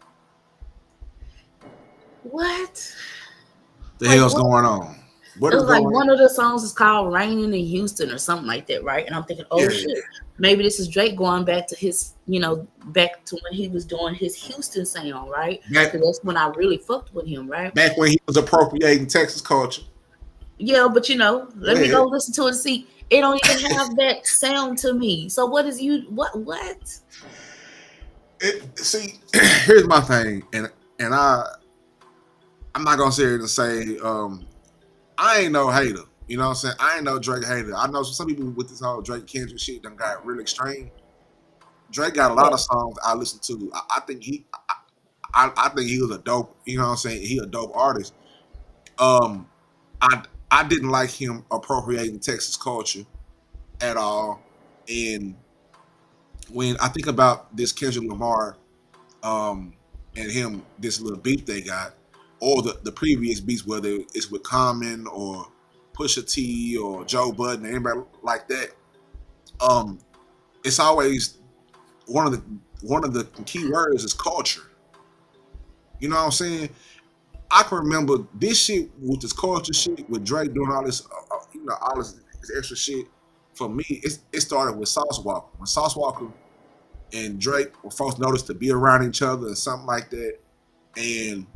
what the hell's going on? It was like one of the songs is called "Raining in Houston" or something like that, right? And I'm thinking, shit, maybe this is Drake going back to his, back to when he was doing his Houston sound, right? Because that's when I really fucked with him, right? Back when he was appropriating Texas culture. Yeah, but let me go listen to it and see. It don't even have that sound to me. So what? See, here's my thing, and I'm not gonna sit here and say I ain't no hater. You know what I'm saying? I ain't no Drake hater. I know some people with this whole Drake Kendrick shit done got real extreme. Drake got a lot of songs I listen to. I think he was a dope, you know what I'm saying? He a dope artist. I didn't like him appropriating Texas culture at all. And when I think about this Kendrick Lamar and him, this little beat they got, or the previous beats, whether it's with Common or Pusha T or Joe Budden or anybody like that, it's always one of the key words is culture. You know what I'm saying? I can remember this shit with this culture shit with Drake doing all this, all this extra shit. For me, it started with Sauce Walker. When Sauce Walker and Drake were folks noticed to be around each other and something like that, and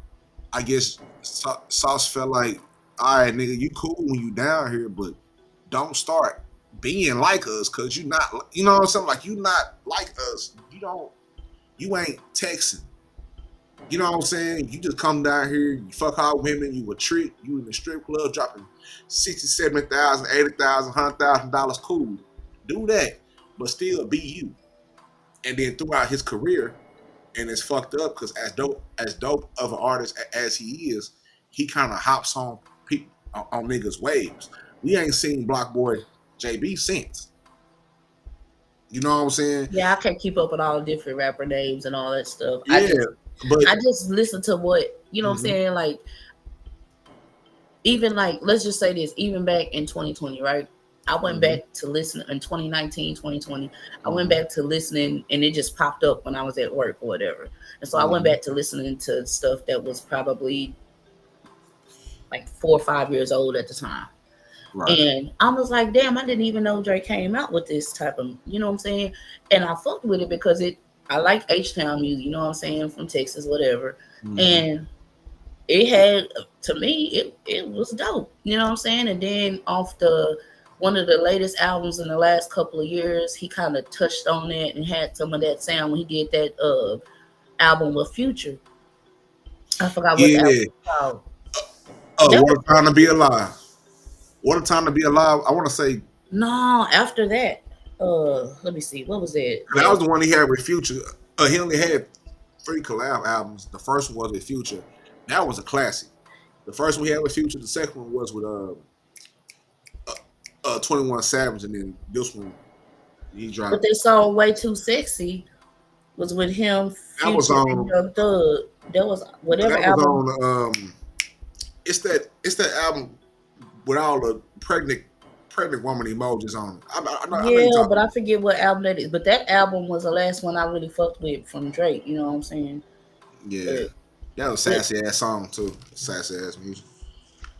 I guess Sauce felt like, all right, nigga, you cool when you down here, but don't start being like us, cause you not, you know what I'm saying? Like, you not like us. You ain't Texan. You know what I'm saying? You just come down here, you fuck all women, you a trick, you in the strip club dropping $60,000, $70,000, $80,000, $100,000, cool. Do that, but still be you. And then throughout his career, and it's fucked up because as dope of an artist as he is, he kind of hops on people on niggas' waves. We ain't seen Block Boy JB since. You know what I'm saying? Yeah, I can't keep up with all the different rapper names and all that stuff. Yeah, I just listen to what, you know what I'm saying? Like, even like, let's just say this, even back in 2020, right? I went back to listen in 2019, 2020. I went back to listening, and it just popped up when I was at work or whatever. And so I went back to listening to stuff that was probably like 4 or 5 years old at the time. Right. And I was like, damn, I didn't even know Drake came out with this type of, you know what I'm saying? And I fucked with it because I like H-Town music, you know what I'm saying, from Texas, whatever. And it had, to me, it was dope, you know what I'm saying? And then off one of the latest albums in the last couple of years, he kind of touched on that and had some of that sound when he did that album with Future. I forgot what the album was called. We're trying to be alive. What a Time to Be Alive. I want to say No, after that, let me see. What was it? that was the one he had with Future. He only had 3 collab albums. The first one was with Future. That was a classic. The first one he had with Future. The second one was with 21 Savage, and then this one he dropped. But they saw Way Too Sexy was with him, Future, That was on and Young Thug. That was whatever that album. was on it's that album with all the pregnant woman emojis on it. Yeah, but I forget what album that is. But that album was the last one I really fucked with from Drake. You know what I'm saying? Yeah, that was sassy ass song too. Sassy ass music.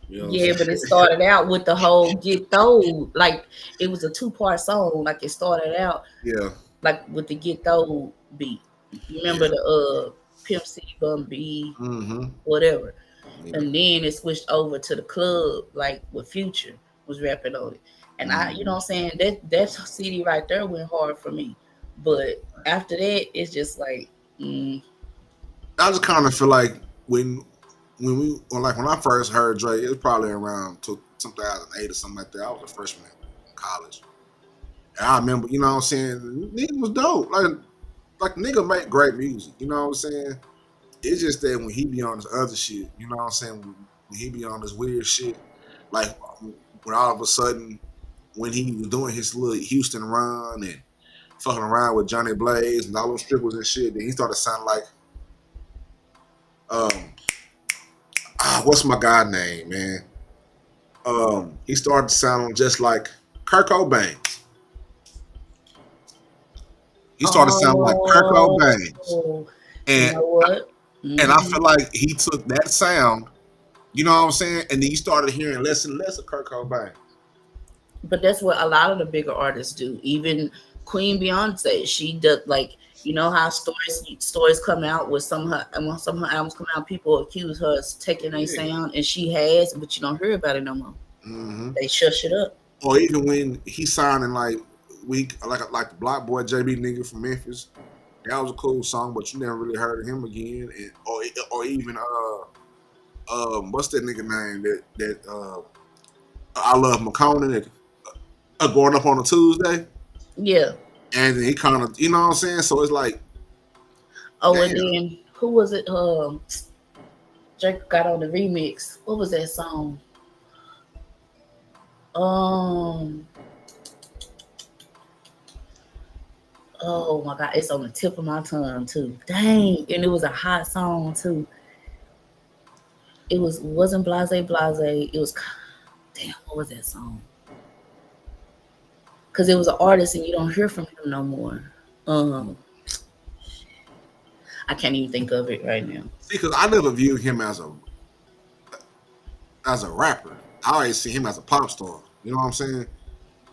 You know Yeah, but it started out with the whole Get Throw. Like it was a 2-part song. Like it started out like with the Get Throw beat. You remember the Pimp C Bun B, whatever. Yeah. And then it switched over to the club, like with Future was rapping on it. And I, you know what I'm saying, that CD right there went hard for me. But after that, it's just like I just kind of feel like when I first heard Drake, it was probably around 2008 or something like that. I was a freshman in college. And I remember, you know what I'm saying, nigga was dope. Like nigga make great music, you know what I'm saying? It's just that when he be on this other shit, you know what I'm saying? When he be on this weird shit, like when all of a sudden, when he was doing his little Houston run and fucking around with Johnny Blaze and all those strippers and shit, then he started sounding like, what's my guy name, man? He started sounding just like Kurt Cobain. He started sounding like Kurt Cobain. And, you know what? And I feel like he took that sound, you know what I'm saying? And then you started hearing less and less of Kurt Cobain. But that's what a lot of the bigger artists do. Even Queen Beyonce, she does, like, you know how stories come out with some of her albums come out, people accuse her of taking a sound, and she has, but you don't hear about it no more. They shush it up. Or even when he sounding like the Block Boy JB nigga from Memphis. That was a cool song, but you never really heard of him again. And or even what's that nigga name that I Love McConan that going up on a Tuesday? Yeah. And then he kind of, you know what I'm saying? So it's like, damn. And then who was it? Drake got on the remix. What was that song? Oh my God, it's on the tip of my tongue too. Dang, and it was a hot song too. It wasn't Blase Blase. It was, damn, what was that song? Because it was an artist and you don't hear from him no more. I can't even think of it right now. See, because I never viewed him as a rapper. I always see him as a pop star. You know what I'm saying?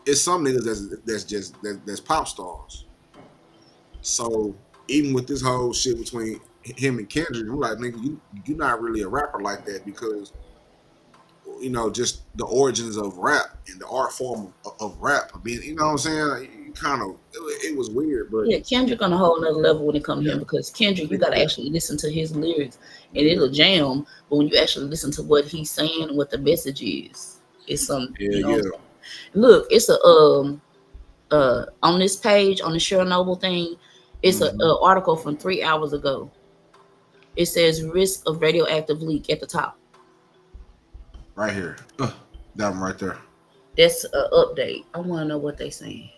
It's some niggas that's pop stars. So even with this whole shit between him and Kendrick, I'm like, nigga, you're not really a rapper like that because, you know, just the origins of rap and the art form of rap being, you know what I'm saying? You kind of, it was weird, but yeah, Kendrick on a whole nother level when it comes to him because Kendrick, you got to actually listen to his lyrics and it'll jam. But when you actually listen to what he's saying and what the message is, it's something. Look, it's a on this page on the Chernobyl thing. It's an article from 3 hours ago. It says risk of radioactive leak at the top. Right here. That one right there. That's an update. I want to know what they saying.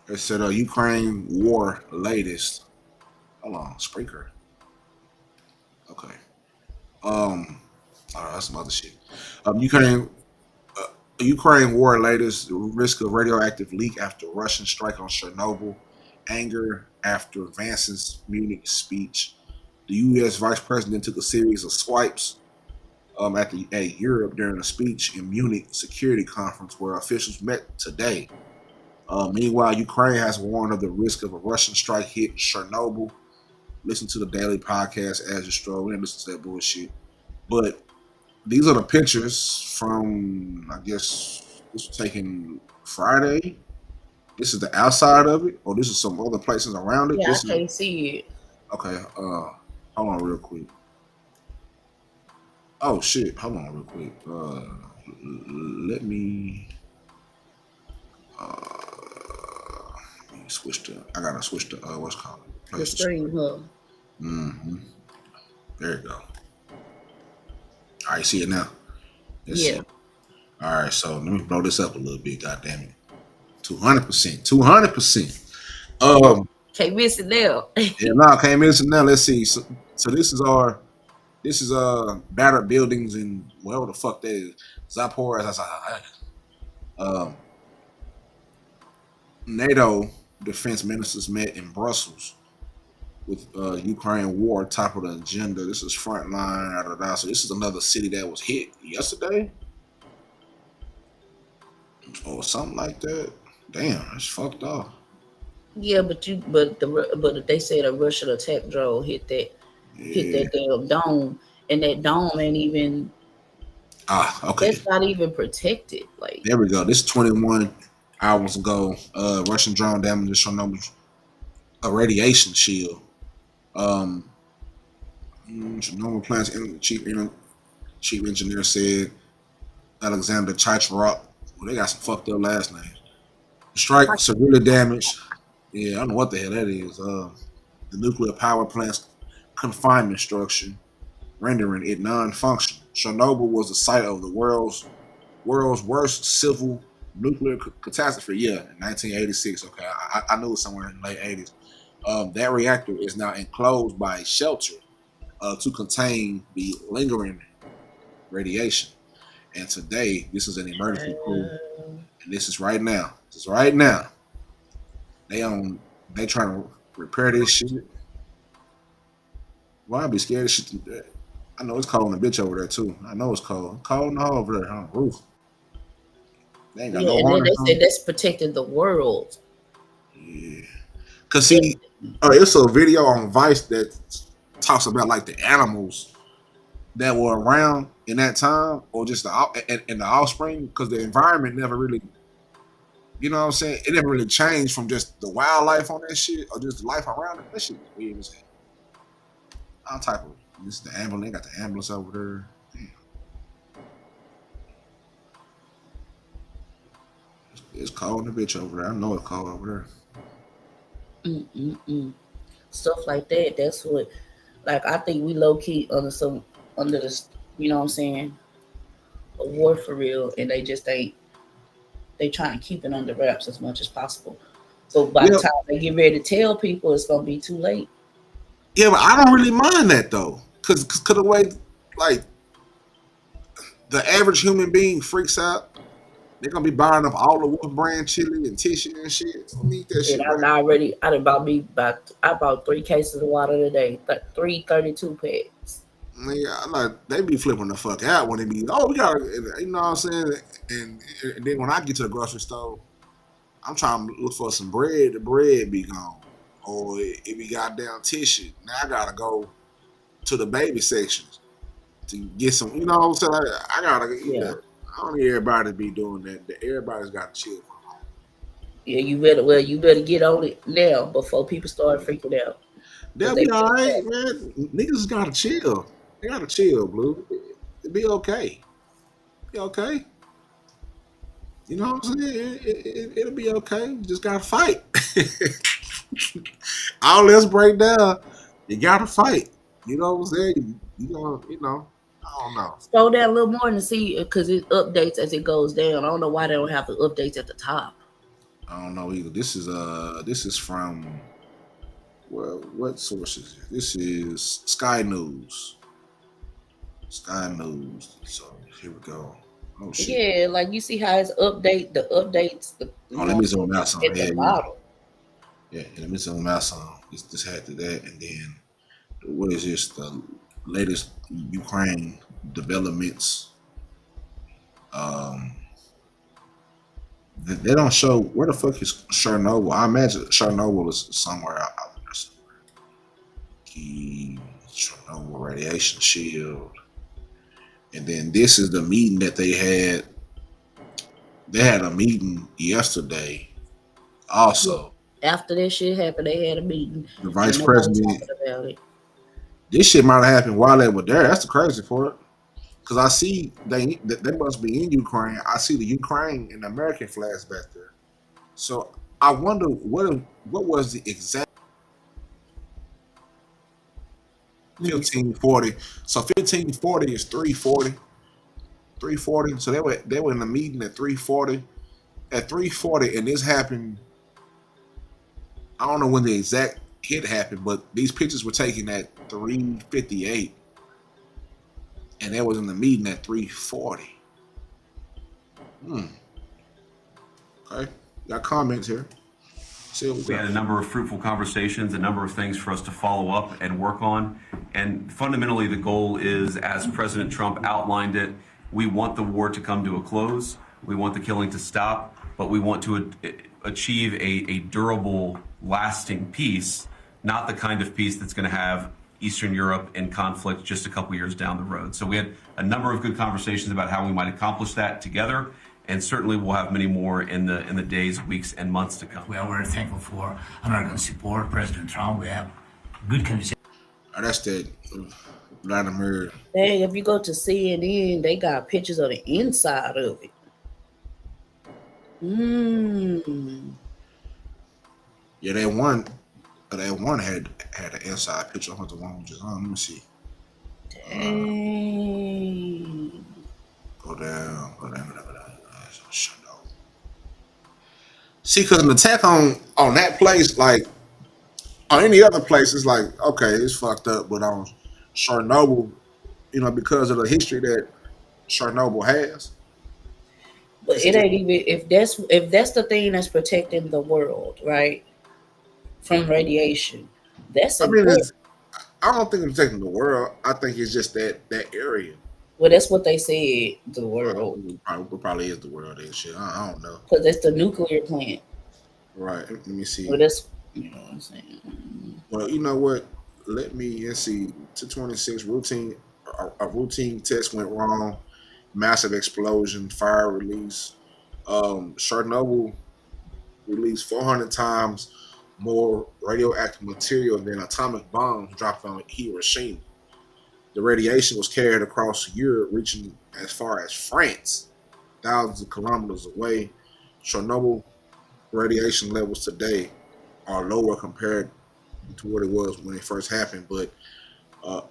It said Ukraine war latest. Hold on, Spreaker. Okay. That's some other shit. Ukraine war latest risk of radioactive leak after Russian strike on Chernobyl. Anger after Vance's Munich speech. The U.S. Vice President took a series of swipes at Europe during a speech in Munich security conference where officials met today. Meanwhile, Ukraine has warned of the risk of a Russian strike hit Chernobyl. Listen to the daily podcast as you stroll in. Listen to that bullshit. But these are the pictures from, I guess, this was taken Friday. This is the outside of it, or this is some other places around it? Yeah, I can't see it. Okay, hold on real quick. Oh shit, hold on real quick. let me switch to. I gotta switch to what's called The stream, huh? Mm-hmm. There you go. All right, see it now. Let's see. All right, so let me blow this up a little bit. God damn it, 200%, 200%. Can't miss it now. Yeah, no, can't miss it now. Let's see. So this is battered buildings in wherever the fuck that is. Zaporizhzhia. NATO defense ministers met in Brussels with Ukraine war top of the agenda. This is frontline. So this is another city that was hit yesterday or something like that. Damn, that's fucked up. Yeah, but they said a Russian attack drone hit that damn dome, and that dome ain't even. Okay. It's not even protected. Like there we go. This 21 hours ago, Russian drone damaged Chernobyl's a radiation shield. Chernobyl plant's chief engineer said Alexander Chicharok. Well, they got some fucked up last names. The strike severely damaged. Yeah, I don't know what the hell that is. The nuclear power plant's confinement structure, rendering it non-functional. Chernobyl was the site of the world's worst civil nuclear catastrophe. Yeah, in 1986. Okay, I knew it was somewhere in the late 80s. That reactor is now enclosed by a shelter to contain the lingering radiation. And today, this is an emergency crew, and this is right now. They trying to repair this shit. Why I'd be scared of shit? I know it's cold in the bitch over there too. I know it's cold. Cold in the hole over there on the roof. They ain't got no and then they said that's protecting the world. Yeah. Cause see, it's a video on Vice that talks about like the animals that were around in that time, or just the offspring, because the environment never really, you know what I'm saying? It never really changed from just the wildlife on that shit, or just the life around it. That shit was weird as hell. All type of. This is the ambulance. They got the ambulance over there. Damn. It's cold in the bitch over there. I know it's cold over there. Stuff like that. That's what. Like I think we low key under this. You know what I'm saying? A war for real, and they just ain't. They try and keep it under wraps as much as possible. So by the time they get ready to tell people, it's gonna be too late. Yeah, but I don't really mind that though, cause the way like the average human being freaks out, they're gonna be buying up all the Wolf brand chili and tissue and shit. I need that shit. I bought 3 cases of water today, 332 packs. Yeah, they be flipping the fuck out when they be, we gotta, you know what I'm saying? And then when I get to the grocery store, I'm trying to look for some bread. The bread be gone, or it be goddamn tissue. Now I gotta go to the baby sections to get some. You know what I'm saying? I gotta. I don't need everybody to be doing that. Everybody's got to chill. Yeah, you better get on it now before people start freaking out. They'll be all right, man. Niggas gotta chill. They gotta chill, Blue. It'll be okay. Be okay. You know what I'm saying? It'll be okay. You just gotta fight. All this break down, you gotta fight. You know what I'm saying? You know, I don't know. Scroll down a little more and see, because it updates as it goes down. I don't know why they don't have the updates at the top. I don't know either. This is from, well, what source is it? This is Sky News. Sky News. So here we go. Oh shit. Yeah, like you see how it's the updates. Let me zoom out some. Yeah, let me zoom out some. This had to that, and then what is this? The latest Ukraine developments. They don't show where the fuck is Chernobyl. I imagine Chernobyl is somewhere out there somewhere. Key Chernobyl radiation shield. And then this is the meeting that they had. They had a meeting yesterday. Also, after this shit happened, they had a meeting. The vice president. This shit might have happened while they were there. That's the crazy part. Because I see they must be in Ukraine. I see the Ukraine and the American flags back there. So I wonder what was the exact 1540. So 1540 is 340. 340. So they were in the meeting at 340. At 340, and this happened. I don't know when the exact hit happened, but these pictures were taken at 358. And that was in the meeting at 340. Okay. Got comments here. See what We had a number of fruitful conversations, a number of things for us to follow up and work on. And fundamentally, the goal is, as President Trump outlined it, we want the war to come to a close. We want the killing to stop, but we want to achieve a durable, lasting peace, not the kind of peace that's going to have Eastern Europe in conflict just a couple years down the road. So we had a number of good conversations about how we might accomplish that together, and certainly we'll have many more in the days, weeks, and months to come. We are very thankful for American support, President Trump. We have good conversation. That's that Vladimir. Hey, if you go to CNN, they got pictures of the inside of it. Yeah, that one had an inside picture of the one just on. Let me see. Dang. Go down. See, because an attack on that place, like on any other place, it's like, okay, it's fucked up. But on Chernobyl, because of the history that Chernobyl has. But it ain't even if that's the thing that's protecting the world, right? From radiation. That's I don't think it's protecting the world. I think it's just that area. Well, that's what they said. The world probably is the world and shit. I don't know. Because that's the nuclear plant. Right. Let me see. Well, that's what I'm saying. Well, you know what? Let me see. 226 a routine test went wrong. Massive explosion, fire release. Chernobyl released 400 times more radioactive material than atomic bombs dropped on Hiroshima. The radiation was carried across Europe, reaching as far as France, thousands of kilometers away. Chernobyl radiation levels today are lower compared to what it was when it first happened, but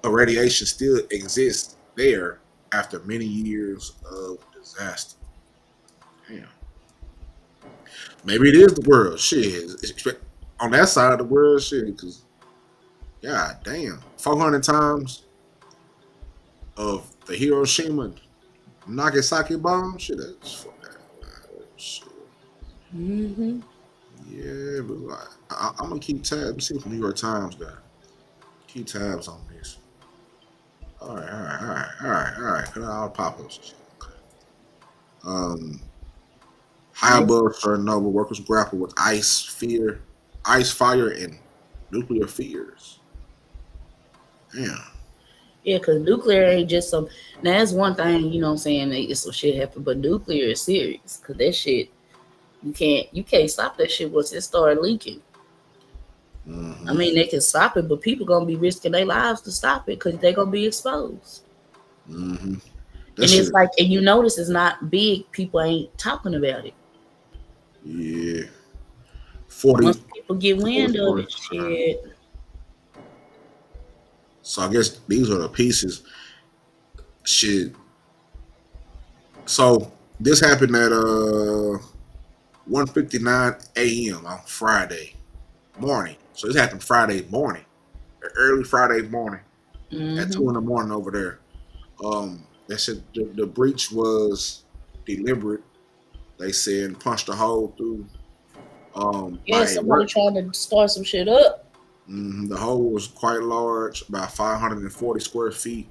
radiation still exists there after many years of disaster. Damn. Maybe it is the world. Shit. On that side of the world, shit, because, god damn, 400 times of the Hiroshima Nagasaki bomb, shit, that's fucking shit. Yeah, but I'm gonna keep tabs. Let me see what the New York Times got. Keep tabs on this. All right. I'll pop those. High above Chernobyl, workers grapple with ice fire, and nuclear fears. Damn. Yeah, because nuclear ain't just some. Now, that's one thing, you know what I'm saying, it's some shit happen, but nuclear is serious. Because that shit, you can't stop that shit once it start leaking. I mean, they can stop it, but people going to be risking their lives to stop it because they're going to be exposed. And it's like, and you notice it's not big. People ain't talking about it. Yeah. 40. Once people get wind of it, shit. So I guess these are the pieces. Shit. So this happened at 1:59 a.m. on Friday morning. So this happened Friday morning, early Friday morning, at 2 in the morning over there. They said the breach was deliberate. They said punched a hole through. Somebody trying to start some shit up. The hole was quite large, about 540 square feet,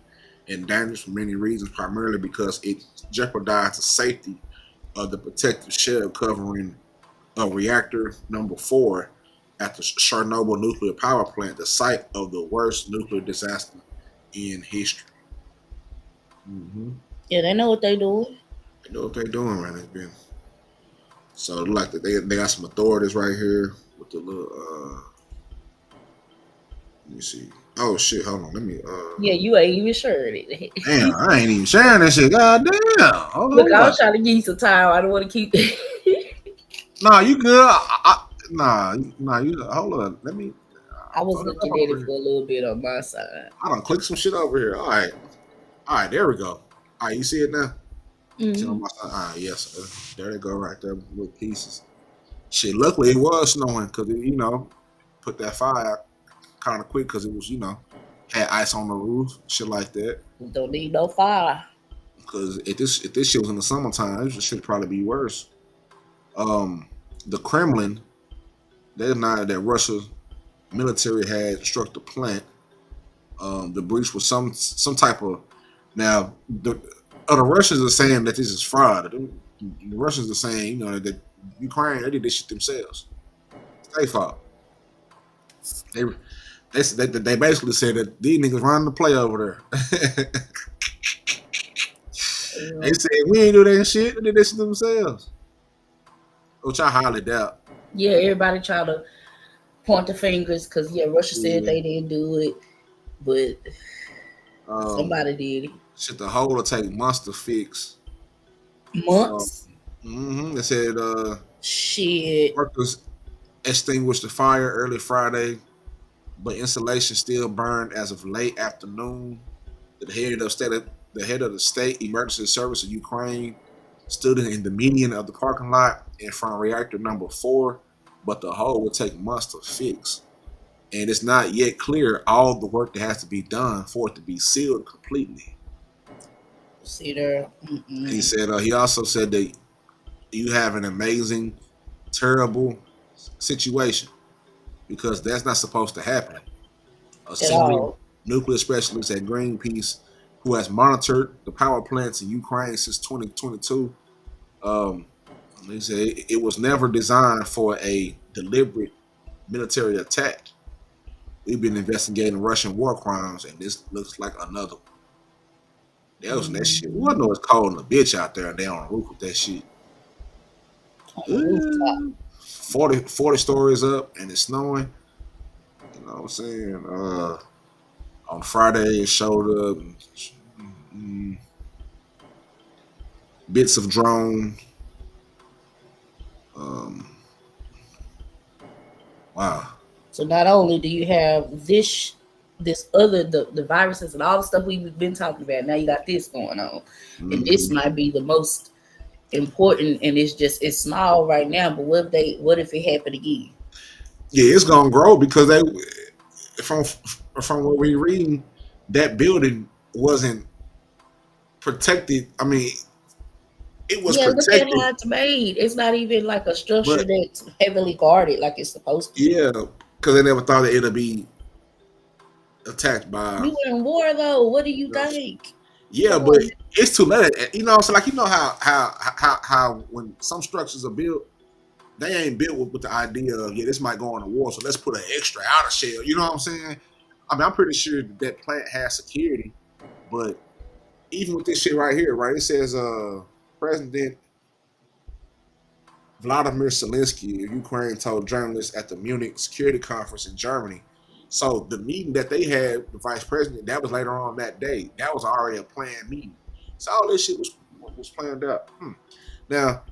and dangerous for many reasons, primarily because it jeopardized the safety of the protective shell covering reactor number 4 at the Chernobyl nuclear power plant, the site of the worst nuclear disaster in history. Yeah, they know what they doing. They know what they're doing, man. It's been so like they got some authorities right here with the little Let me see. Oh shit! Hold on. Let me. Yeah, you ain't even sure it. Damn, I ain't even sharing that shit. God damn. Look, I was trying to give you some time. I don't want to keep. Nah, you good. Nah. You hold on. Let me. I was looking at it for a little bit on my side. I done click some shit over here. All right. There we go. All right, you see it now? Mm-hmm. On my side. All right, yes. There they go, right there, little pieces. Shit. Luckily, it was snowing because put that fire out kind of quick because it was had ice on the roof, shit like that. Don't need no fire. Because if this shit was in the summertime, it should probably be worse. The Kremlin, they denied that Russia's military had struck the plant. The breach was some type of. Now the Russians are saying that this is fraud. The Russians are saying that Ukraine, they did this shit themselves. It's their fault. They basically said that these niggas running the play over there. They said we ain't do that shit. They did this shit themselves, which I highly doubt. Yeah, everybody try to point the fingers because Russia said they didn't do it, but somebody did it. Shit, the hole will take months to fix. Months. They said shit. Workers extinguished the fire early Friday, but insulation still burned as of late afternoon. The head of the state emergency service of Ukraine stood in the median of the parking lot in front of reactor number 4, but the hole will take months to fix. And it's not yet clear all the work that has to be done for it to be sealed completely. See there. He said he also said that you have an amazing, terrible situation because that's not supposed to happen. A senior nuclear specialist at Greenpeace, who has monitored the power plants in Ukraine since 2022, he said it was never designed for a deliberate military attack. We've been investigating Russian war crimes, and this looks like another one. That shit. I know it's cold and a bitch out there, and they on the roof with that shit. 40 stories up, and it's snowing. You know what I'm saying? On Friday, it showed up. Bits of drone. Wow. So not only do you have this other the viruses and all the stuff we've been talking about, now you got this going on, and this might be the most important. And it's small right now, but what if it happened again? Yeah, it's gonna grow because they from what we're reading, that building wasn't protected. I mean, it was protected. Look at how it's made. It's not even like a structure that's heavily guarded like it's supposed to be. Yeah, because they never thought that it'd be attacked by. You were in war though. What do you think? Yeah, but it's too late. So like how when some structures are built, they ain't built with the idea of this might go on a war, so let's put an extra outer shell. You know what I'm saying? I mean, I'm pretty sure that plant has security, but even with this shit right here, right? It says President Vladimir Zelensky of Ukraine told journalists at the Munich Security Conference in Germany. So the meeting that they had, the vice president, that was later on that day. That was already a planned meeting. So all this shit was planned out. Now,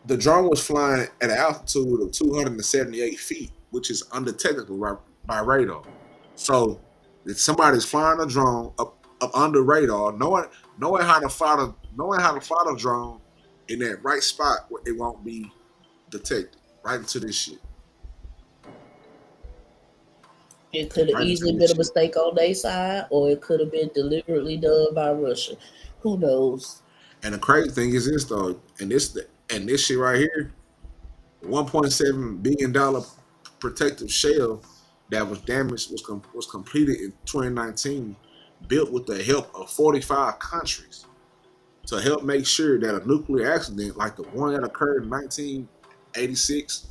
the drone was flying at an altitude of 278 feet, which is undetectable by radar. So if somebody's flying a drone up under radar, knowing how to fly the drone in that right spot where it won't be detected, right into this shit. It could have easily been a mistake on their side, or it could have been deliberately done by Russia. Who knows? And the crazy thing is this though, and this shit right here, $1.7 billion protective shell that was damaged was completed in 2019, built with the help of 45 countries to help make sure that a nuclear accident like the one that occurred in 1986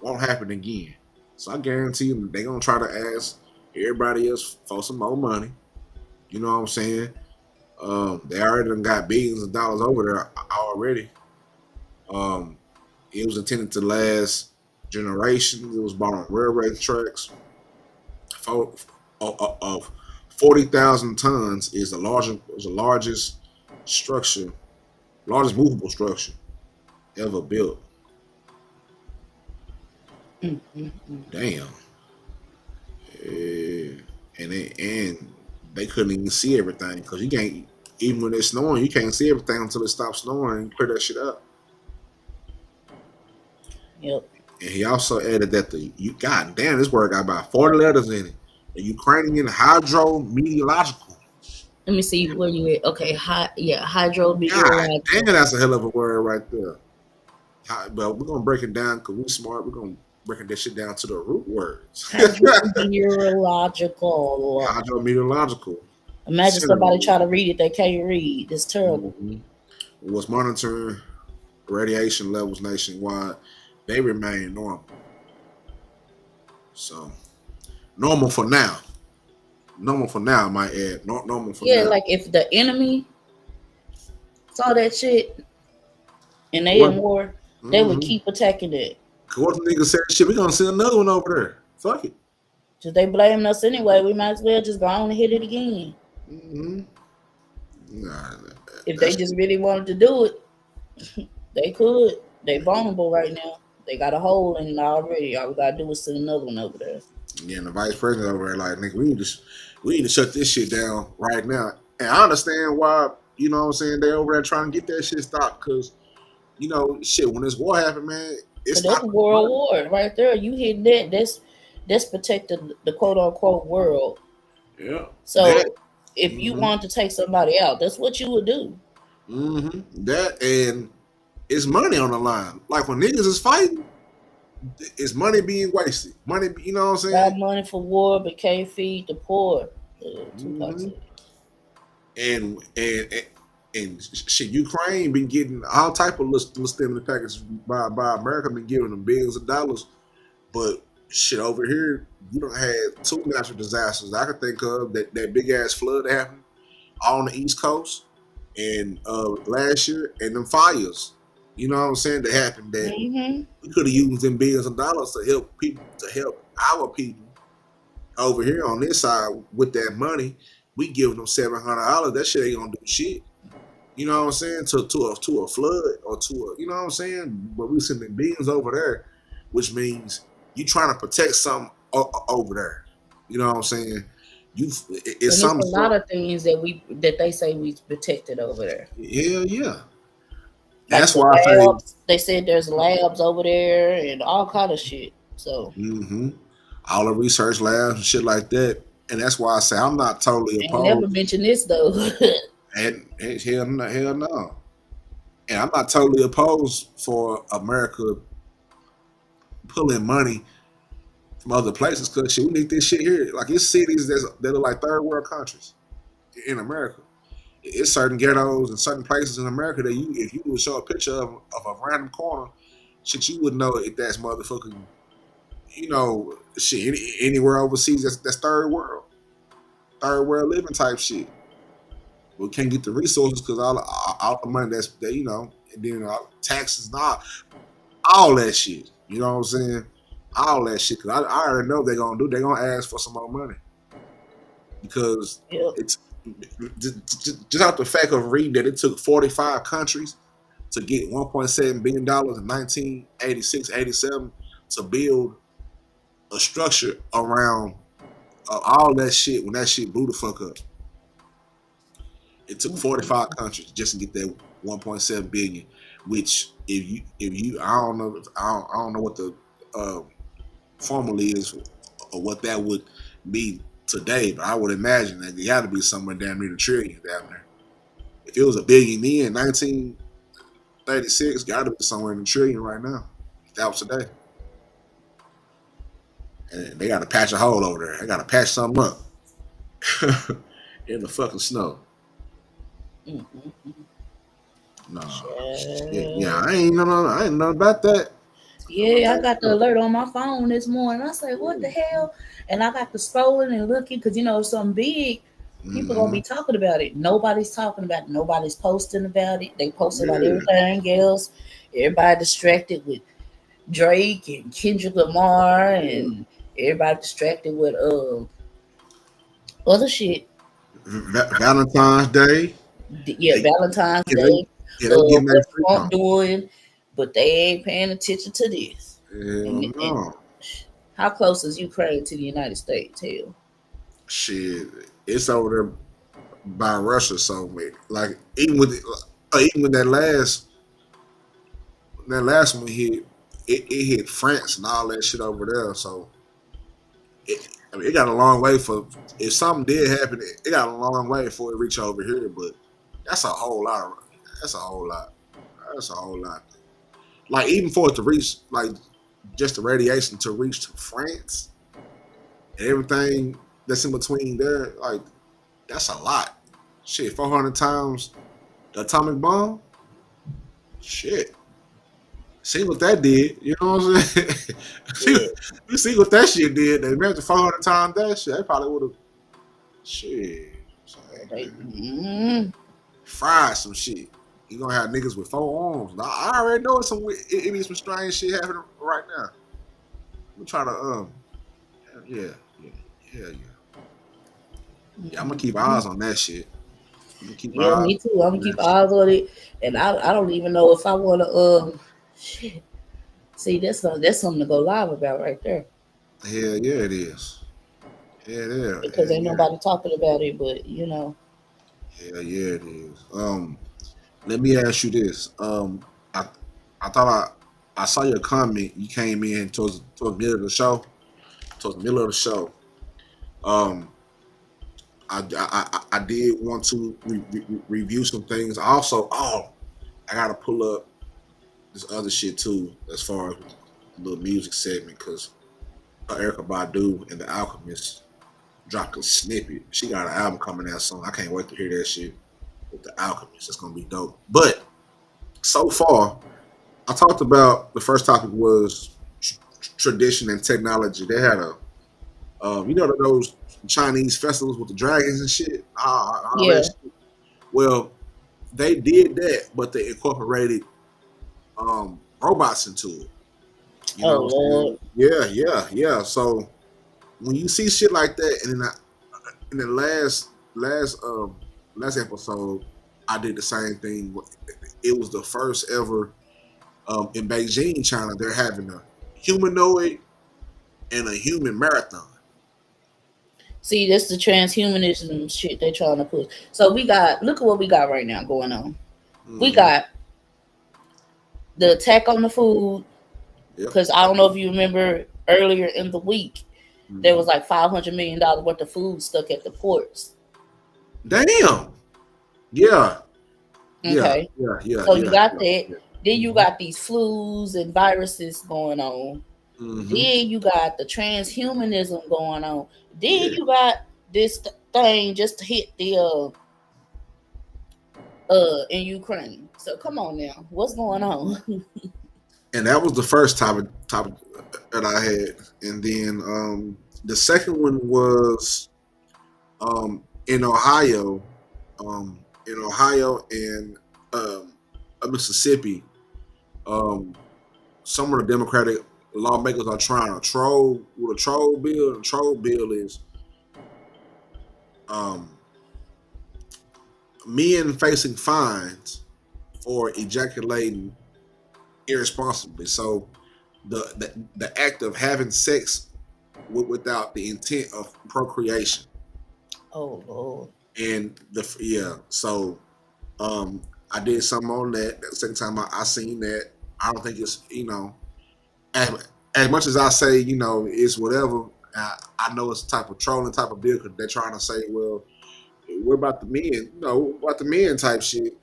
won't happen again. So I guarantee you they're gonna try to ask everybody else for some more money. You know what I'm saying? They already done got billions of dollars over there already. It was intended to last generations. It was bought on railroad tracks. of 40,000 tons is the largest structure, largest movable structure ever built. Damn. And they couldn't even see everything because you can't, even when it's snowing, you can't see everything until it stops snowing and you clear that shit up. Yep. And he also added that god damn, this word got about 40 letters in it. The Ukrainian hydrometeorological. Let me see where you at. Okay, God hydrometeorological. damn, that's a hell of a word right there. But we're gonna break it down because we're smart. We're gonna break that shit down to the root words. Hydrometeorological. Hydrometeorological. Imagine somebody try to read it, they can't read. It's terrible. Was monitoring radiation levels nationwide. They remain normal. So normal for now. Normal for now, I might add. Normal for now. Yeah, like if the enemy saw that shit and they in war, they would keep attacking it. What the nigga said, shit, we gonna send another one over there. Fuck it. Cause they blaming us anyway. We might as well just go on and hit it again. If they just really wanted to do it, they could. They vulnerable right now. They got a hole in it already. All we gotta do is send another one over there. Yeah, and the vice president over there, like, nigga, we need to shut this shit down right now. And I understand why, you know what I'm saying, they over there trying to get that shit stopped because, you know, shit, when this war happened, man, it's that's a world war right there. You hitting that, that's protecting the quote unquote world. Yeah. So if you want to take somebody out, that's what you would do. That, and it's money on the line. Like when niggas is fighting, it's money being wasted. Money, you know what I'm saying? Got money for war, but can't feed the poor. And shit, Ukraine been getting all type of little stimulus packages by America, been giving them billions of dollars. But shit, over here, you don't have two natural disasters I could think of. That big ass flood that happened on the East Coast and last year, and them fires. You know what I'm saying? That happened that we could have used them billions of dollars to help people, to help our people over here on this side with that money. We give them $700. That shit ain't gonna do shit. You know what I'm saying? To a flood or to a, you know what I'm saying? But we sending billions over there, which means you trying to protect something over there. You know what I'm saying? It's a lot of things that they say we protected over there. Yeah. Like that's why they said there's labs over there and all kind of shit. So all the research labs and shit like that. And that's why I say I'm not totally opposed. Never mention this though. and hell no. And I'm not totally opposed for America pulling money from other places because shit, we need this shit here. Like it's cities that are like third world countries in America. It's certain ghettos and certain places in America that if you would show a picture of a random corner, shit, you wouldn't know if that's motherfucking, you know, shit, anywhere overseas that's third world living type shit. We can't get the resources because all the money that you know, and then taxes and all that shit. You know what I'm saying? All that shit. Because I already know they're gonna ask for some more money because it's just out the fact of reading that it took 45 countries to get $1.7 billion in 1986, 87 to build a structure around all that shit when that shit blew the fuck up. It took 45 countries just to get that 1.7 billion, which if you I don't know what the formula is or what that would be today, but I would imagine that there got to be somewhere down near the trillion down there. If it was a billion then in 1936, got to be somewhere in the trillion right now. If that was today. And they got to patch a hole over there. They got to patch something up in the fucking snow. No, yeah, I ain't know about that. Yeah, I got the alert on my phone this morning. I said, "What the hell?" And I got to scrolling and looking because you know if something big, people gonna be talking about it. Nobody's talking about it. Nobody's posting about it. They posting about everything else. Everybody distracted with Drake and Kendrick Lamar and Everybody distracted with other shit. Valentine's Day. Yeah, Valentine's Yeah, Day. they getting What that free Trump time. doing, but they ain't paying attention to this. Hell no. How close is Ukraine to the United States? Hell, Shit, it's over there by Russia. So like even with that last one hit, it hit France and all that shit over there. So it got a long way for if something did happen, it got a long way before it reach over here. But that's a whole lot. That's a whole lot. That's a whole lot. Like even for it to reach, like just the radiation to reach to France and everything that's in between there, like that's a lot. Shit, 400 times the atomic bomb. Shit. See what that did, you know what I'm saying? You see what that shit did. They imagine 400 times that shit. They probably would have shit. Fried some shit. You gonna have niggas with 4 arms. Now, I already know it be some strange shit happening right now. I'm trying to yeah. I'm gonna keep eyes on that shit. Yeah, me too. I'm gonna keep eyes on it, and I don't even know if I want to shit. See, that's something to go live about right there. Hell yeah, it is. Yeah, it is. Because ain't nobody talking about it, but you know. Hell yeah, it is. Let me ask you this. I thought I saw your comment. You came in towards the middle of the show. Towards the middle of the show. I did want to review some things. Also, I gotta pull up this other shit too, as far as the little music segment, because Erykah Badu and The Alchemist dropped a snippet. She got an album coming out soon. I can't wait to hear that shit with The Alchemist. It's gonna be dope. But so far, I talked about the first topic was tradition and technology. They had a, those Chinese festivals with the dragons and shit. Yeah. That shit. Well, they did that, but they incorporated robots into it. You know Lord. Yeah. So when you see shit like that, and in the last episode, I did the same thing. It was the first ever in Beijing, China. They're having a humanoid and a human marathon. See, this the transhumanism shit they trying to push. So look at what we got right now going on. Mm-hmm. We got the attack on the food. Because I don't know if you remember earlier in the week, there was like $500 million worth of food stuck at the ports. Damn. Yeah. Okay. Yeah. So you got that. Yeah. Then you got these flus and viruses going on. Mm-hmm. Then you got the transhumanism going on. Then you got this thing just to hit the in Ukraine. So come on now, what's going on? And that was the first topic that I had, and then the second one was in Ohio, and Mississippi. Some of the Democratic lawmakers are trying to troll with a troll bill. The troll bill is men facing fines for ejaculating irresponsibly. So the act of having sex without the intent of procreation. Oh Lord. And so I did something on that. The second time I seen that, I don't think it's, as much as I say, it's whatever, I know it's a type of trolling type of deal, because they're trying to say, well, what about the men? About the men type shit.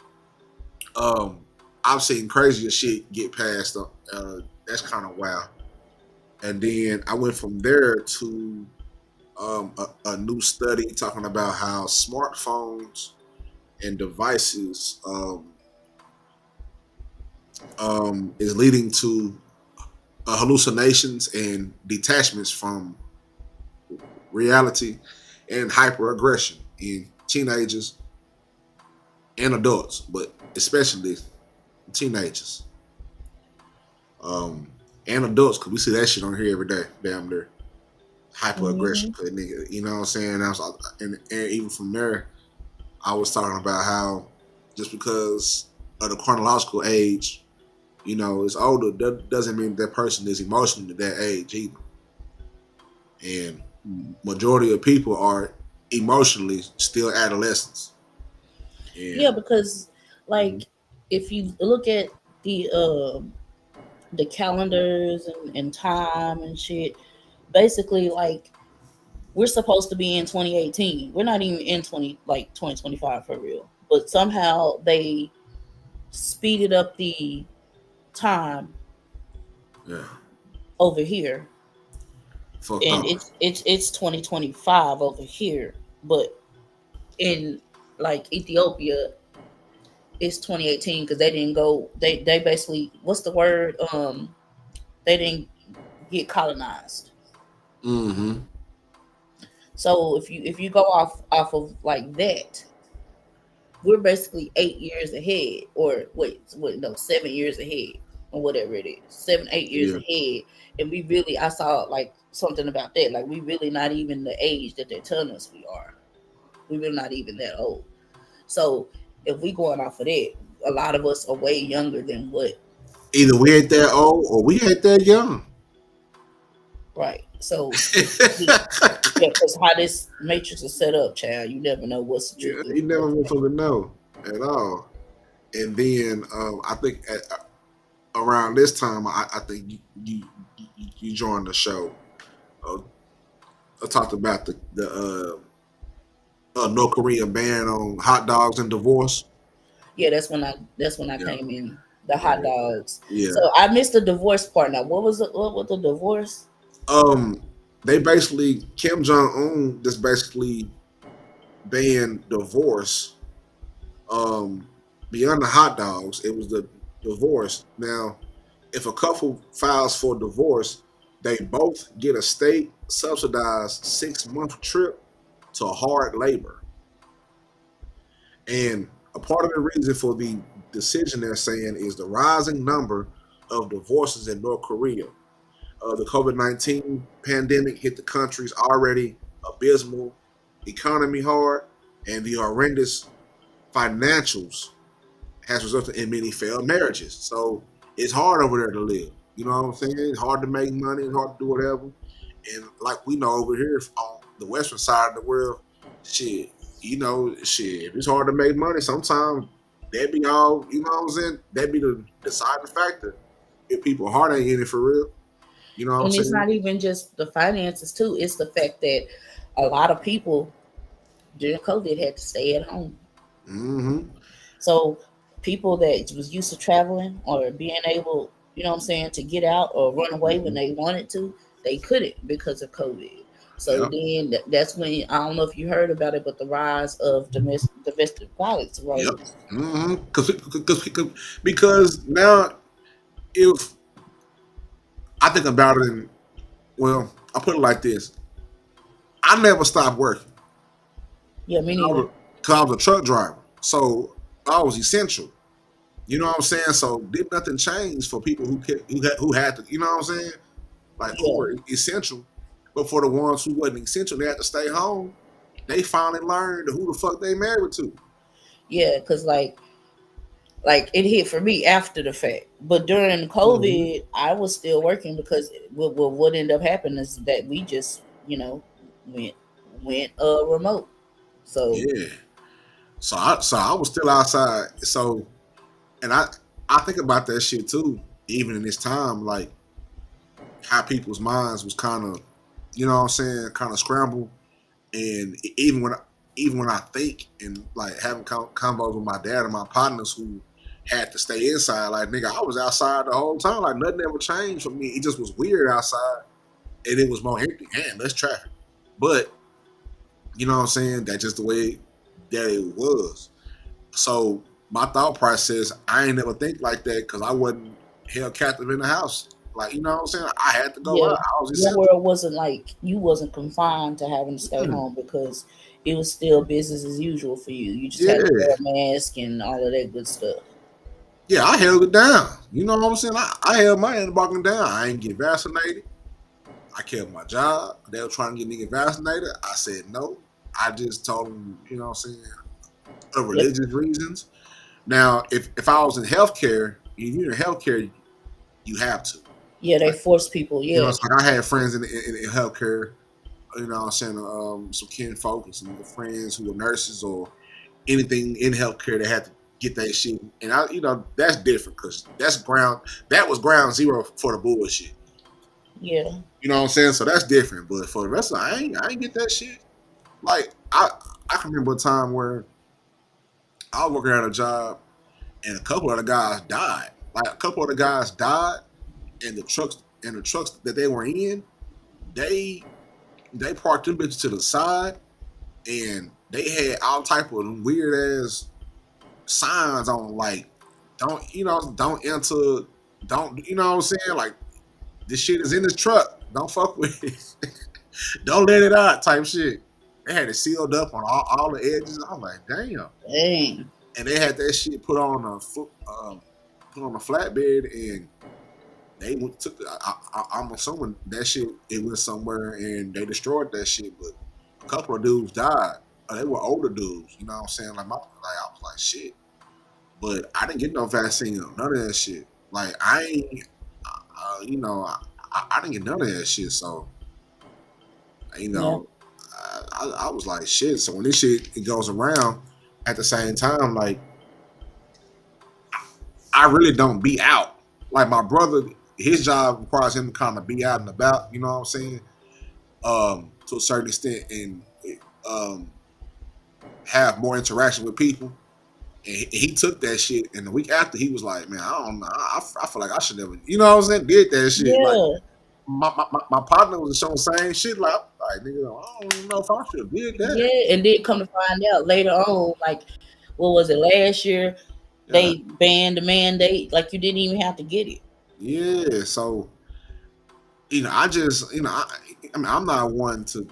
I've seen crazier shit get passed. That's kind of wild. And then I went from there to a new study talking about how smartphones and devices is leading to hallucinations and detachments from reality and hyperaggression in teenagers and adults, but especially teenagers and adults, because we see that shit on here every day, damn near. hyper aggression, nigga. You know what I'm saying? And even from there, I was talking about how just because of the chronological age, you know, is older, that doesn't mean that person is emotional at that age either. And majority of people are emotionally still adolescents. Yeah, because like if you look at the calendars and time and shit, basically like we're supposed to be in 2018. We're not even in 2025 for real. But somehow they speeded up the time over here. And it's 2025 over here. But in like Ethiopia, it's 2018 because they didn't go. They basically, what's the word? They didn't get colonized. Mm-hmm. So if you go off of like that, we're basically 8 years ahead, or wait, no, 7 years ahead, or whatever it is, 7-8 years ahead. And we really, I saw like something about that. Like we really not even the age that they're telling us we are. We really not even that old. So if we going off of that, a lot of us are way younger than what. Either we ain't that old or we ain't that young. Right. So because how this matrix is set up, child, you never know what's the truth. You never want to know at all. And then I think around this time, I think you joined the show. I talked about the North Korean ban on hot dogs and divorce. Yeah, that's when I came in. The hot dogs. Yeah. So I missed the divorce part. Now, what was the divorce? They basically Kim Jong-un just basically banned divorce. Beyond the hot dogs, it was the divorce. Now, if a couple files for divorce, they both get a state subsidized 6-month trip to hard labor. And a part of the reason for the decision they're saying is the rising number of divorces in North Korea. The COVID-19 pandemic hit the country's already abysmal economy hard, and the horrendous financials has resulted in many failed marriages. So it's hard over there to live. You know what I'm saying? It's hard to make money. It's hard to do whatever. And like we know over here on the western side of the world, if it's hard to make money, sometimes that be all, you know what I'm saying? That be the deciding factor if people heart ain't in it for real. You know what I'm saying? And it's not even just the finances too. It's the fact that a lot of people during COVID had to stay at home. Mm-hmm. So people that was used to traveling or being able, you know what I'm saying, to get out or run away when they wanted to, they couldn't because of COVID. So then that's when, I don't know if you heard about it, but the rise of domestic violence, right? Yep. Mm-hmm. Because now, if I think about it, I put it like this: I never stopped working. Yeah, me neither. Because I was a truck driver, so I was essential. You know what I'm saying? So did nothing change for people who had to? You know what I'm saying? Like who were essential, but for the ones who wasn't essential, they had to stay home. They finally learned who the fuck they married to. Yeah, because like it hit for me after the fact, but during COVID, I was still working because what ended up happening is that we just went remote. So yeah, so I was still outside. So, and I think about that shit too. Even in this time, like how people's minds was kind of, you know what I'm saying, kind of scrambled. And even when I think and like having combos with my dad and my partners who had to stay inside, like nigga, I was outside the whole time. Like nothing ever changed for me. It just was weird outside, and it was more empty. Man, less traffic. But you know what I'm saying? That's just the way that it was. So my thought process, I ain't never think like that because I wasn't held captive in the house. Like, you know what I'm saying? I had to go out. I was your world wasn't like, you wasn't confined to having to stay home because it was still business as usual for you. You just had to wear a mask and all of that good stuff. Yeah, I held it down. You know what I'm saying? I held my end barking down. I ain't get vaccinated. I kept my job. They were trying to get niggas vaccinated. I said no. I just told them, you know what I'm saying, for religious reasons. Now, if I was in healthcare, if you're in healthcare, you have to. Yeah, they force people. Yeah, You know, it's like I had friends in healthcare. You know what I'm saying? Some kinfolk and some friends who were nurses or anything in healthcare that had to get that shit. And I, you know, that's different because that was ground zero for the bullshit. yeah. You know what I'm saying? So that's different. But for the rest of it, I ain't get that shit. Like I can remember a time where I was working at a job and a couple of the guys died. Like a couple of the guys died, and the trucks that they were in, they parked them bitches to the side, and they had all type of weird ass signs on, like don't enter, don't, you know what I'm saying, like this shit is in this truck, don't fuck with it, don't let it out type shit. They had it sealed up on all the edges. I'm like, damn. And they had that shit put on a flatbed, and they took. I'm assuming that shit, it went somewhere and they destroyed that shit. But a couple of dudes died. They were older dudes. You know what I'm saying? Like I was like, shit. But I didn't get no vaccine or none of that shit. Like I ain't, you know, I didn't get none of that shit. So, you know, I was like, shit. So when this shit it goes around at the same time, like I really don't be out. Like my brother, his job requires him to kind of be out and about. You know what I'm saying? To a certain extent, and have more interaction with people. And he took that shit, and the week after, he was like, "Man, I don't know. I feel like I should never, you know what I'm saying? Did that shit." Yeah. Like my partner was showing the same shit. Like nigga, I don't even know if I should have did that. Yeah, and then come to find out later on, like, what was it, last year? They banned the mandate. Like, you didn't even have to get it. Yeah, so you know, I just, you know, I mean, I'm not one to.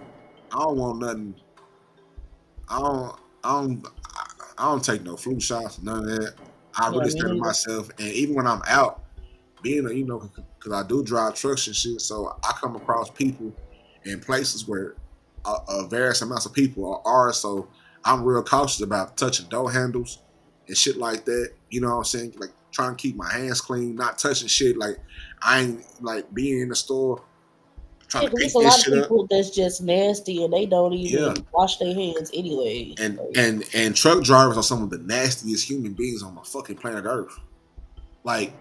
I don't want nothing. I don't take no flu shots, none of that. I really stay to myself, and even when I'm out, being a, you know, because I do drive trucks and shit, so I come across people in places where various amounts of people are. So I'm real cautious about touching door handles and shit like that. You know what I'm saying? Like trying to keep my hands clean, not touching shit. Like I ain't like being in the store trying to pick there's a lot this of shit people up. that's just nasty and they don't even wash their hands anyway. And truck drivers are some of the nastiest human beings on the fucking planet Earth. Like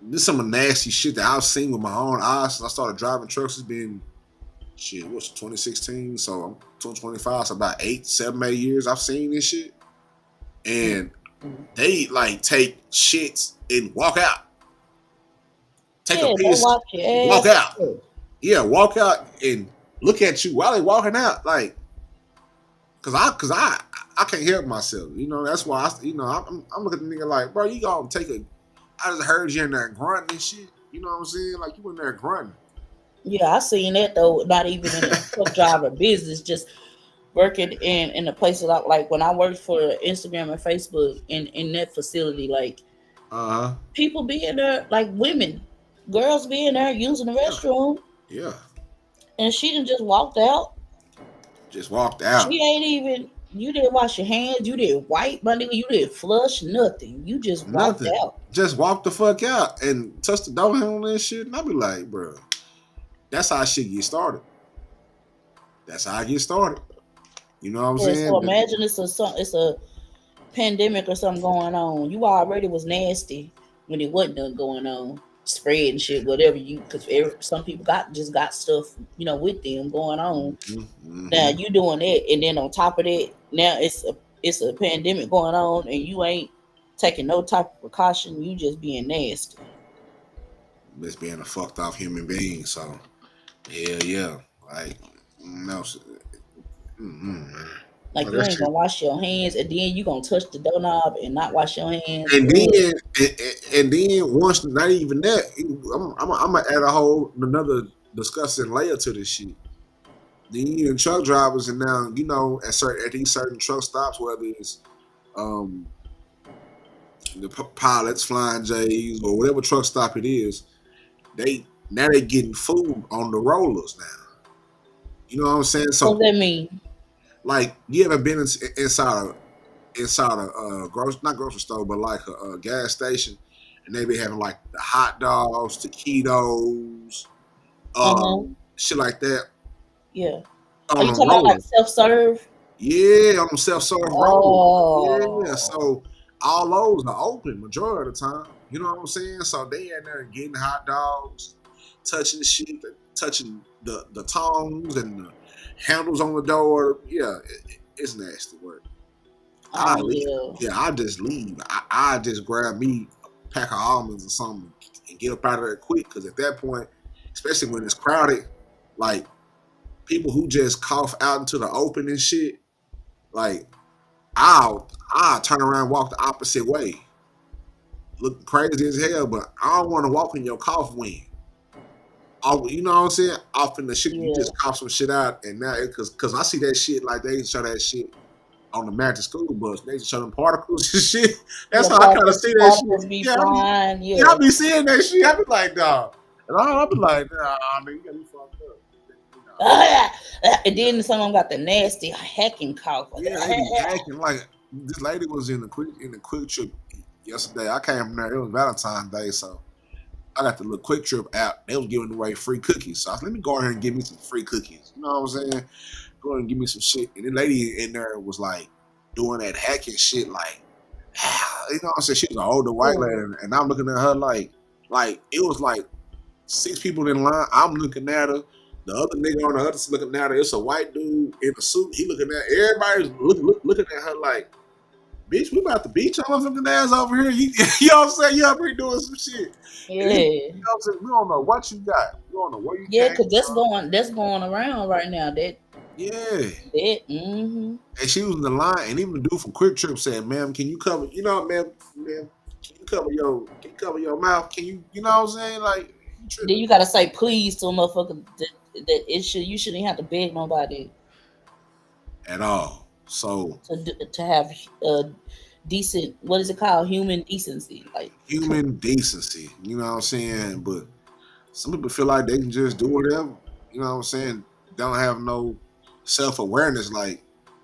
this is some of the nasty shit that I've seen with my own eyes since I started driving trucks. It's been shit, what's 2016? So I'm 2025, so about 8 years I've seen this shit. And they like take shits and walk out. Take a piss, walk out. Yeah, walk out and look at you while they walking out. Like, cause I can't help myself. You know, that's why I'm looking at the nigga like, bro, you gonna take a. I just heard you in there grunting and shit. You know what I'm saying? Like you in there grunting. Yeah, I seen that though. Not even in the truck driver business, just working in the places like when I worked for Instagram and Facebook in that facility, like people be in there, like women, girls be in there using the restroom. Yeah. And she done just walked out. Just walked out. She ain't even. You didn't wash your hands. You didn't wipe, my nigga. You didn't flush nothing. You just walked out. Just walked the fuck out and touched the door handle and shit. And I be like, bro, that's how shit get started. That's how I get started. You know what I'm saying? So imagine it's a pandemic or something going on. You already was nasty when it wasn't nothing going on. Spread and shit, whatever because some people got stuff, you know, with them going on. Now you doing that, and then on top of that, now it's a pandemic going on, and you ain't taking no type of precaution. You just being nasty. Just being a fucked off human being. So, hell yeah, like no. Like you ain't gonna wash your hands, and then you gonna touch the doorknob and not wash your hands. And then once not even that, I'm gonna add another disgusting layer to this shit. Then you truck drivers, and now you know at these certain truck stops, whether it's the pilots, flying J's, or whatever truck stop it is, they now they getting food on the rollers now. You know what I'm saying? So What does that mean? like, you ever been inside a not grocery store, but like a gas station, and they be having like the hot dogs, taquitos, Uh-huh. shit like that Yeah. Are on you the talking about like rollers. self-serve? Yeah, on them self-serve rollers. Yeah, Oh. so all those are open majority of the time. You know what I'm saying? So they in there getting hot dogs, touching the shit, touching the tongs and the handles on the door. Yeah, it's nasty work. I Oh leave. yeah. Yeah, I just leave. I just grab me a pack of almonds or something and get up out of there quick. Because at that point, especially when it's crowded, like people who just cough out into the open and shit, like I'll turn around and walk the opposite way. Look crazy as hell, but I don't want to walk in your cough wind. You know what I'm saying? Off in the shit, you Yeah. just cough some shit out, and now because I see that shit like they show that shit on the Magic School Bus. They show them particles and shit. That's Yeah, how I kind of see that particles shit. be Yeah, flying. yeah, I be seeing that shit. I be like, dog, and I'll be like, nah, man, you got me fucked up. And then someone got the nasty hacking cough. Yeah, they be hacking. Like this lady was in the quick trip yesterday. I came from there. It was Valentine's Day, so I got the little quick trip app. They was giving away free cookies. So I said, let me go ahead and give me some free cookies. You know what I'm saying? Go ahead and give me some shit. And the lady in there was like doing that hacking shit, like, you know what I'm saying? She was an older white lady, and I'm looking at her like it was like 6 people in line. I'm looking at her. The other nigga on the other side looking at her. It's a white dude in a suit. He looking at everybody's looking at her like, bitch, we about to beat your motherfucking ass over here. You know what I'm saying? You up here doing some shit. Yeah. You know what I'm saying? We don't know what you got. We don't know where you Yeah, came because from. that's going around right now. Yeah. Mm-hmm. And she was in the line, and even the dude from Quick Trip said, ma'am, can you cover, you know, ma'am, can you cover your mouth? Can you know what I'm saying? Like, Then you gotta say please to a motherfucker that you shouldn't have to beg nobody at all. So to have decent, what is it called? Human decency. Like human decency. You know what I'm saying? But some people feel like they can just do whatever. You know what I'm saying? Don't have no self-awareness. Like,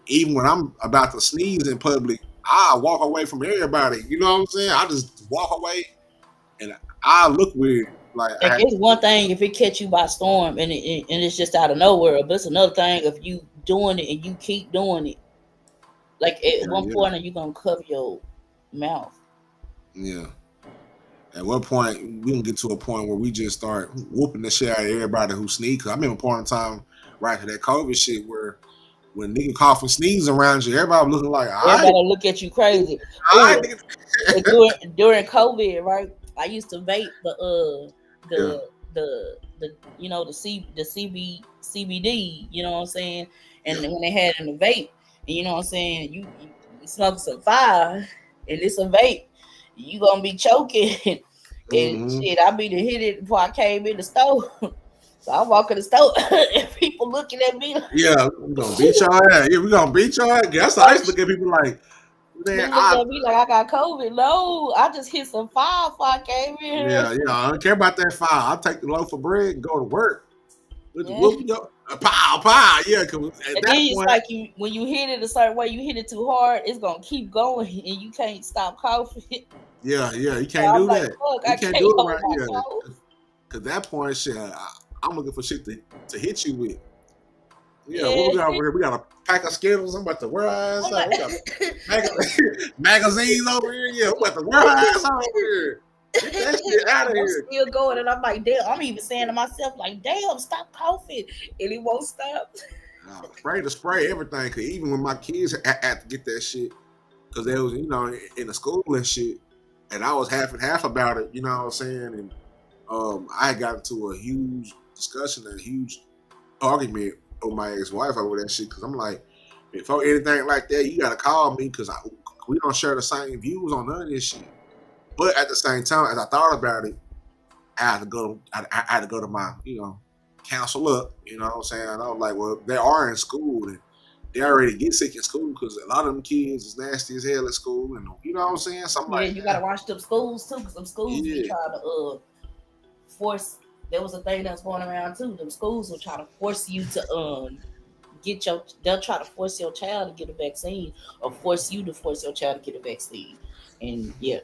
even when I'm about to sneeze in public, I walk away from everybody. You know what I'm saying? I just walk away and I look weird. Like, it's one thing if it catch you by storm and it's just out of nowhere, but it's another thing if you doing it and you keep doing it. Like at one point, are you gonna cover your mouth? Yeah. At what point we gonna get to a point where we just start whooping the shit out of everybody who sneeze? Cause I remember a point in time right to that COVID shit where when nigga cough and sneeze around you, everybody looking like, everybody look at you crazy. During COVID, right? I used to vape the you know the CBD, you know what I'm saying? And when they had in the vape, and you know what I'm saying, you smoke some fire and it's a vape, you gonna be choking. And shit, I be to hit it before I came in the store. So I walk in the store and people looking at me like, yeah, we gonna beat your ass. Yeah, we gonna beat your ass. That's how I used to look at people like, man, look at me like I got COVID. No, I just hit some fire before I came in. Yeah, I don't care about that fire. I'll take the loaf of bread and go to work. Pow, yeah. Cause and then it's like when you hit it a certain way, you hit it too hard, it's gonna keep going and you can't stop coughing. Yeah, you can't do that. You can't do it right. Yeah, cause that point, shit, I'm looking for shit to hit you with. Yeah, what we got over here? We got a pack of Skittles. I'm about to wear our ass out. We got magazines over here. Yeah, I'm about to wear our ass out over here. Get that shit out of here. I'm still going, and I'm like, damn. I'm even saying to myself, like, damn, stop coughing, and it won't stop. Spray everything. Cause even when my kids had to get that shit, cause they was in the school and shit, and I was half and half about it. You know what I'm saying? And I had got into a huge discussion and a huge argument with my ex-wife over that shit. Cause I'm like, before anything like that, you gotta call me because we don't share the same views on none of this shit. But at the same time, as I thought about it, I had to go to my, counselor. You know what I'm saying? And I was like, well, they are in school and they already get sick in school because a lot of them kids is nasty as hell at school, and you know what I'm saying? So I'm like, you gotta watch them schools too, because them schools be trying to force There was a thing that's going around too. Them schools will try to force you to they'll try to force your child to get a vaccine or force you to force your child to get a vaccine. And yeah.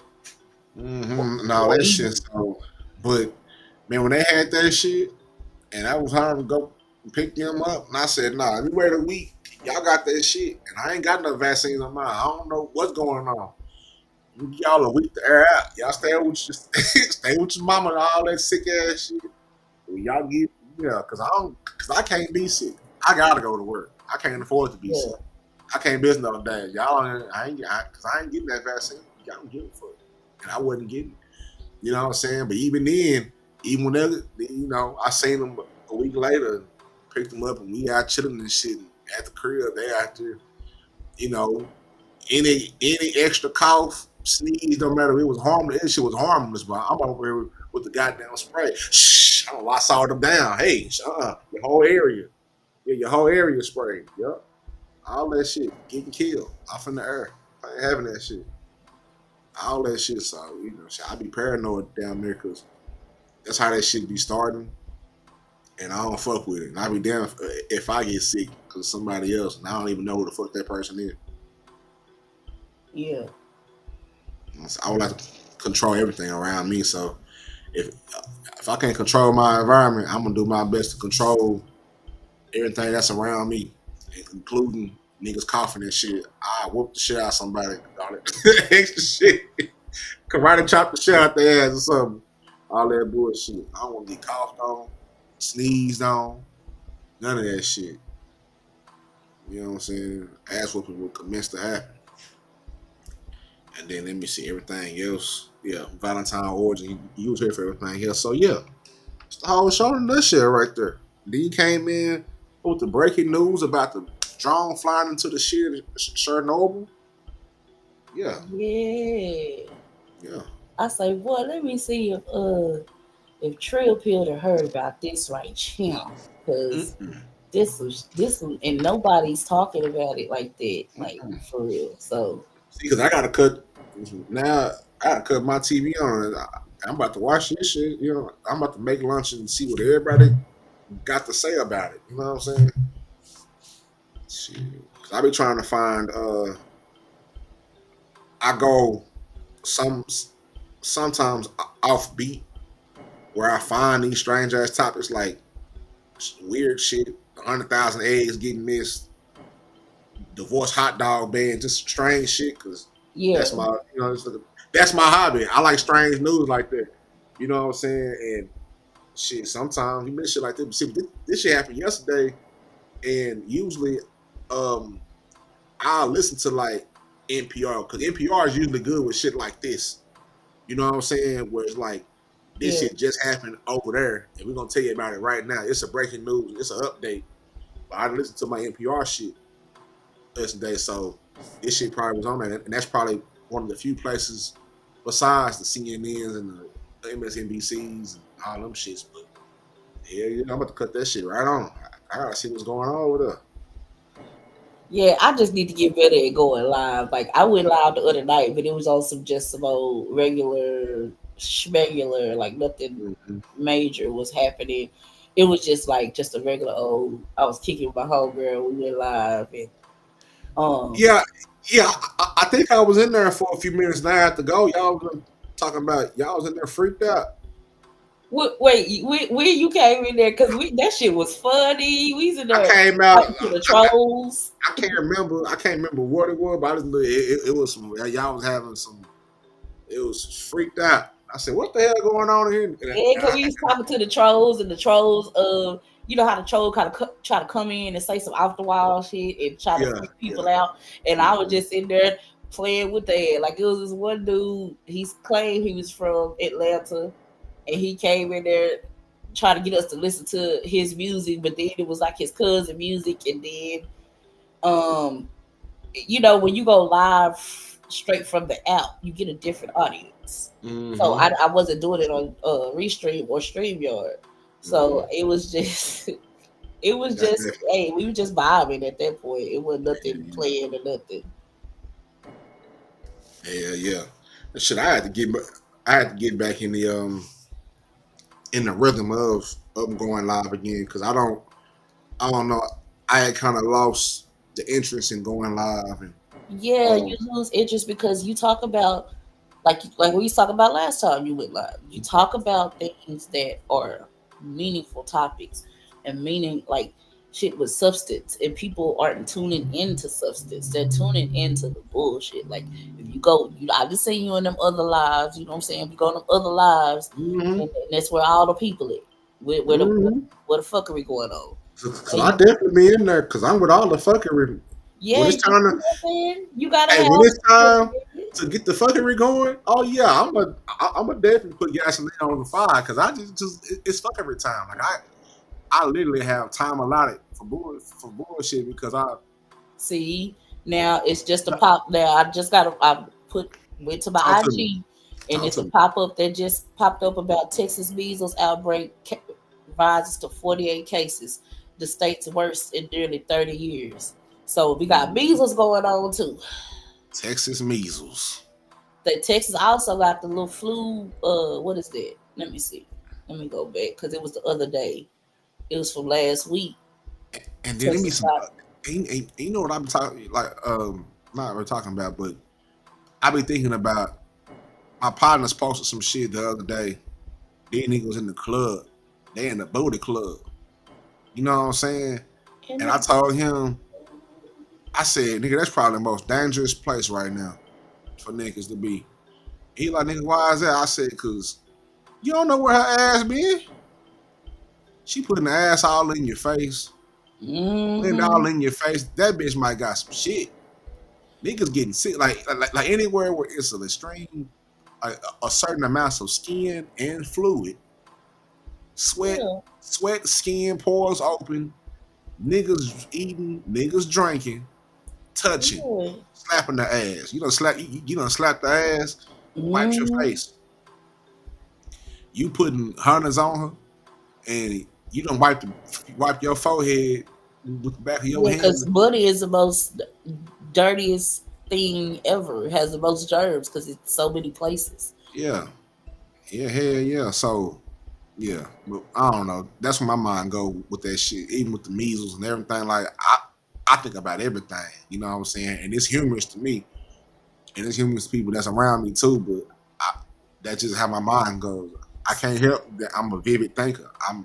No, Or that even shit. So, but man, when they had that shit, and I was hard to go pick them up, and I said, "Nah, we wait a week. Y'all got that shit, and I ain't got no vaccines on mine. I don't know what's going on. We give y'all a week to air out. Y'all stay with your stay with your mama and all that sick ass shit. Y'all get because I can't be sick. I gotta go to work. I can't afford to be sick. I can't miss no day. Y'all, I ain't getting that vaccine. Y'all don't give a fuck, and I wasn't getting it. You know what I'm saying? But even then, even whenever I seen them a week later, picked them up, and we out chilling and shit at the crib. They out there, any extra cough, sneeze, no matter it was harmless. That shit was harmless, but I'm over here with the goddamn spray. Shh, I saw them down. Hey, your whole area. Yeah, your whole area sprayed. Yup. All that shit getting killed off in the air. I ain't having that shit. All that shit. So, I be paranoid down there because that's how that shit be starting. And I don't fuck with it. And I be damn if I get sick because somebody else and I don't even know who the fuck that person is. Yeah. I would like to control everything around me. So if I can't control my environment, I'm gonna do my best to control everything that's around me, including niggas coughing and shit. I whoop the shit out of somebody. All that extra shit. Karate chop the shit out their ass or something. All that bullshit. I don't want to get coughed on, sneezed on, none of that shit. You know what I'm saying? Ass whooping will commence to happen. And then let me see everything else. Yeah, Valentine origin. He was here for everything else. So yeah, it's the whole show and that shit right there. Then he came in with the breaking news about the drone flying into the shit at Chernobyl. Yeah. Yeah. Yeah. I say, boy, let me see if Trill Pill to heard about this right here. Because this was, and nobody's talking about it like that, like for real. So see, because I gotta cut now. I gotta cut my TV on. I'm about to watch this shit. I'm about to make lunch and see what everybody got to say about it. You know what I'm saying? Shit. I be trying to find. I go sometimes offbeat where I find these strange ass topics like weird shit, 100,000 eggs getting missed, divorce hot dog ban, just strange shit. Cause that's my, that's my hobby. I like strange news like that. You know what I'm saying? And shit, sometimes you miss shit like that. See, this shit happened yesterday, and usually, I'll listen to like NPR because NPR is usually good with shit like this. You know what I'm saying? Where it's like this shit just happened over there, and we're gonna tell you about it right now. It's a breaking news. It's an update. But I listened to my NPR shit yesterday, so this shit probably was on there, and that's probably one of the few places besides the CNNs and the MSNBCs and all them shits. But yeah, I'm about to cut that shit right on. I gotta see what's going on over there. yeah, I just need to get better at going live. Like I went live the other night, but it was on some old regular schmegular, like nothing major was happening. It was just a regular old. I was kicking with my homegirl. We went live and yeah. I think I was in there for a few minutes. Now I have to go. Y'all was talking about y'all was in there freaked out. Wait, where you came in there? Because that shit was funny. We was in there. I came out to the trolls. I can't remember what it was, but it was some. Y'all was having some. It was freaked out. I said, "What the hell going on here?" Yeah, because we was talking to the trolls, and the trolls, you know how the troll kind of try to come in and say some off the wall shit and try to freak people out. And I was just in there playing with that. Like it was this one dude. He claimed he was from Atlanta. And he came in there trying to get us to listen to his music, but then it was like his cousin music. And then, when you go live straight from the app, you get a different audience. Mm-hmm. So I wasn't doing it on Restream or StreamYard. So it was just, hey, we were just vibing at that point. It wasn't nothing playing or nothing. Yeah. Shit, I had to get back in the in the rhythm of going live again because I don't know. I had kind of lost the interest in going live and Yeah, you lose interest because you talk about like we talked about last time you went live. You talk about things that are meaningful topics and meaning like shit with substance, and people aren't tuning into substance. They're tuning into the bullshit. Like if you go, I just seen you in them other lives. You know what I'm saying? If you go in them other lives, and that's where all the people at. Where the fuckery going on? Cause I definitely be in there because I'm with all the fuckery. Yeah, When you it's time know to, what I'm saying? You gotta hey, have. when it's time to get the fuckery going, oh yeah, I'm a definitely put gasoline on the fire because I just it's fuckery time. Like I literally have time allotted for bullshit because I See, now it's just a pop. Now went to talk my to me, IG, and talk it's to a me. pop up that just popped up about Texas measles outbreak rises to 48 cases, the state's worst in nearly 30 years. So we got measles going on too. Texas measles. The Texas also got the little flu. What is that? Let me see. Let me go back because it was the other day. It was from last week. And then let me Texas some. got. You know what I'm talking like? Not really talking about, but I be thinking about my partners posted some shit the other day. These niggas in the club. They in the booty club. You know what I'm saying? And I told him, I said, nigga, that's probably the most dangerous place right now for niggas to be. He like, nigga, why is that? I said, cause you don't know where her ass been. She putting the ass all in your face. Putting it all in your face. That bitch might got some shit. Niggas getting sick. Like anywhere where it's an extreme, a certain amount of skin and fluid, sweat, Yeah. skin pores open, niggas eating, niggas drinking, touching, Yeah. slapping the ass. You don't slap the ass, wipe your Mhm. face. You putting hunters on her, and you don't wipe your forehead with the back of your Yeah, because hand. money is the most dirtiest thing ever. It has the most germs because it's so many places. Yeah, hell yeah. So yeah, but I don't know. That's where my mind go with that shit. Even with the measles and everything. Like I think about everything. You know what I'm saying? And it's humorous to me, and it's humorous to people that's around me too. But that's just how my mind goes. I can't help that. I'm a vivid thinker. I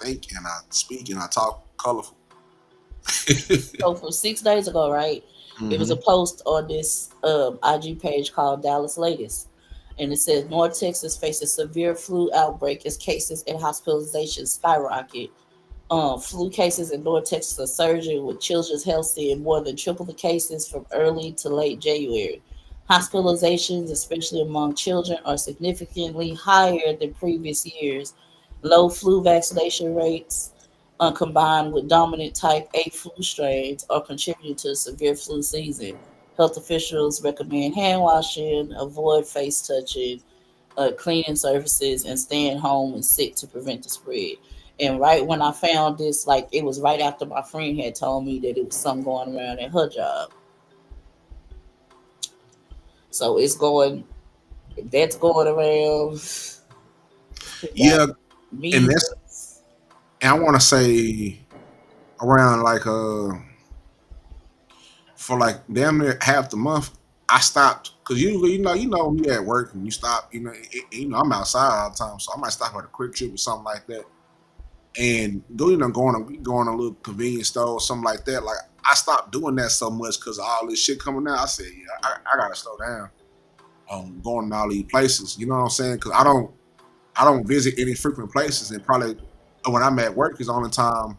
think and I speak and I talk colorful. So from 6 days ago, right? It was a Hmm. post on this IG page called Dallas Latest. And it says North Texas faces severe flu outbreak as cases and hospitalizations skyrocket. Flu cases in North Texas are surging, with Children's Health seeing more than triple the cases from early to late January. Hospitalizations, especially among children, are significantly higher than previous years. Low flu vaccination rates, combined with dominant type A flu strains, are contributing to a severe flu season. Health officials recommend hand washing, avoid face touching, cleaning surfaces, and staying home and sick to prevent the spread. And right when I found this, like it was right after my friend had told me that it was something going around at her job. So that's going around. We got Yeah, and that's measles. and I want to say around like for like damn near half the month, I stopped because usually when you at work and you stop, I'm outside all the time, so I might stop at a quick trip or something like that, and going to a little convenience store or something like that. Like I stopped doing that so much because of all this shit coming out. I said, yeah, I gotta slow down on going to all these places. You know what I'm saying? Because I don't visit any frequent places, and probably when I'm at work is the only time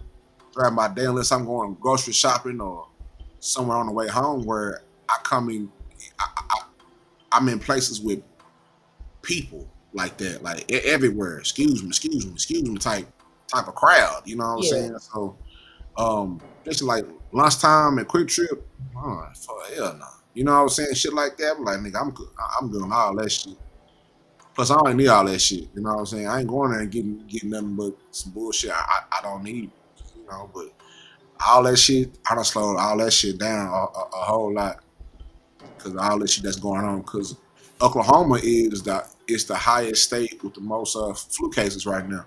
throughout my day, unless I'm going grocery shopping or somewhere on the way home where I come in, I'm in places with people like that, like everywhere. Excuse me, type of crowd. You know what I'm Yeah. saying? So, just like lunchtime and quick trip, for hell no. You know what I'm saying? Shit like that. I'm like, nigga, I'm doing all that shit. Plus, I don't need all that shit. You know what I'm saying? I ain't going there and getting nothing but some bullshit. I don't need. But all that shit, I done slowed all that shit down a whole lot because all that shit that's going on. Because Oklahoma is the highest state with the most flu cases right now.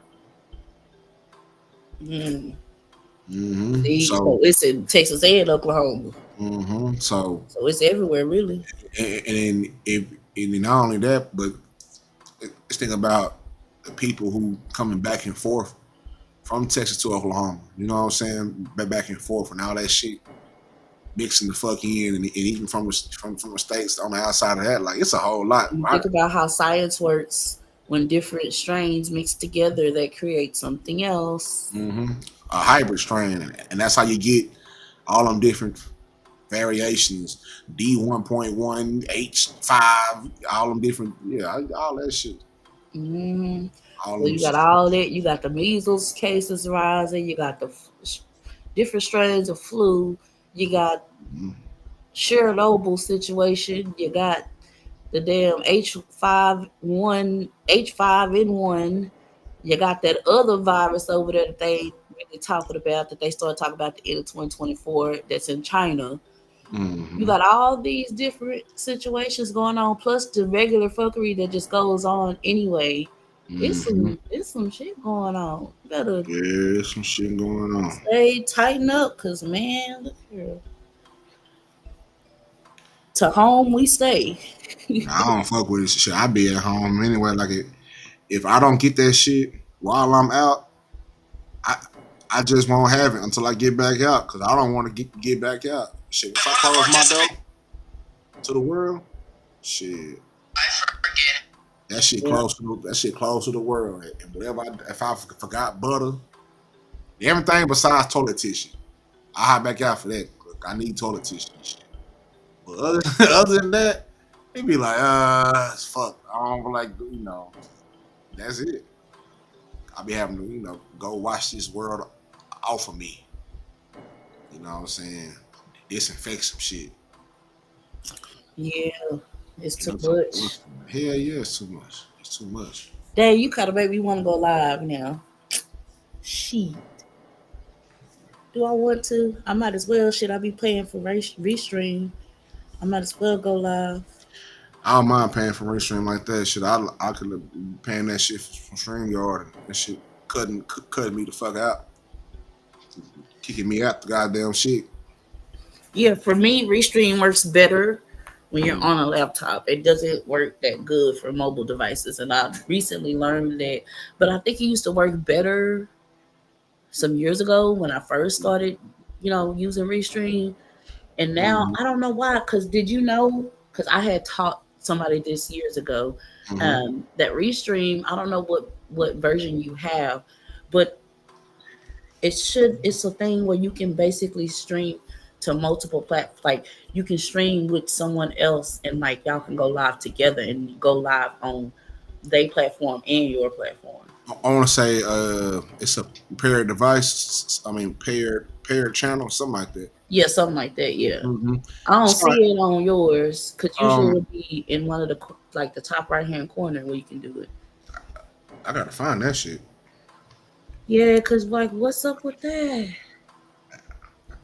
See, so it's in Texas and Oklahoma. So it's everywhere, really. And not only that, but let's think about the people who coming back and forth from Texas to Oklahoma. You know what I'm saying? Back and forth and all that shit mixing the fuck in, and even from the states on the outside of that, like it's a whole lot. Think about how science works. When different strains mix together, that creates something else. A hybrid strain, and that's how you get all them different variations. D1.1, H5, all them different, all that shit. So you got all that. You got the measles cases rising. You got the different strains of flu. You got Chernobyl situation. You got the damn H5N1. You got that other virus over there that they really talking about, that they started talking about the end of 2024, that's in China. You got all these different situations going on, plus the regular fuckery that just goes on anyway. It's some shit going on. You better some shit going on. Tighten up, cause man, look here. To home we stay. I don't fuck with this shit. I be at home anyway. Like if I don't get that shit while I'm out, I just won't have it until I get back out, because I don't want to get back out. Shit, if I close my door to the world, shit. That shit close to the world. And whatever, if I forgot butter, everything besides toilet tissue, I hop back out for that. I need toilet tissue and shit. But other than that, it be like, fuck. I don't like, that's it. I be having to, go wash this world off of me. You know what I'm saying? Disinfect some shit. Yeah, it's too much. Hell yeah, it's too much. It's too much. Dang, you kind of made me want to go live now. Shit. Do I want to? I might as well. Should I be paying for Restream? I might as well go live. I don't mind paying for Restream like that. Shit, I could be paying that shit from StreamYard, and that shit cutting me the fuck out, kicking me out the goddamn shit. Yeah, for me, Restream works better when you're on a laptop. It doesn't work that good for mobile devices, and I recently learned that. But I think it used to work better some years ago when I first started, using Restream. And now I don't know why. Because did you know? Because I had taught somebody this years ago that Restream. I don't know what version you have, but it's a thing where you can basically stream to multiple platforms. Like you can stream with someone else, and like y'all can go live together and go live on their platform and your platform. I want to say it's a paired device. I mean paired channel, something like that. Yeah, something like that. Yeah, I don't see it on yours because usually it would be in one of the the top right hand corner where you can do it. I gotta find that shit. Yeah, because what's up with that?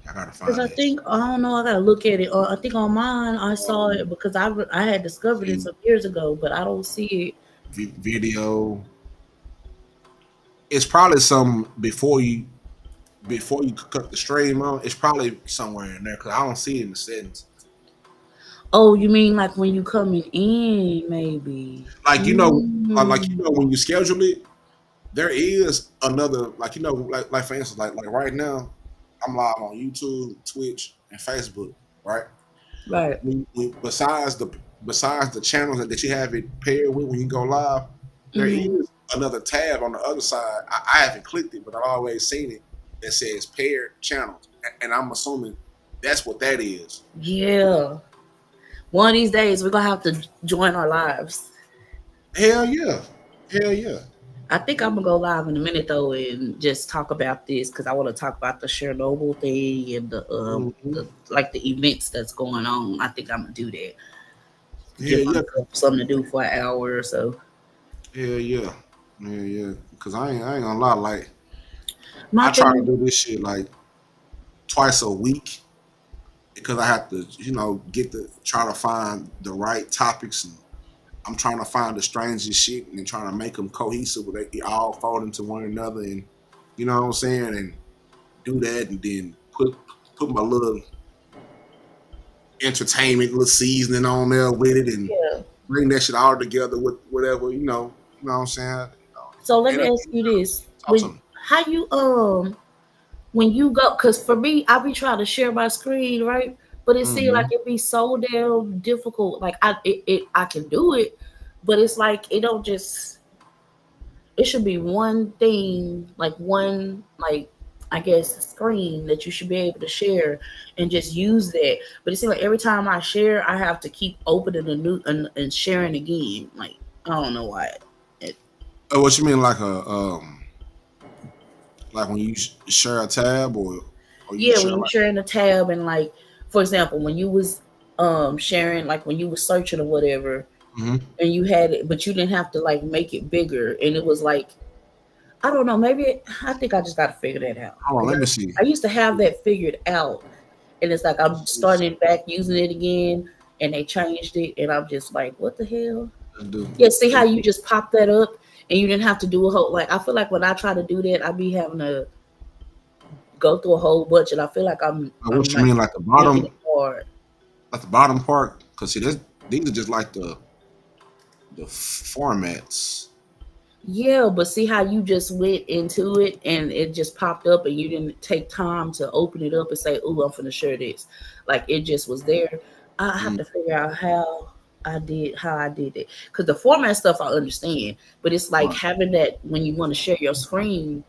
I gotta find. Because I think I don't know. I gotta look at it. I think on mine I saw it because I had discovered it some years ago, but I don't see it. Video. It's probably some before you cut the stream on. It's probably somewhere in there because I don't see it in the settings. Oh, you mean like when you coming in, maybe? Like when you schedule it, there is another like for instance like right now, I'm live on YouTube, Twitch, and Facebook, right? Right. Besides the channels that you have it paired with when you go live, there is another tab on the other side. I haven't clicked it, but I've always seen it that says paired channels, and I'm assuming that's what that is. Yeah. One of these days we're gonna have to join our lives. Hell yeah. I think I'm gonna go live in a minute though and just talk about this because I want to talk about the Chernobyl thing and the events that's going on. I think I'm gonna do that. Give myself something to do for an hour or so. Yeah. Because I ain't gonna lie, like I try to do this shit like twice a week because I have to, try to find the right topics I'm trying to find the strangest shit and then trying to make them cohesive where they all fold into one another, and you know what I'm saying, and do that, and then put my little entertainment, little seasoning on there with it, and Yeah. bring that shit all together with whatever, you know what I'm saying. So let And me ask you this: talk to me. how you when you go? Because for me, I be trying to share my screen, right? But it seems like it be so damn difficult. Like I can do it, but it's like it don't just. It should be one thing, like one like I guess screen that you should be able to share and just use that. But it seems like every time I share, I have to keep opening a new and sharing again. Like I don't know why. What you mean, like when you share a tab, or you Yeah, share when you like? sharing a tab and like, for example, when you was sharing, like when you was searching or whatever, Mhm. and you had it, but you didn't have to like make it bigger, and it was like I don't know, maybe I think I just got to figure that out. Hold on, 'Cause let me see. I used to have that figured out, and it's like I'm starting back using it again, and they changed it, and I'm just like, what the hell? Let's do. Yeah, see how you just pop that up, and you didn't have to do a whole like. I feel like when I try to do that, I be having to go through a whole bunch, and I feel like What I'm you like mean, like making it hard. the bottom part? Because see, these are just like the formats. Yeah, but see how you just went into it and it just popped up and you didn't take time to open it up and say, "Ooh, I'm finna share this." Like it just was there. I have Mm. to figure out how I did it because the format stuff I understand, but it's like Right. having that when you want to share your screen,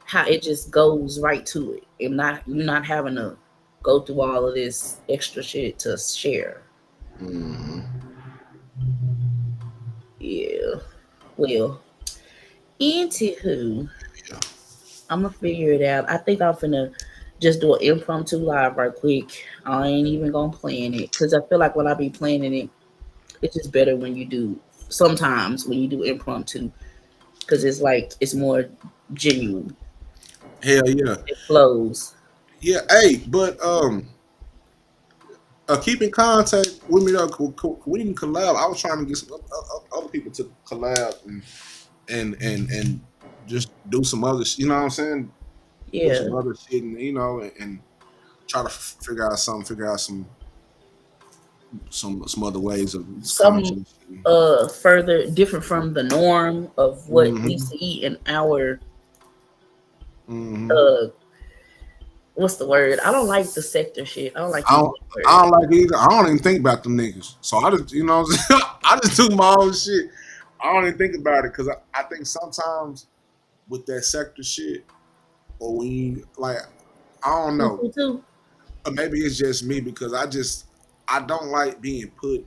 how it just goes right to it and not you're not having to go through all of this extra shit to share. Mhm. Yeah. Well, anywho. Yeah. I'm gonna figure it out. I think I'm finna just do an impromptu live right quick. I ain't even gonna plan it because I feel like when I be planning it, it's just better when you do. Sometimes when you do impromptu, because it's like it's more genuine. Hell yeah. It flows. Yeah. Hey, but keep in contact with me though. We can collab. I was trying to get some other people to collab and just do some other. You know what I'm saying? Do Yeah. some other shit, and and try to figure out something. Figure out some other ways of Some conversation. further different from the norm of what we Hmm. see in our Hmm. uh what's the word? I don't like the sector shit. I don't like I using don't, that I word. don't like it either. I don't even think about them niggas. So I just, what I'm saying? I just do my own shit. I don't even think about it because I think sometimes with that sector shit, or when you, like, I don't Me know, too. or maybe it's just me because I don't like being put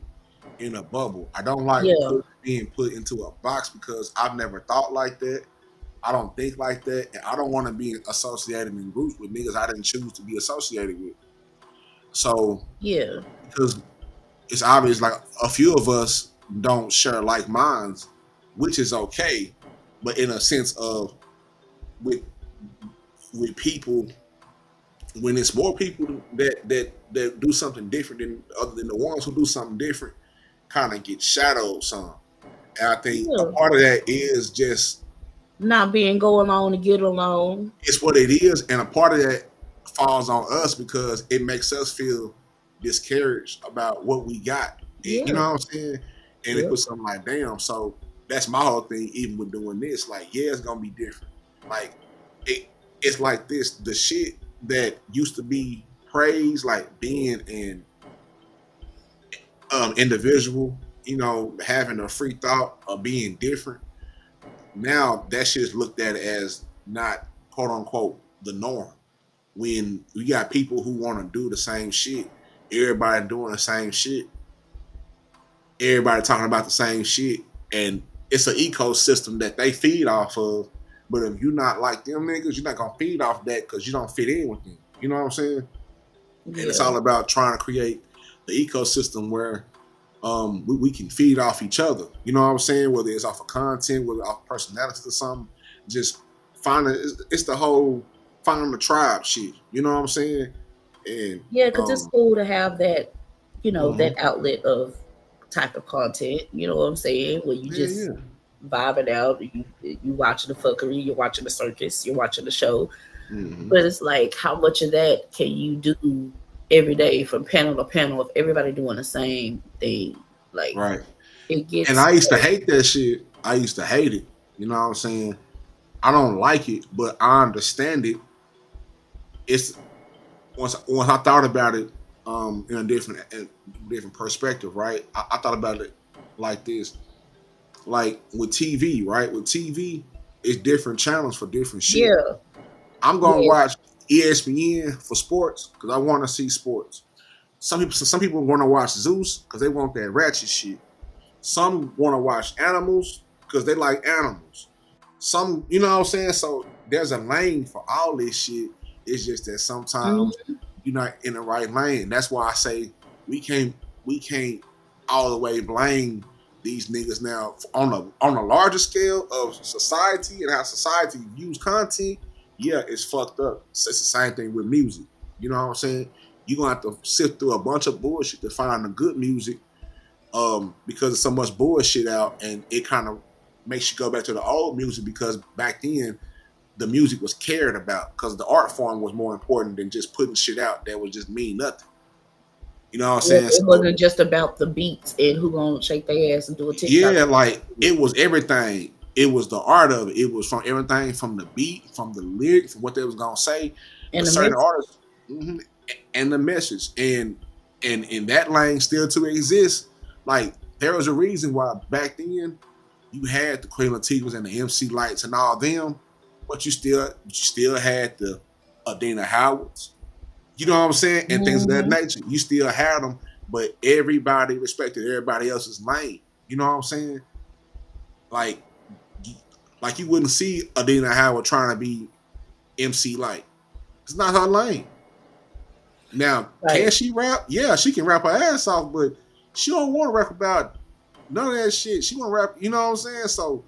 in a bubble. I don't like Yeah. being put into a box because I've never thought like that. I don't think like that, and I don't want to be associated in groups with niggas I didn't choose to be associated with. So Yeah. because it's obvious like a few of us don't share like minds, which is okay, but in a sense of with people, when it's more people that do something different than other than the ones who do something different, kind of get shadowed some. And I think a Yeah. part of that is just Not being go along to get along. it's what it is, and a part of that falls on us because it makes us feel discouraged about what we got. You Yeah. know what I'm saying? And it Yep. puts something like, damn. So that's my whole thing. Even with doing this, like, yeah, it's gonna be different. Like, it's like this. The shit that used to be praised, like being an individual, having a free thought of being different. Now that shit is looked at as not quote unquote the norm. When we got people who want to do the same shit, everybody doing the same shit, everybody talking about the same shit, and it's an ecosystem that they feed off of. But if you're not like them niggas, you're not gonna feed off that because you don't fit in with them. You know what I'm saying? And it's Yeah. all about trying to create the ecosystem where we can feed off each other. You know what I'm saying? Whether it's off of content, whether off personality or something, just finding it's the whole finding the tribe shit. You know what I'm saying? And Yeah, because it's cool to have that, mhm. that outlet of type of content. You know what I'm saying? Where you just vibing out, you watching the fuckery, you're watching the circus, you're watching the show. But it's like, how much of that can you do every day from panel to panel if everybody doing the same thing? Like, right. It gets. And I used to hate that shit. I used to hate it. You know what I'm saying? I don't like it, but I understand it. It's once I thought about it in a different perspective, right? I thought about it like this. Like with TV, right? With TV, it's different channels for different shit. Yeah. I'm gonna watch ESPN for sports because I want to see sports. Some people want to watch Zeus because they want that ratchet shit. Some want to watch animals because they like animals. Some, you know what I'm saying? So there's a lane for all this shit. It's just that sometimes you're not in the right lane. That's why I say we can't all the way blame these niggas now on a larger scale of society and how society views content. Yeah, it's fucked up. It's the same thing with music. You know what I'm saying? You're gonna have to sift through a bunch of bullshit to find the good music, because there's so much bullshit out, and it kind of makes you go back to the old music because back then the music was cared about because the art form was more important than just putting shit out that would just mean nothing. You know what I'm saying? It wasn't just about the beats and who gonna shake their ass and do a TikTok. Yeah, like it was everything. It was the art of it. It was from everything, from the beat, from the lyrics, from what they was gonna say, and certain artists, and the message, and that lane still to exist. Like there was a reason why back then you had the Queen Latifahs and the MC Lights and all them, but you still had the Adina Howards. You know what I'm saying? And things of that nature. You still had them, but everybody respected everybody else's lane. You know what I'm saying? Like you wouldn't see Adina Howard trying to be MC Light. It's not her lane. Now, can she rap? Yeah, she can rap her ass off, but she don't want to rap about none of that shit. She want to rap, you know what I'm saying? So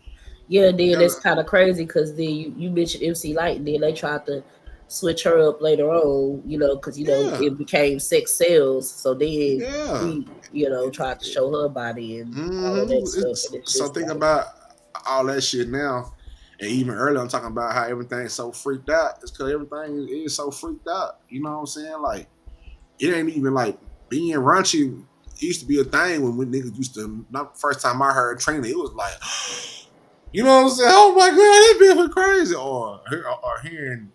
yeah, then that's kind of crazy because then you mentioned MC Light, and then they tried to switch her up later on, you know, because it became sex sales. So then we, tried to show her body and all of that stuff. And so think about all that shit now, and even earlier I'm talking about how everything's so freaked out. It's because everything is so freaked out. You know what I'm saying? Like it ain't even like being raunchy. It used to be a thing when niggas used to. Not the first time I heard Trina, it was like, you know what I'm saying? Oh my god, that bitch was crazy. Or hearing,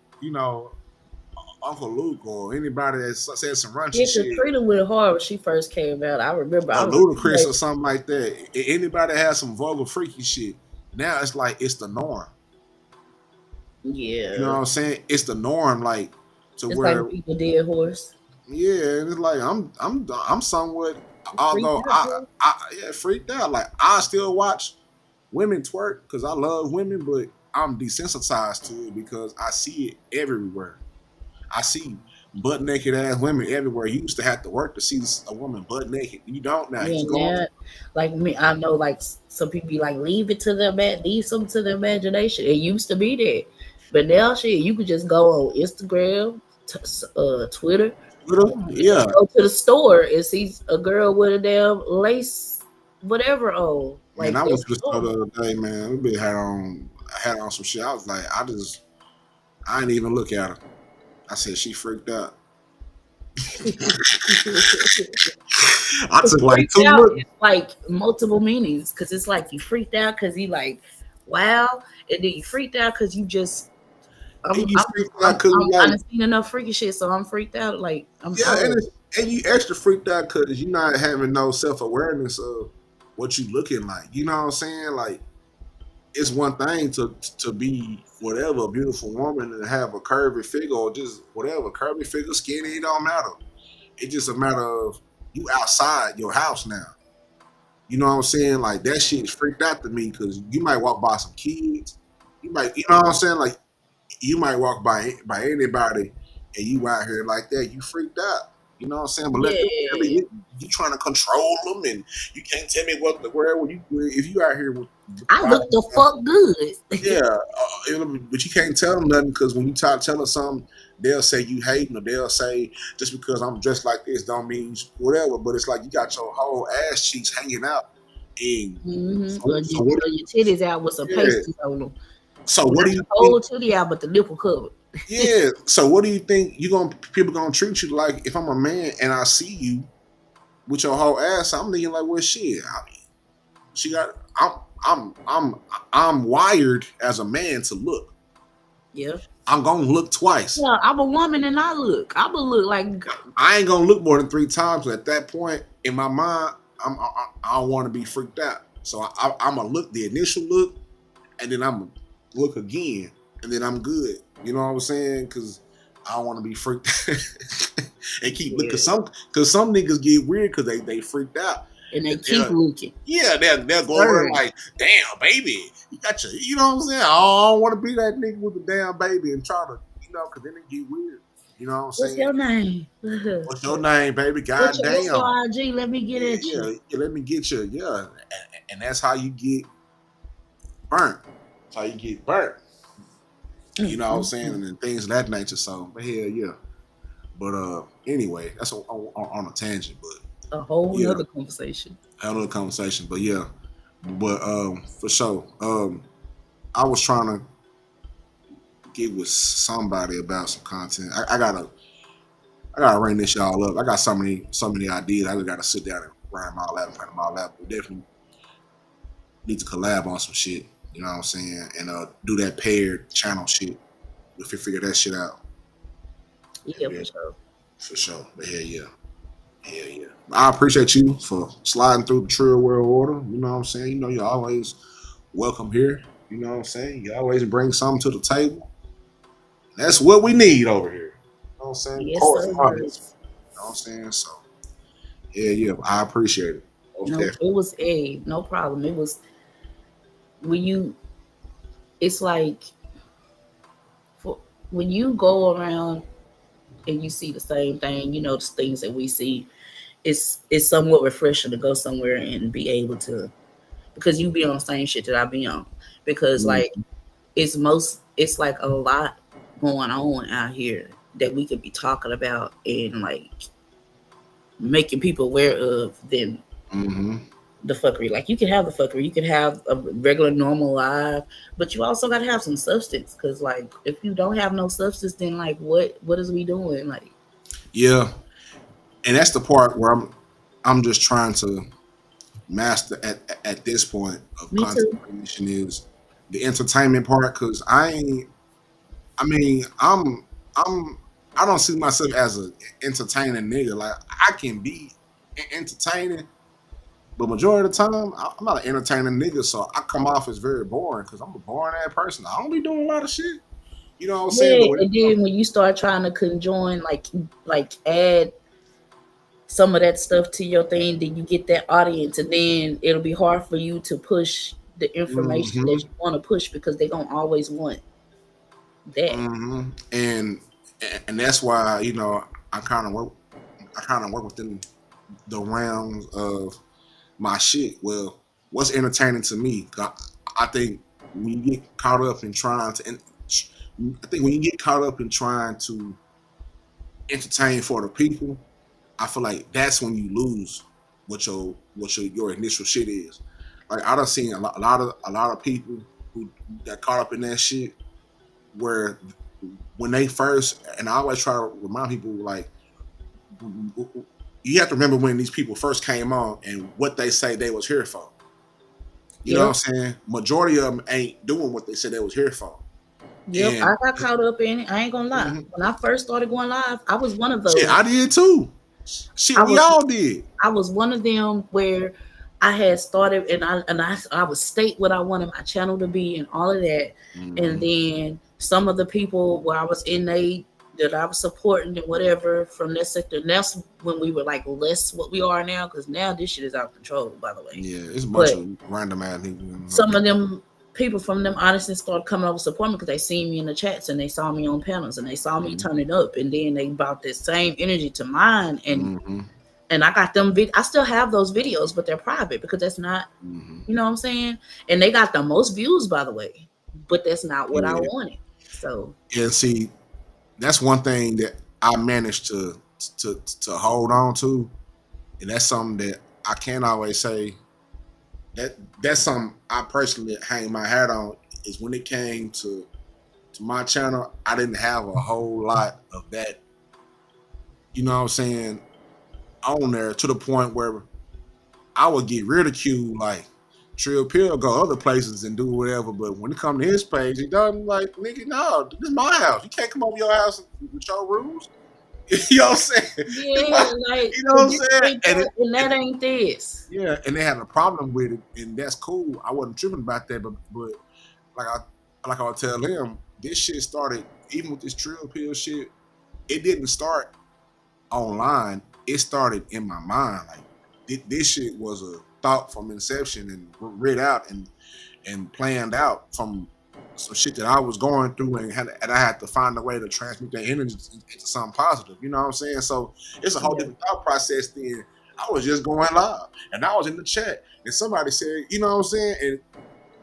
Uncle Luke or anybody that said some raunchy shit. Trina went hard when she first came out. I remember. Ludacris or something like that. Anybody that has some vulgar freaky shit. Now it's like it's the norm. Yeah. You know what I'm saying? It's the norm, like to it's where like people dead horse. Yeah, and it's like I'm somewhat, although I freaked out. Like I still watch women twerk because I love women, but I'm desensitized to it because I see it everywhere. I see butt naked ass women everywhere. You used to have to work to see a woman butt naked. You don't now. Yeah, like me, I know. Like some people be like, leave something to the imagination. It used to be there, but now shit, you could just go on Instagram, Twitter. Yeah, go to the store and see a girl with a damn lace, whatever on. Like, man, I went to the store the other day, man. We had on some shit. I was like, I didn't even look at her. I said she freaked out. I took like 2 looks. It's like multiple meanings because it's like you freaked out because you like, wow, and then you freaked out because you just. I've seen enough freaky shit, so I'm freaked out. Like I'm and you extra freaked out because you're not having no self-awareness of what you looking like. You know what I'm saying? Like it's one thing to be whatever, a beautiful woman and have a curvy figure or just whatever, curvy figure, skinny, it don't matter. It's just a matter of you outside your house now. You know what I'm saying? Like that shit is freaked out to me because you might walk by some kids. You know what I'm saying? Like you might walk by anybody and you out here like that, you freaked out. You know what I'm saying? But let them tell me you trying to control them, and you can't tell me what the where you if you out here with. I look the fuck good. Yeah, but you can't tell them nothing because when you tell them something, they'll say you hate them, or they'll say just because I'm dressed like this don't mean whatever. But it's like you got your whole ass cheeks hanging out, and Or your titties out with some pasties on them. So what do you whole titty out, but the nipple covered? Yeah. So what do you think people gonna treat you like if I'm a man and I see you with your whole ass? I'm thinking like, well, shit. I mean, she got. I'm wired as a man to look. Yeah. I'm gonna look twice. Yeah, I'm a woman and I look. I'm gonna look like. I ain't gonna look more than 3 times. At that point in my mind, I don't want to be freaked out. So I'm gonna look the initial look, and then I'm gonna look again, and then I'm good. You know what I'm saying? Because I don't want to be freaked and keep looking. Because some niggas get weird because they freaked out. And they keep looking. Yeah, they'll go over like, damn, baby, you got your, you know what I'm saying? I don't want to be that nigga with the damn baby and try to, because then it get weird. You know what I'm saying? What's your name? What's your name, baby? God damn. What's your IG? Let me get at you. Yeah, let me get you. Yeah, and that's how you get burnt. That's how you get burnt. You know what I'm saying? And things of that nature. So, but hell yeah. But anyway, that's on a tangent, but. A whole other conversation. Another conversation, but yeah, but for sure. I was trying to get with somebody about some content. I gotta ring this y'all up. I got so many ideas. I just gotta sit down and write them all out and print them all out. We definitely need to collab on some shit. You know what I'm saying? And do that paired channel shit. If you figure that shit out. Yeah, for sure. For sure. But hell yeah. Hell yeah. I appreciate you for sliding through the Trill World Order. You know what I'm saying? You know, you're always welcome here. You know what I'm saying? You always bring something to the table. That's what we need over here. You know what I'm saying? Yes, sir. sir. You know what I'm saying? So, yeah, I appreciate it. No, it was no problem. It was it's like when you go around and you see the same thing, the things that we see, it's somewhat refreshing to go somewhere and be able to, because you be on the same shit that I be on. Because like it's like a lot going on out here that we could be talking about and like making people aware of than the fuckery. Like you can have the fuckery, you can have a regular normal life, but you also got to have some substance. Because like if you don't have no substance, then like what is we doing? Like yeah, and that's the part where I'm just trying to master at this point of content creation is the entertainment part. Because I don't see myself as an entertaining nigga. Like I can be entertaining, but majority of the time I'm not an entertaining nigga. So I come off as very boring because I'm a boring ass person. I don't be doing a lot of shit. You know what I'm saying? And then when you start trying to conjoin, like add some of that stuff to your thing, then you get that audience, and then it'll be hard for you to push the information that you want to push because they don't always want that. And that's why I kind of work within the realms of my shit. Well, what's entertaining to me? I think when you get caught up in trying to entertain for the people, I feel like that's when you lose what your initial shit is. Like I done seen a lot of people who got caught up in that shit where when they first, and I always try to remind people, like, you have to remember when these people first came on and what they say they was here for. You know what I'm saying? Majority of them ain't doing what they said they was here for. Yep, and I got caught up in it. I ain't gonna lie. When I first started going live, I was one of those. Shit, I did too. Shit, we all did. I was one of them where I had started and I would state what I wanted my channel to be and all of that. And then some of the people where I was that I was supporting and whatever from that sector, and that's when we were like less what we are now, because now this shit is out of control, by the way. Yeah, it's a bunch of random ass niggas. Some of them people from them audiences started coming over support me because they seen me in the chats and they saw me on panels and they saw me turn it up, and then they brought this same energy to mine, and I got them. I still have those videos, but they're private because that's not, you know what I'm saying. And they got the most views, by the way, but that's not what I wanted. So yeah, see, that's one thing that I managed to hold on to, and that's something that I can't always say. That's something I personally hang my hat on, is when it came to my channel, I didn't have a whole lot of that, you know what I'm saying, on there, to the point where I would get ridiculed, like Trill go other places and do whatever, but when it comes to his page, he doesn't, like, nigga, no, this is my house. You can't come over your house with your rules. You know what I'm saying? Yeah, like, you know what I'm saying? And that ain't this. Yeah, and they had a problem with it, and that's cool. I wasn't tripping about that, but like I would tell him, this shit started, even with this Trill shit, it didn't start online. It started in my mind. Like this shit was a thought from inception and read out and planned out from some shit that I was going through, and I had to find a way to transmute that energy into something positive. You know what I'm saying? So it's a whole different thought process. Then I was just going live, and I was in the chat, and somebody said, you know what I'm saying? And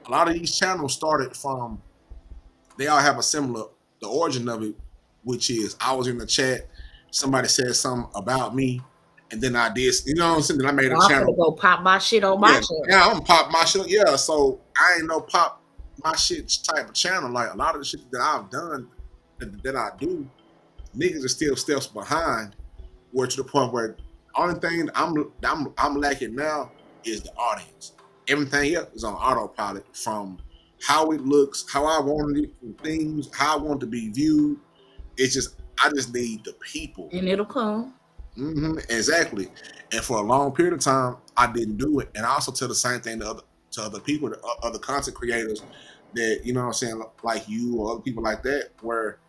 a lot of these channels started from, they all have a similar, the origin of it, which is I was in the chat, somebody said something about me, and then I did, you know what I'm saying? Then I made a channel. I'm gonna go pop my shit on my channel. Yeah, I'm gonna pop my shit. Yeah, so I ain't no pop my shit type of channel. Like a lot of the shit that I've done, that I do, niggas are still steps behind. Where to the point where only thing I'm lacking now is the audience. Everything else is on autopilot, from how it looks, how I wanted it, things, how I want to be viewed. It's just, I just need the people, and it'll come. Exactly. And for a long period of time, I didn't do it. And I also tell the same thing to other people, to other content creators, that, you know what I'm saying, like you or other people like that, where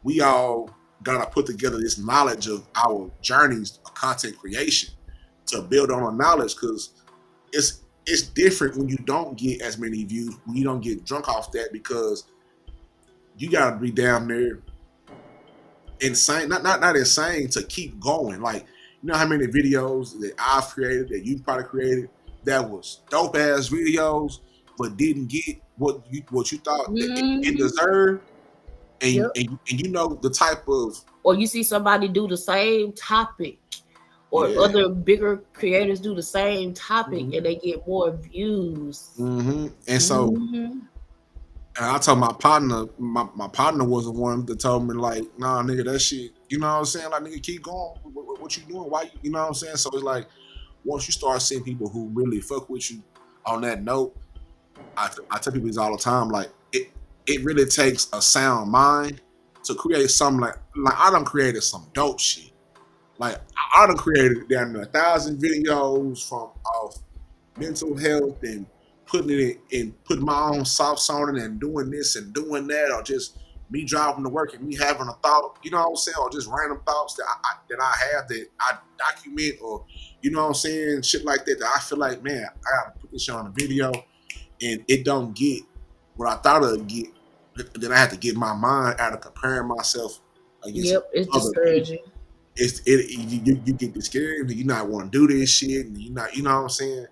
we all gotta put together this knowledge of our journeys of content creation to build on our knowledge, because it's different when you don't get as many views, when you don't get drunk off that, because you gotta be down there insane, not insane, to keep going. Like, you know how many videos that I've created, that you probably created, that was dope ass videos, but didn't get what you thought it deserved, and you know the type of, or you see somebody do the same topic, or other bigger creators do the same topic, and they get more views. And so. And I told my partner, my partner was the one that told me, like, nah, nigga, that shit, you know what I'm saying? Like, nigga, keep going. What you doing? Why you know what I'm saying? So it's like, once you start seeing people who really fuck with you on that note, I tell people this all the time, like, it really takes a sound mind to create something like I done created some dope shit. Like, I done created down 1,000 videos from off mental health and putting it in, putting my own sauce on it, and doing this and doing that, or just me driving to work and me having a thought, you know what I'm saying, or just random thoughts that I have that I document, or, you know what I'm saying, shit like that I feel like, man, I gotta put this shit on a video, and it don't get what I thought it'd get. Then I have to get my mind out of comparing myself against it's discouraging. You get discouraged, and you not want to do this shit, and you not, you know what I'm saying.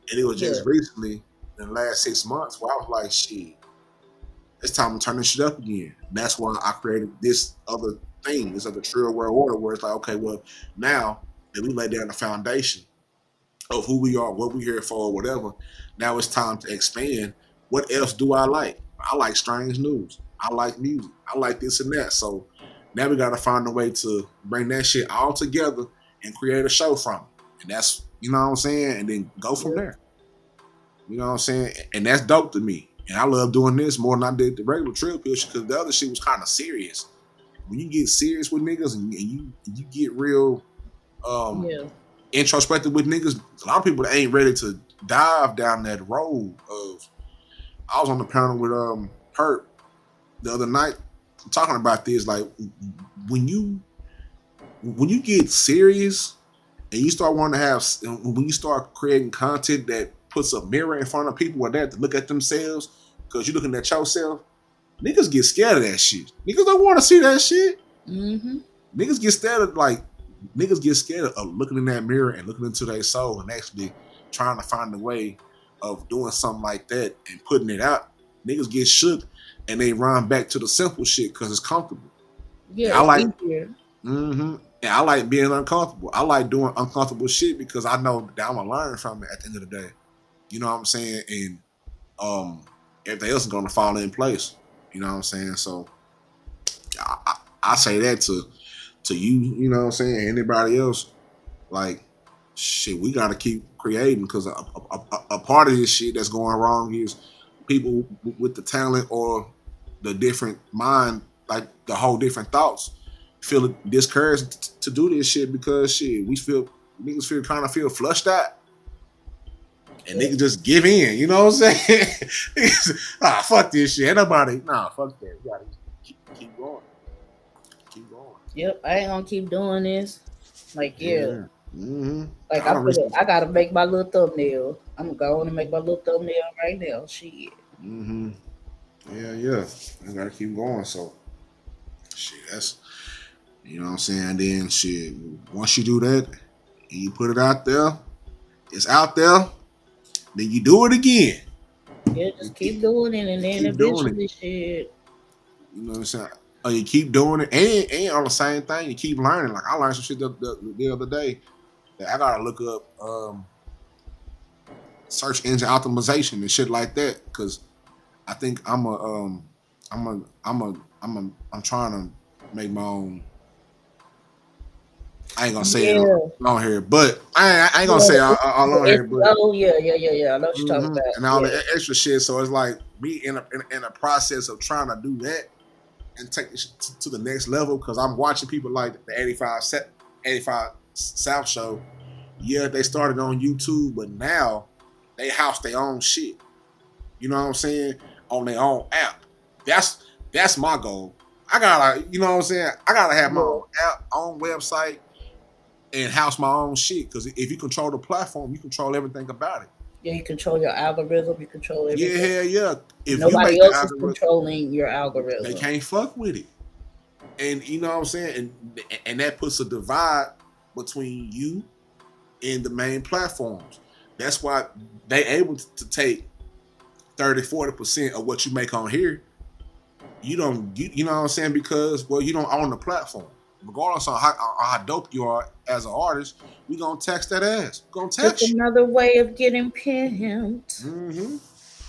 And it was just recently, in the last 6 months, where I was like, shit, it's time to turn this shit up again. And that's why I created this other thing, this other Trill World Order, where it's like, okay, well, now that we lay down the foundation of who we are, what we're here for, or whatever, now it's time to expand. What else do I like? I like strange news. I like music. I like this and that. So now we got to find a way to bring that shit all together and create a show from it. And that's, you know what I'm saying? And then go from there. You know what I'm saying? And that's dope to me. And I love doing this more than I did the regular Trill shit, because the other shit was kind of serious. When you get serious with niggas and you get real introspective with niggas, a lot of people ain't ready to dive down that road of. I was on the panel with Perp the other night talking about this. Like, when you get serious and you start wanting to have, when you start creating content that puts a mirror in front of people where they have to look at themselves because you're looking at yourself. Niggas get scared of that shit. Niggas don't want to see that shit. Niggas get scared of looking in that mirror and looking into their soul and actually trying to find a way of doing something like that and putting it out. Niggas get shook and they run back to the simple shit because it's comfortable. Yeah, I like. easier. And I like being uncomfortable. I like doing uncomfortable shit because I know that I'm gonna learn from it at the end of the day. You know what I'm saying? And everything else is gonna fall in place. You know what I'm saying? So I say that to you, you know what I'm saying? Anybody else, like, shit, we gotta keep creating because a part of this shit that's going wrong is people with the talent or the different mind, like the whole different thoughts, feel discouraged to do this shit because shit, niggas kind of feel flushed out. And niggas just give in, you know what I'm saying? Fuck this shit. Ain't nobody, fuck that. You gotta keep going. Keep going. Yep, I ain't gonna keep doing this. Like, yeah. Mm-hmm. Like, I gotta make my little thumbnail. I'm going to make my little thumbnail right now. Shit. Mm-hmm. Yeah. I gotta keep going. So, shit, that's, you know what I'm saying? Then, shit, once you do that, and you put it out there, it's out there, then you do it again. Yeah, just keep doing it, and then eventually, shit. You know what I'm saying? Or you keep doing it, and on the same thing, you keep learning. Like, I learned some shit the other day that I gotta look up search engine optimization and shit like that, because I think I'm trying to make my own. I ain't gonna say it on here, but I ain't gonna say all on here. But, yeah. I know what you're talking about. And all the extra shit. So it's like me in a process of trying to do that and take this to the next level, because I'm watching people like the 85 South show. Yeah, they started on YouTube, but now they house their own shit. You know what I'm saying? On their own app. That's my goal. I gotta, you know what I'm saying? I gotta have my own app, own website, and house my own shit. Because if you control the platform, you control everything about it. Yeah, you control your algorithm. You control everything. Yeah. If nobody else is controlling your algorithm, they can't fuck with it. And you know what I'm saying? And that puts a divide between you and the main platforms. That's why they able to take 30-40% of what you make on here. You know what I'm saying? Because, well, you don't own the platform. Regardless of how dope you are as an artist, we gonna tax that ass. We're gonna tax it's another way of getting pimped. Mm-hmm.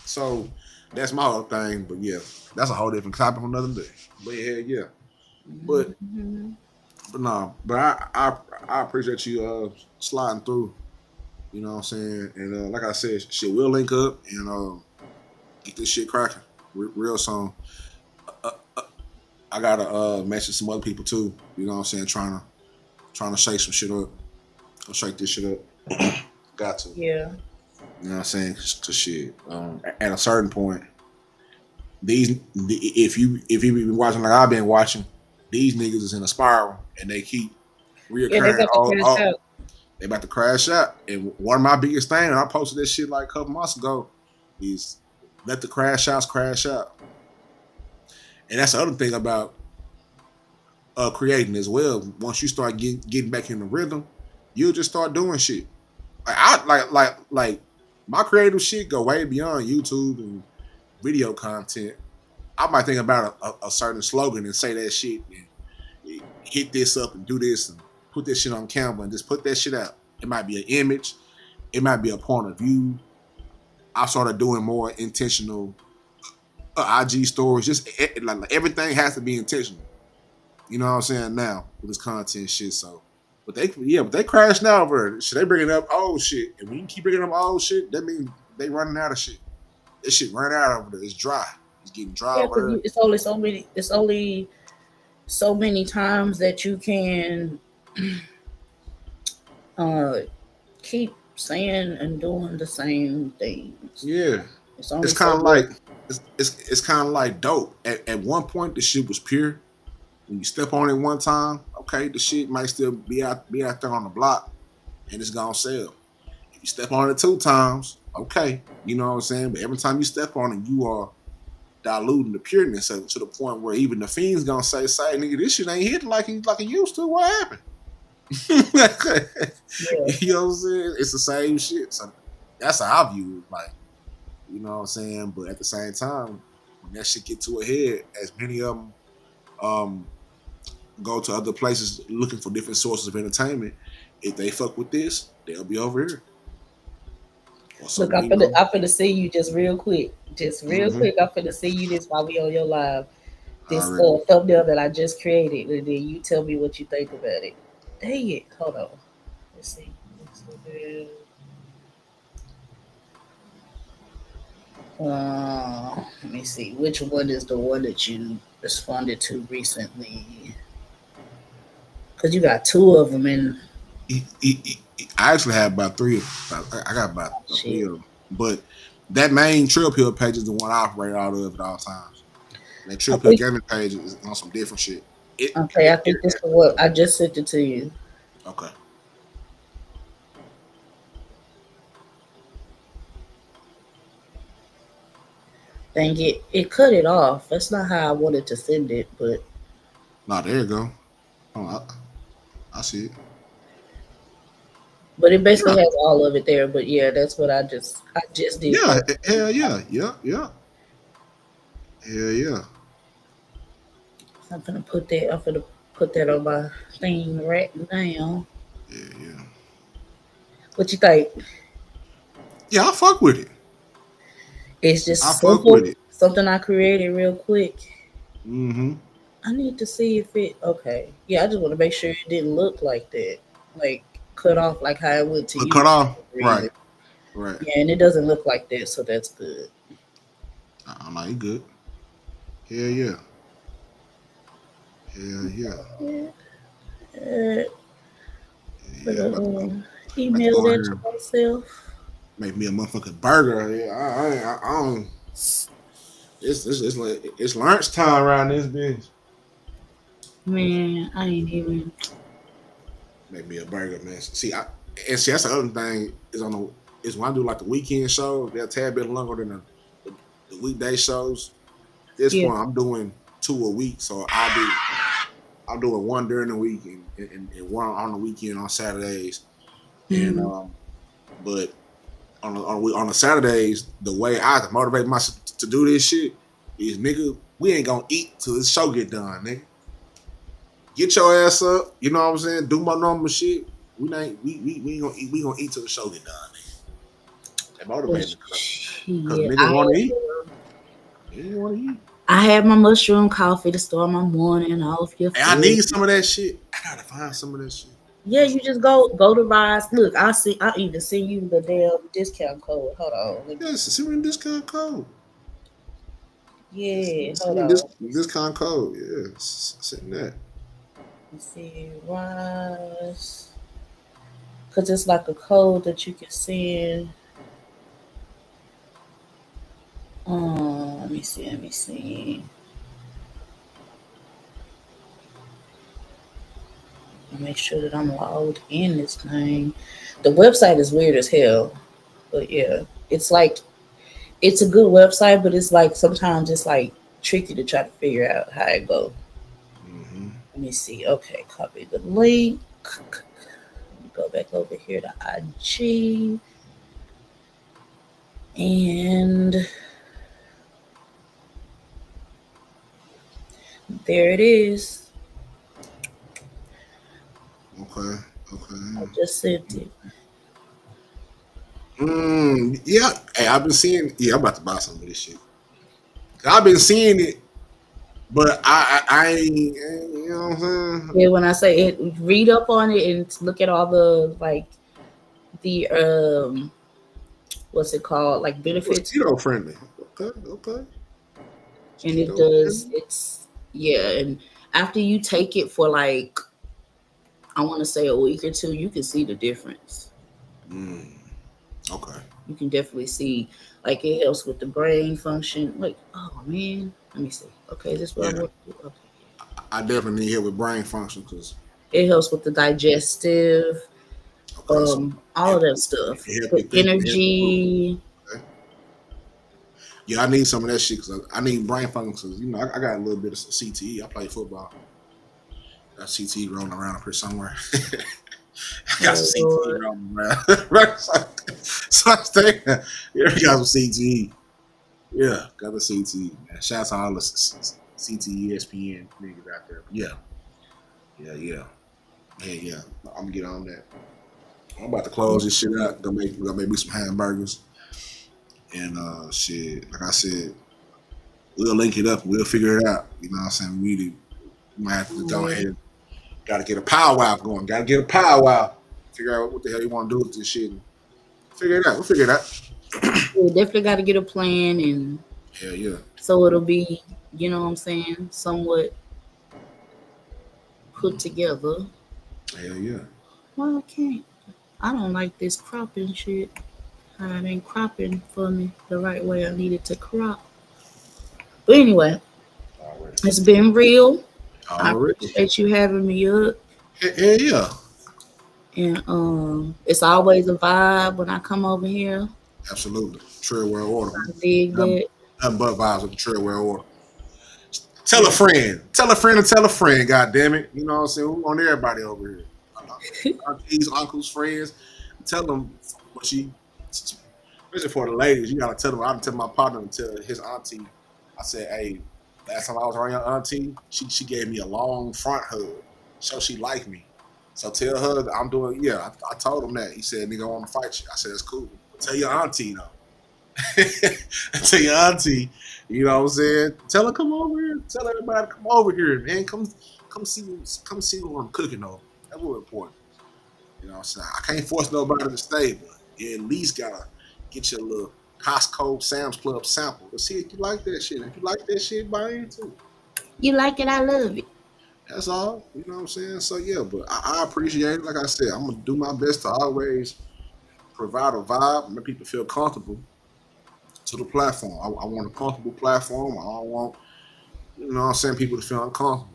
So that's my whole thing. But yeah, that's a whole different topic for another day. But yeah. But I appreciate you sliding through. You know what I'm saying? And like I said, shit, we'll link up and get this shit cracking real soon. I gotta mention some other people too. You know what I'm saying? Trying to shake some shit up. I'll shake this shit up. Got to. Yeah. You know what I'm saying? To shit. At a certain point, if you've been watching like I've been watching, these niggas is in a spiral and they keep reoccurring. They about to crash out. And one of my biggest things, and I posted this shit like a couple months ago, is let the crash outs crash out. And that's the other thing about creating as well. Once you start getting back in the rhythm, you'll just start doing shit. Like my creative shit go way beyond YouTube and video content. I might think about a certain slogan and say that shit and hit this up and do this and put this shit on camera and just put that shit out. It might be an image. It might be a point of view. I started doing more intentional IG stories. Just like everything has to be intentional. You know what I'm saying now with this content shit. So, but they crashed now over it. Should they bringing up old shit? And when you keep bringing up old shit, that means they running out of shit. This shit running out over there. It's dry. It's getting dry. Yeah, it's only so many. It's only so many times that you can keep saying and doing the same things. Yeah, it's kind of like it's kind of like dope. At one point, the shit was pure. When you step on it one time, okay, the shit might still be out there on the block, and it's gonna sell. If you step on it 2 times, okay, you know what I'm saying. But every time you step on it, you are diluting the pureness of it to the point where even the fiends gonna say, nigga, this shit ain't hitting like it used to. What happened? You know what I'm saying? It's the same shit. So that's how I view it. Like, you know what I'm saying? But at the same time, when that shit get to a head, as many of them go to other places looking for different sources of entertainment, if they fuck with this, they'll be over here. Look, I'm finna see you just real quick. Just real quick, I'm finna see you this while we on your live. This thumbnail that I just created, and then you tell me what you think about it. Dang it. Hold on. Let's see. Let me see. Which one is the one that you responded to recently? Because you got two of them in. I actually have about three. I got about three of them. But that main Trill Pill page is the one I operate out of at all times. That Trill Pill gaming page is on some different shit. I think this is what I just sent it to you. Okay. Dang it. It cut it off. That's not how I wanted to send it, but. No, there you go. Oh, I see it. But it basically has all of it there. But yeah, that's what I just did. Yeah, hell yeah. Hell yeah. I'm gonna put that on my thing right now. Yeah. What you think? Yeah, I fuck with it. It's just something I created real quick. Mm-hmm. I need to see if it okay. Yeah, I just want to make sure it didn't look like that. Like cut off like how it went to you. Cut off. Right. Yeah, and it doesn't look like that, so that's good. I'm like, you good. Hell yeah. Email that to myself. Make me a motherfucking burger. Yeah, I don't. It's lunch time around this bitch. Man, I ain't even. Make me a burger, man. See, that's the other thing is when I do like the weekend shows, they're a tad bit longer than the weekday shows. This one I'm doing 2 a week, so I'm doing one during the week and one on the weekend on Saturdays. And but on the Saturdays, the way I motivate myself to do this shit is, nigga, we ain't gonna eat till this show get done, nigga. Get your ass up, you know what I'm saying? Do my normal shit. We ain't gonna eat. We gonna eat till the show get done, nigga. That motivates me because niggas want to eat. They want to eat. I had my mushroom coffee to start my morning off. Hey, I need some of that shit. I gotta find some of that shit. Yeah, you just go to Rise. Look, I'll even send you the damn discount code. Hold on. Yeah, send me the discount code. Yeah, hold on. Discount code. Yeah, send that. Let's see, Rise. Because it's like a code that you can send. Let me see. Make sure that I'm logged in this thing. The website is weird as hell, but yeah, it's like it's a good website, but it's like sometimes it's like tricky to try to figure out how it goes. Let me see. Okay, copy the link. Go back over here to IG, and there it is. Okay. I just sent it. Yeah. Hey, I've been seeing. Yeah, I'm about to buy some of this shit. I've been seeing it, but I ain't. You know what I'm saying? Yeah, when I say it, read up on it and look at all the what's it called? Like benefits. Keto friendly. Okay. And it does. It's and after you take it for like, I want to say a week or two, you can see the difference. Okay. You can definitely see, like, it helps with the brain function. Like, oh man, let me see. Okay, is this what I want to do? Okay. I definitely need help with brain function because it helps with the digestive, all of that stuff. The energy. Yeah, I need some of that shit because I need brain function. Cause, you know, I got a little bit of CTE. I play football. Got CTE rolling around up here somewhere. I got some CTE rolling around. So I stay. Yeah, I got some CTE. Yeah, got the CTE. Man. Shout out to all the CTE, ESPN niggas out there. Yeah. I'm gonna get on that. I'm about to close this shit out. Gonna make me some hamburgers. And shit, like I said, we'll link it up. We'll figure it out. You know what I'm saying? We might have to go ahead. Got to get a powwow going. Got to get a powwow. Figure out what the hell you want to do with this shit. Figure it out. We'll figure it out. We definitely got to get a plan, and hell yeah. So it'll be, you know what I'm saying, somewhat put together. Hell yeah. Well, I can't. I don't like this cropping shit. It ain't cropping for me the right way I need it to crop. But anyway, it's been real. I appreciate you having me up. Hell yeah. And it's always a vibe when I come over here. Absolutely. Trill World Order. I dig that. Nothing but vibes with the Trill World Order. Tell a friend. Tell a friend and tell a friend, God damn it. You know what I'm saying? We want everybody over here. Aunties, uncles, friends. Tell them what she, especially for the ladies, you gotta tell them. I tell my partner to tell his auntie. I said, hey, last time I was around your auntie, she gave me a long front hug. So she liked me. So tell her that I'm doing, I told him that. He said, nigga, I want to fight you. I said, that's cool. But tell your auntie, though. Tell your auntie, you know what I'm saying? Tell her come over here. Tell everybody to come over here, man. Come see what I'm cooking over. That's really important. You know what I'm saying? I can't force nobody to stay, but you at least gotta get your little Costco, Sam's Club sample. Let's see if you like that shit. If you like that shit, buy into it. You like it, I love it. That's all. You know what I'm saying? So yeah, but I appreciate it. Like I said, I'm gonna do my best to always provide a vibe, make people feel comfortable to the platform. I want a comfortable platform. I don't want, you know what I'm saying, people to feel uncomfortable.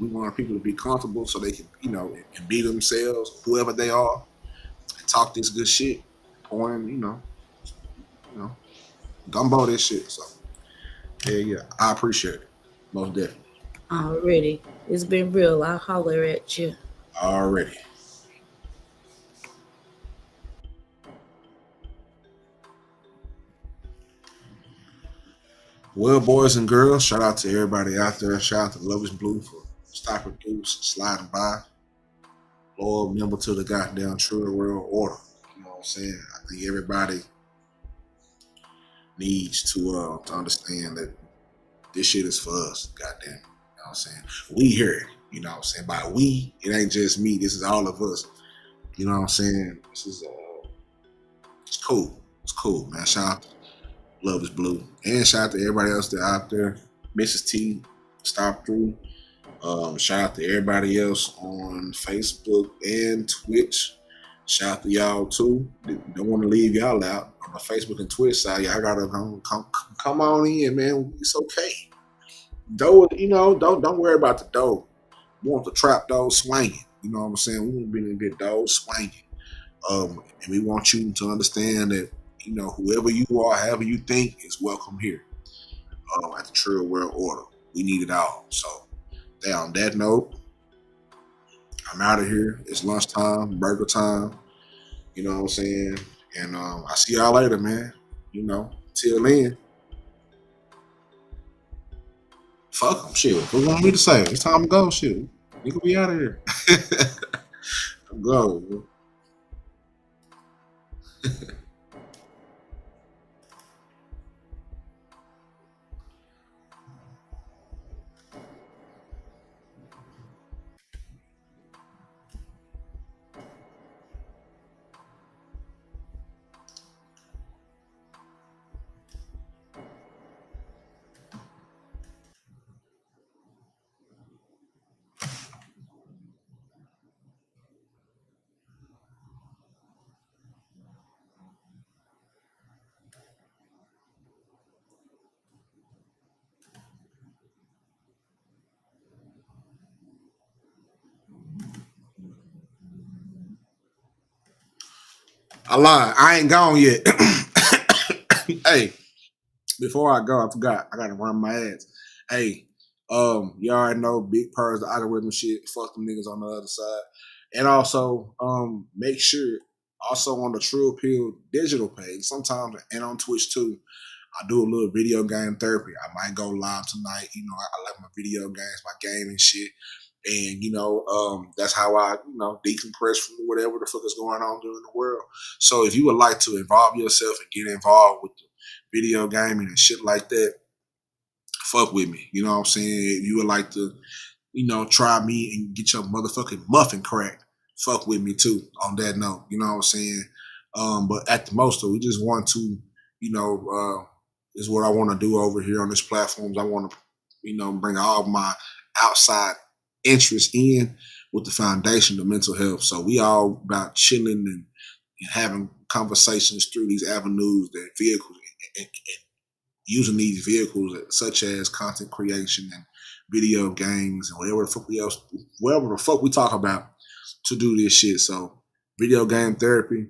We want people to be comfortable so they can, you know, and be themselves, whoever they are, and talk this good shit, point, you know, gumbo this shit. So yeah, I appreciate it. Most definitely. Already. It's been real. I'll holler at you. Already. Well, boys and girls, shout out to everybody out there. Shout out to Love is Blue for stopping through, sliding by. Loyal member to the goddamn Trill World Order. You know what I'm saying? I think everybody needs to understand that this shit is for us. Goddamn. You know what I'm saying? We here. You know what I'm saying? By we, it ain't just me. This is all of us. You know what I'm saying? This is it's cool. It's cool, man. Shout out to Love is Blue. And shout out to everybody else that out there. Mrs. T, stop through. Shout out to everybody else on Facebook and Twitch. Shout out to y'all too. Don't want to leave y'all out on the Facebook and Twitch side. Y'all gotta come on in, man. It's okay. Dough, you know, don't worry about the dough. We want the trap dough swinging. You know what I'm saying? We want to be in the dough swinging. And we want you to understand that, you know, whoever you are, however you think, is welcome here at the Trill World Order. We need it all. So, on that note, I'm out of here. It's lunchtime, burger time. You know what I'm saying? And I'll see y'all later, man. You know, till then. Fuck them, shit. What want me to say? It's time to go, shit. You can be out of here. Go, bro. I lied. I ain't gone yet. Hey, Before I go, I forgot. I gotta run my ads. Hey, you already know big purrs, the algorithm shit. Fuck them niggas on the other side. And also, make sure also on the Trill digital page, sometimes and on Twitch too, I do a little video game therapy. I might go live tonight. You know, I like my video games, my gaming shit. And, you know, that's how I, you know, decompress from whatever the fuck is going on in the world. So if you would like to involve yourself and get involved with the video gaming and shit like that, fuck with me. You know what I'm saying? If you would like to, you know, try me and get your motherfucking muffin cracked, fuck with me too on that note. You know what I'm saying? But at the most, though, we just want to, you know, is what I want to do over here on this platform. I want to, you know, bring all my outside interest in with the foundation of mental health. So we all about chilling and having conversations through these avenues, that vehicles, and using these vehicles such as content creation and video games and whatever the fuck we talk about to do this shit. So video game therapy,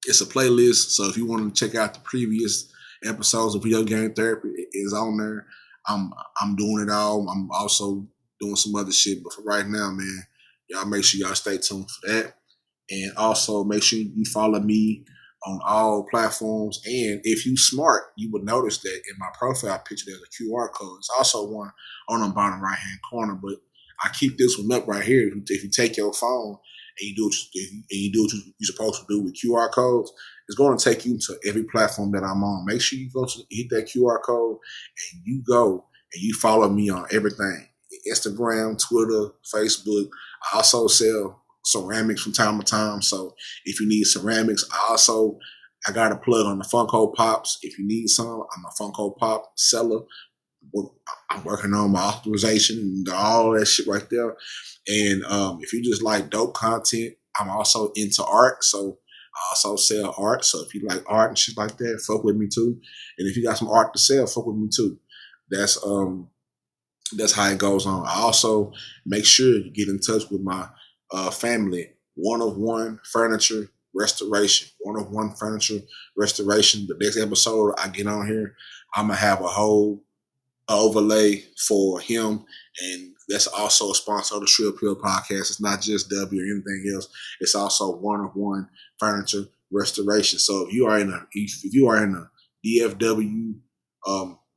it's a playlist. So if you want to check out the previous episodes of video game therapy, it is on there. I'm doing it all. I'm also doing some other shit, but for right now, man, y'all make sure y'all stay tuned for that. And also make sure you follow me on all platforms. And if you smart, you would notice that in my profile picture, there's a QR code. It's also one on the bottom right-hand corner, but I keep this one up right here. If you take your phone and you do what you're supposed to do with QR codes, it's going to take you to every platform that I'm on. Make sure you go to hit that QR code and you go and you follow me on everything. Instagram, Twitter, Facebook. I also sell ceramics from time to time. So if you need ceramics, I got a plug on the Funko Pops. If you need some, I'm a Funko Pop seller. I'm working on my authorization and all that shit right there. And if you just like dope content, I'm also into art. So I also sell art. So if you like art and shit like that, fuck with me too. And if you got some art to sell, fuck with me too. That's how it goes on. I also make sure you get in touch with my family, One of One Furniture Restoration. One of One Furniture Restoration. The next episode I get on here, I'm going to have a whole overlay for him. And that's also a sponsor of the Trill podcast. It's not just W or anything else. It's also One of One Furniture Restoration. So if you are in a DFW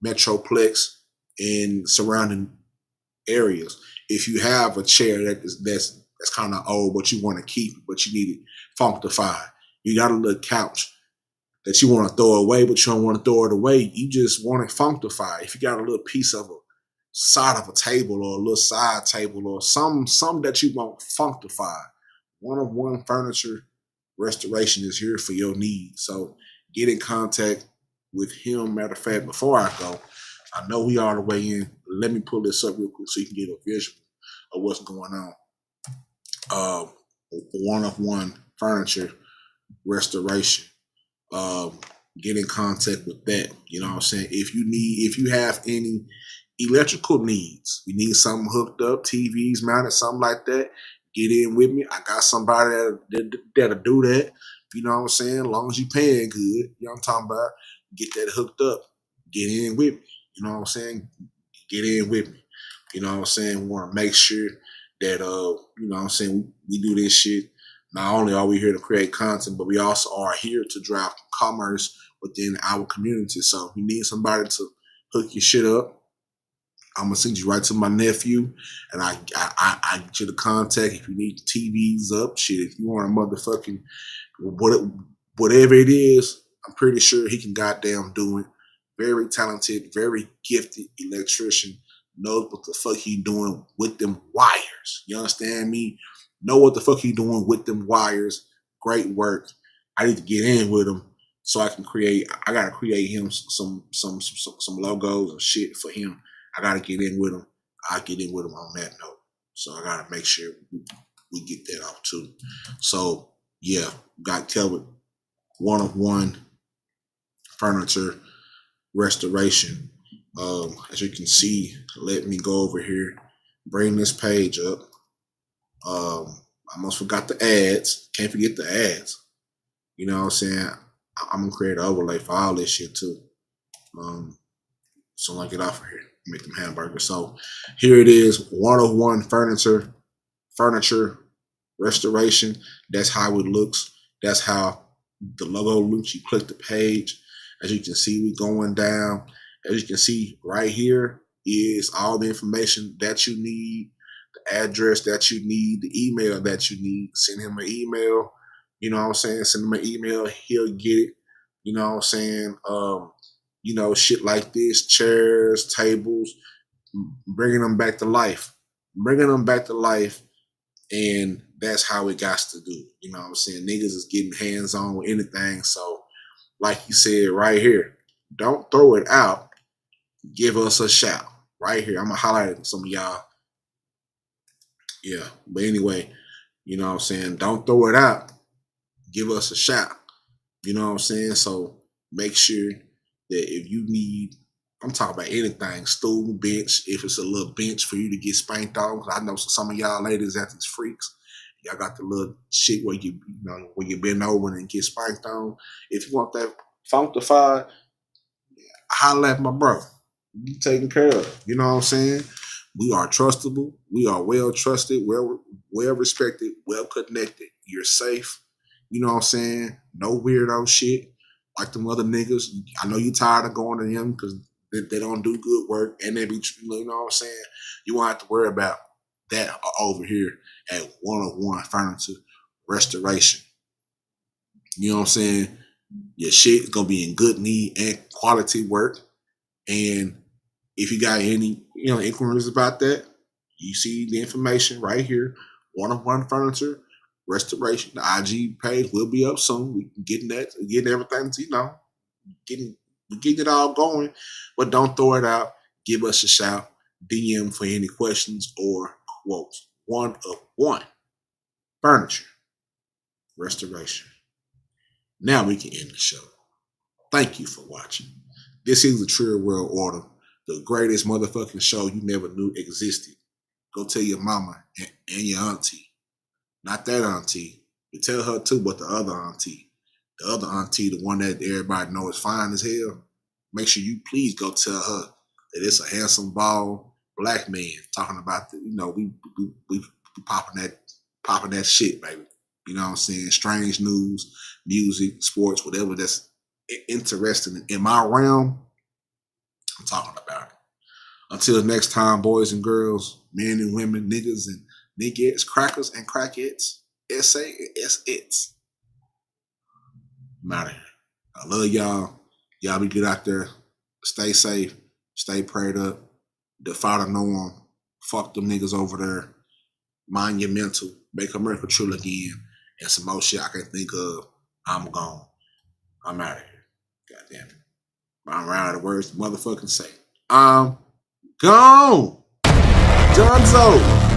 Metroplex and surrounding areas, if you have a chair that's kind of old, but you want to keep it, but you need it functified, you got a little couch that you want to throw away, but you don't want to throw it away, you just want it functified. If you got a little piece of a side of a table or a little side table or some that you want functified, One of One Furniture Restoration is here for your needs. So get in contact with him. Matter of fact, before I go, I know we all the way in. Let me pull this up real quick so you can get a visual of what's going on. One of One Furniture Restoration. Get in contact with that. You know what I'm saying? If you have any electrical needs, you need something hooked up, TVs mounted, something like that, get in with me. I got somebody that'll do that. You know what I'm saying? As long as you paying good, you know what I'm talking about, get that hooked up. Get in with me. You know what I'm saying? Get in with me. You know what I'm saying? We want to make sure that, you know what I'm saying, we do this shit. Not only are we here to create content, but we also are here to drive commerce within our community. So if you need somebody to hook your shit up, I'm going to send you right to my nephew, and I get you the contact. If you need the TVs up, shit, if you want a motherfucking, whatever it is, I'm pretty sure he can goddamn do it. Very talented, very gifted electrician. Knows what the fuck he doing with them wires. You understand me? Know what the fuck he doing with them wires. Great work. I need to get in with him so I can I gotta create him some logos and shit for him. I gotta get in with him. I'll get in with him on that note. So I gotta make sure we get that off too. So yeah, got covered. One of One Furniture Restoration. As you can see, let me go over here, bring this page up. I almost forgot the ads. Can't forget the ads. You know what I'm saying? I'm gonna create an overlay for all this shit too. So I get off of here, make them hamburgers. So here it is, 101 furniture restoration. That's how it looks. That's how the logo looks. You click the page. As you can see, we going down. As you can see right here is all the information that you need, the address that you need, the email that you need. Send him an email. You know what I'm saying? Send him an email. He'll get it. You know what I'm saying? You know, shit like this, chairs, tables, bringing them back to life. Bringing them back to life. And that's how it got to do. You know what I'm saying? Niggas is getting hands-on with anything. So, like you said right here, don't throw it out. Give us a shout. Right here. I'm going to highlight some of y'all. Yeah. But anyway, you know what I'm saying? Don't throw it out. Give us a shout. You know what I'm saying? So, make sure that if you need, I'm talking about anything, stool, bench, if it's a little bench for you to get spanked on, because I know some of y'all ladies at these freaks, y'all got the little shit where you know, where you bend over and get spanked on. If you want that functified, holla at my bro. You taken care of. You know what I'm saying? We are trustable. We are well trusted, well respected, well connected. You're safe. You know what I'm saying? No weirdo shit. Like them other niggas, I know you're tired of going to them because they don't do good work and they be, you know what I'm saying? You won't have to worry about that over here at 101 Furniture Restoration. You know what I'm saying? Your shit is going to be in good need and quality work. And if you got any, you know, inquiries about that, you see the information right here. 101 Furniture Restoration. The IG page will be up soon. We getting everything, you know, getting it all going. But don't throw it out. Give us a shout. DM for any questions or quotes. 101 Furniture Restoration. Now we can end the show. Thank you for watching. This is the Trill World Order, the greatest motherfucking show you never knew existed. Go tell your mama and your auntie. Not that auntie. You tell her too, but the other auntie. The other auntie, the one that everybody knows is fine as hell. Make sure you please go tell her that it's a handsome, bald black man talking about the, you know, we popping that shit, baby. You know what I'm saying? Strange news, music, sports, whatever that's interesting in my realm, I'm talking about it. Until next time, boys and girls, men and women, niggas and niggettes, crackers and crackettes, SA and S-its. I'm out of here. I love y'all. Y'all be good out there. Stay safe. Stay prayed up. Defy the norm. Fuck them niggas over there. Mind your mental. Make America Trill again. And some more shit I can think of. I'm gone. I'm out of here. God damn it. I'm out of the words to motherfucking say. I'm gone. Dunzo.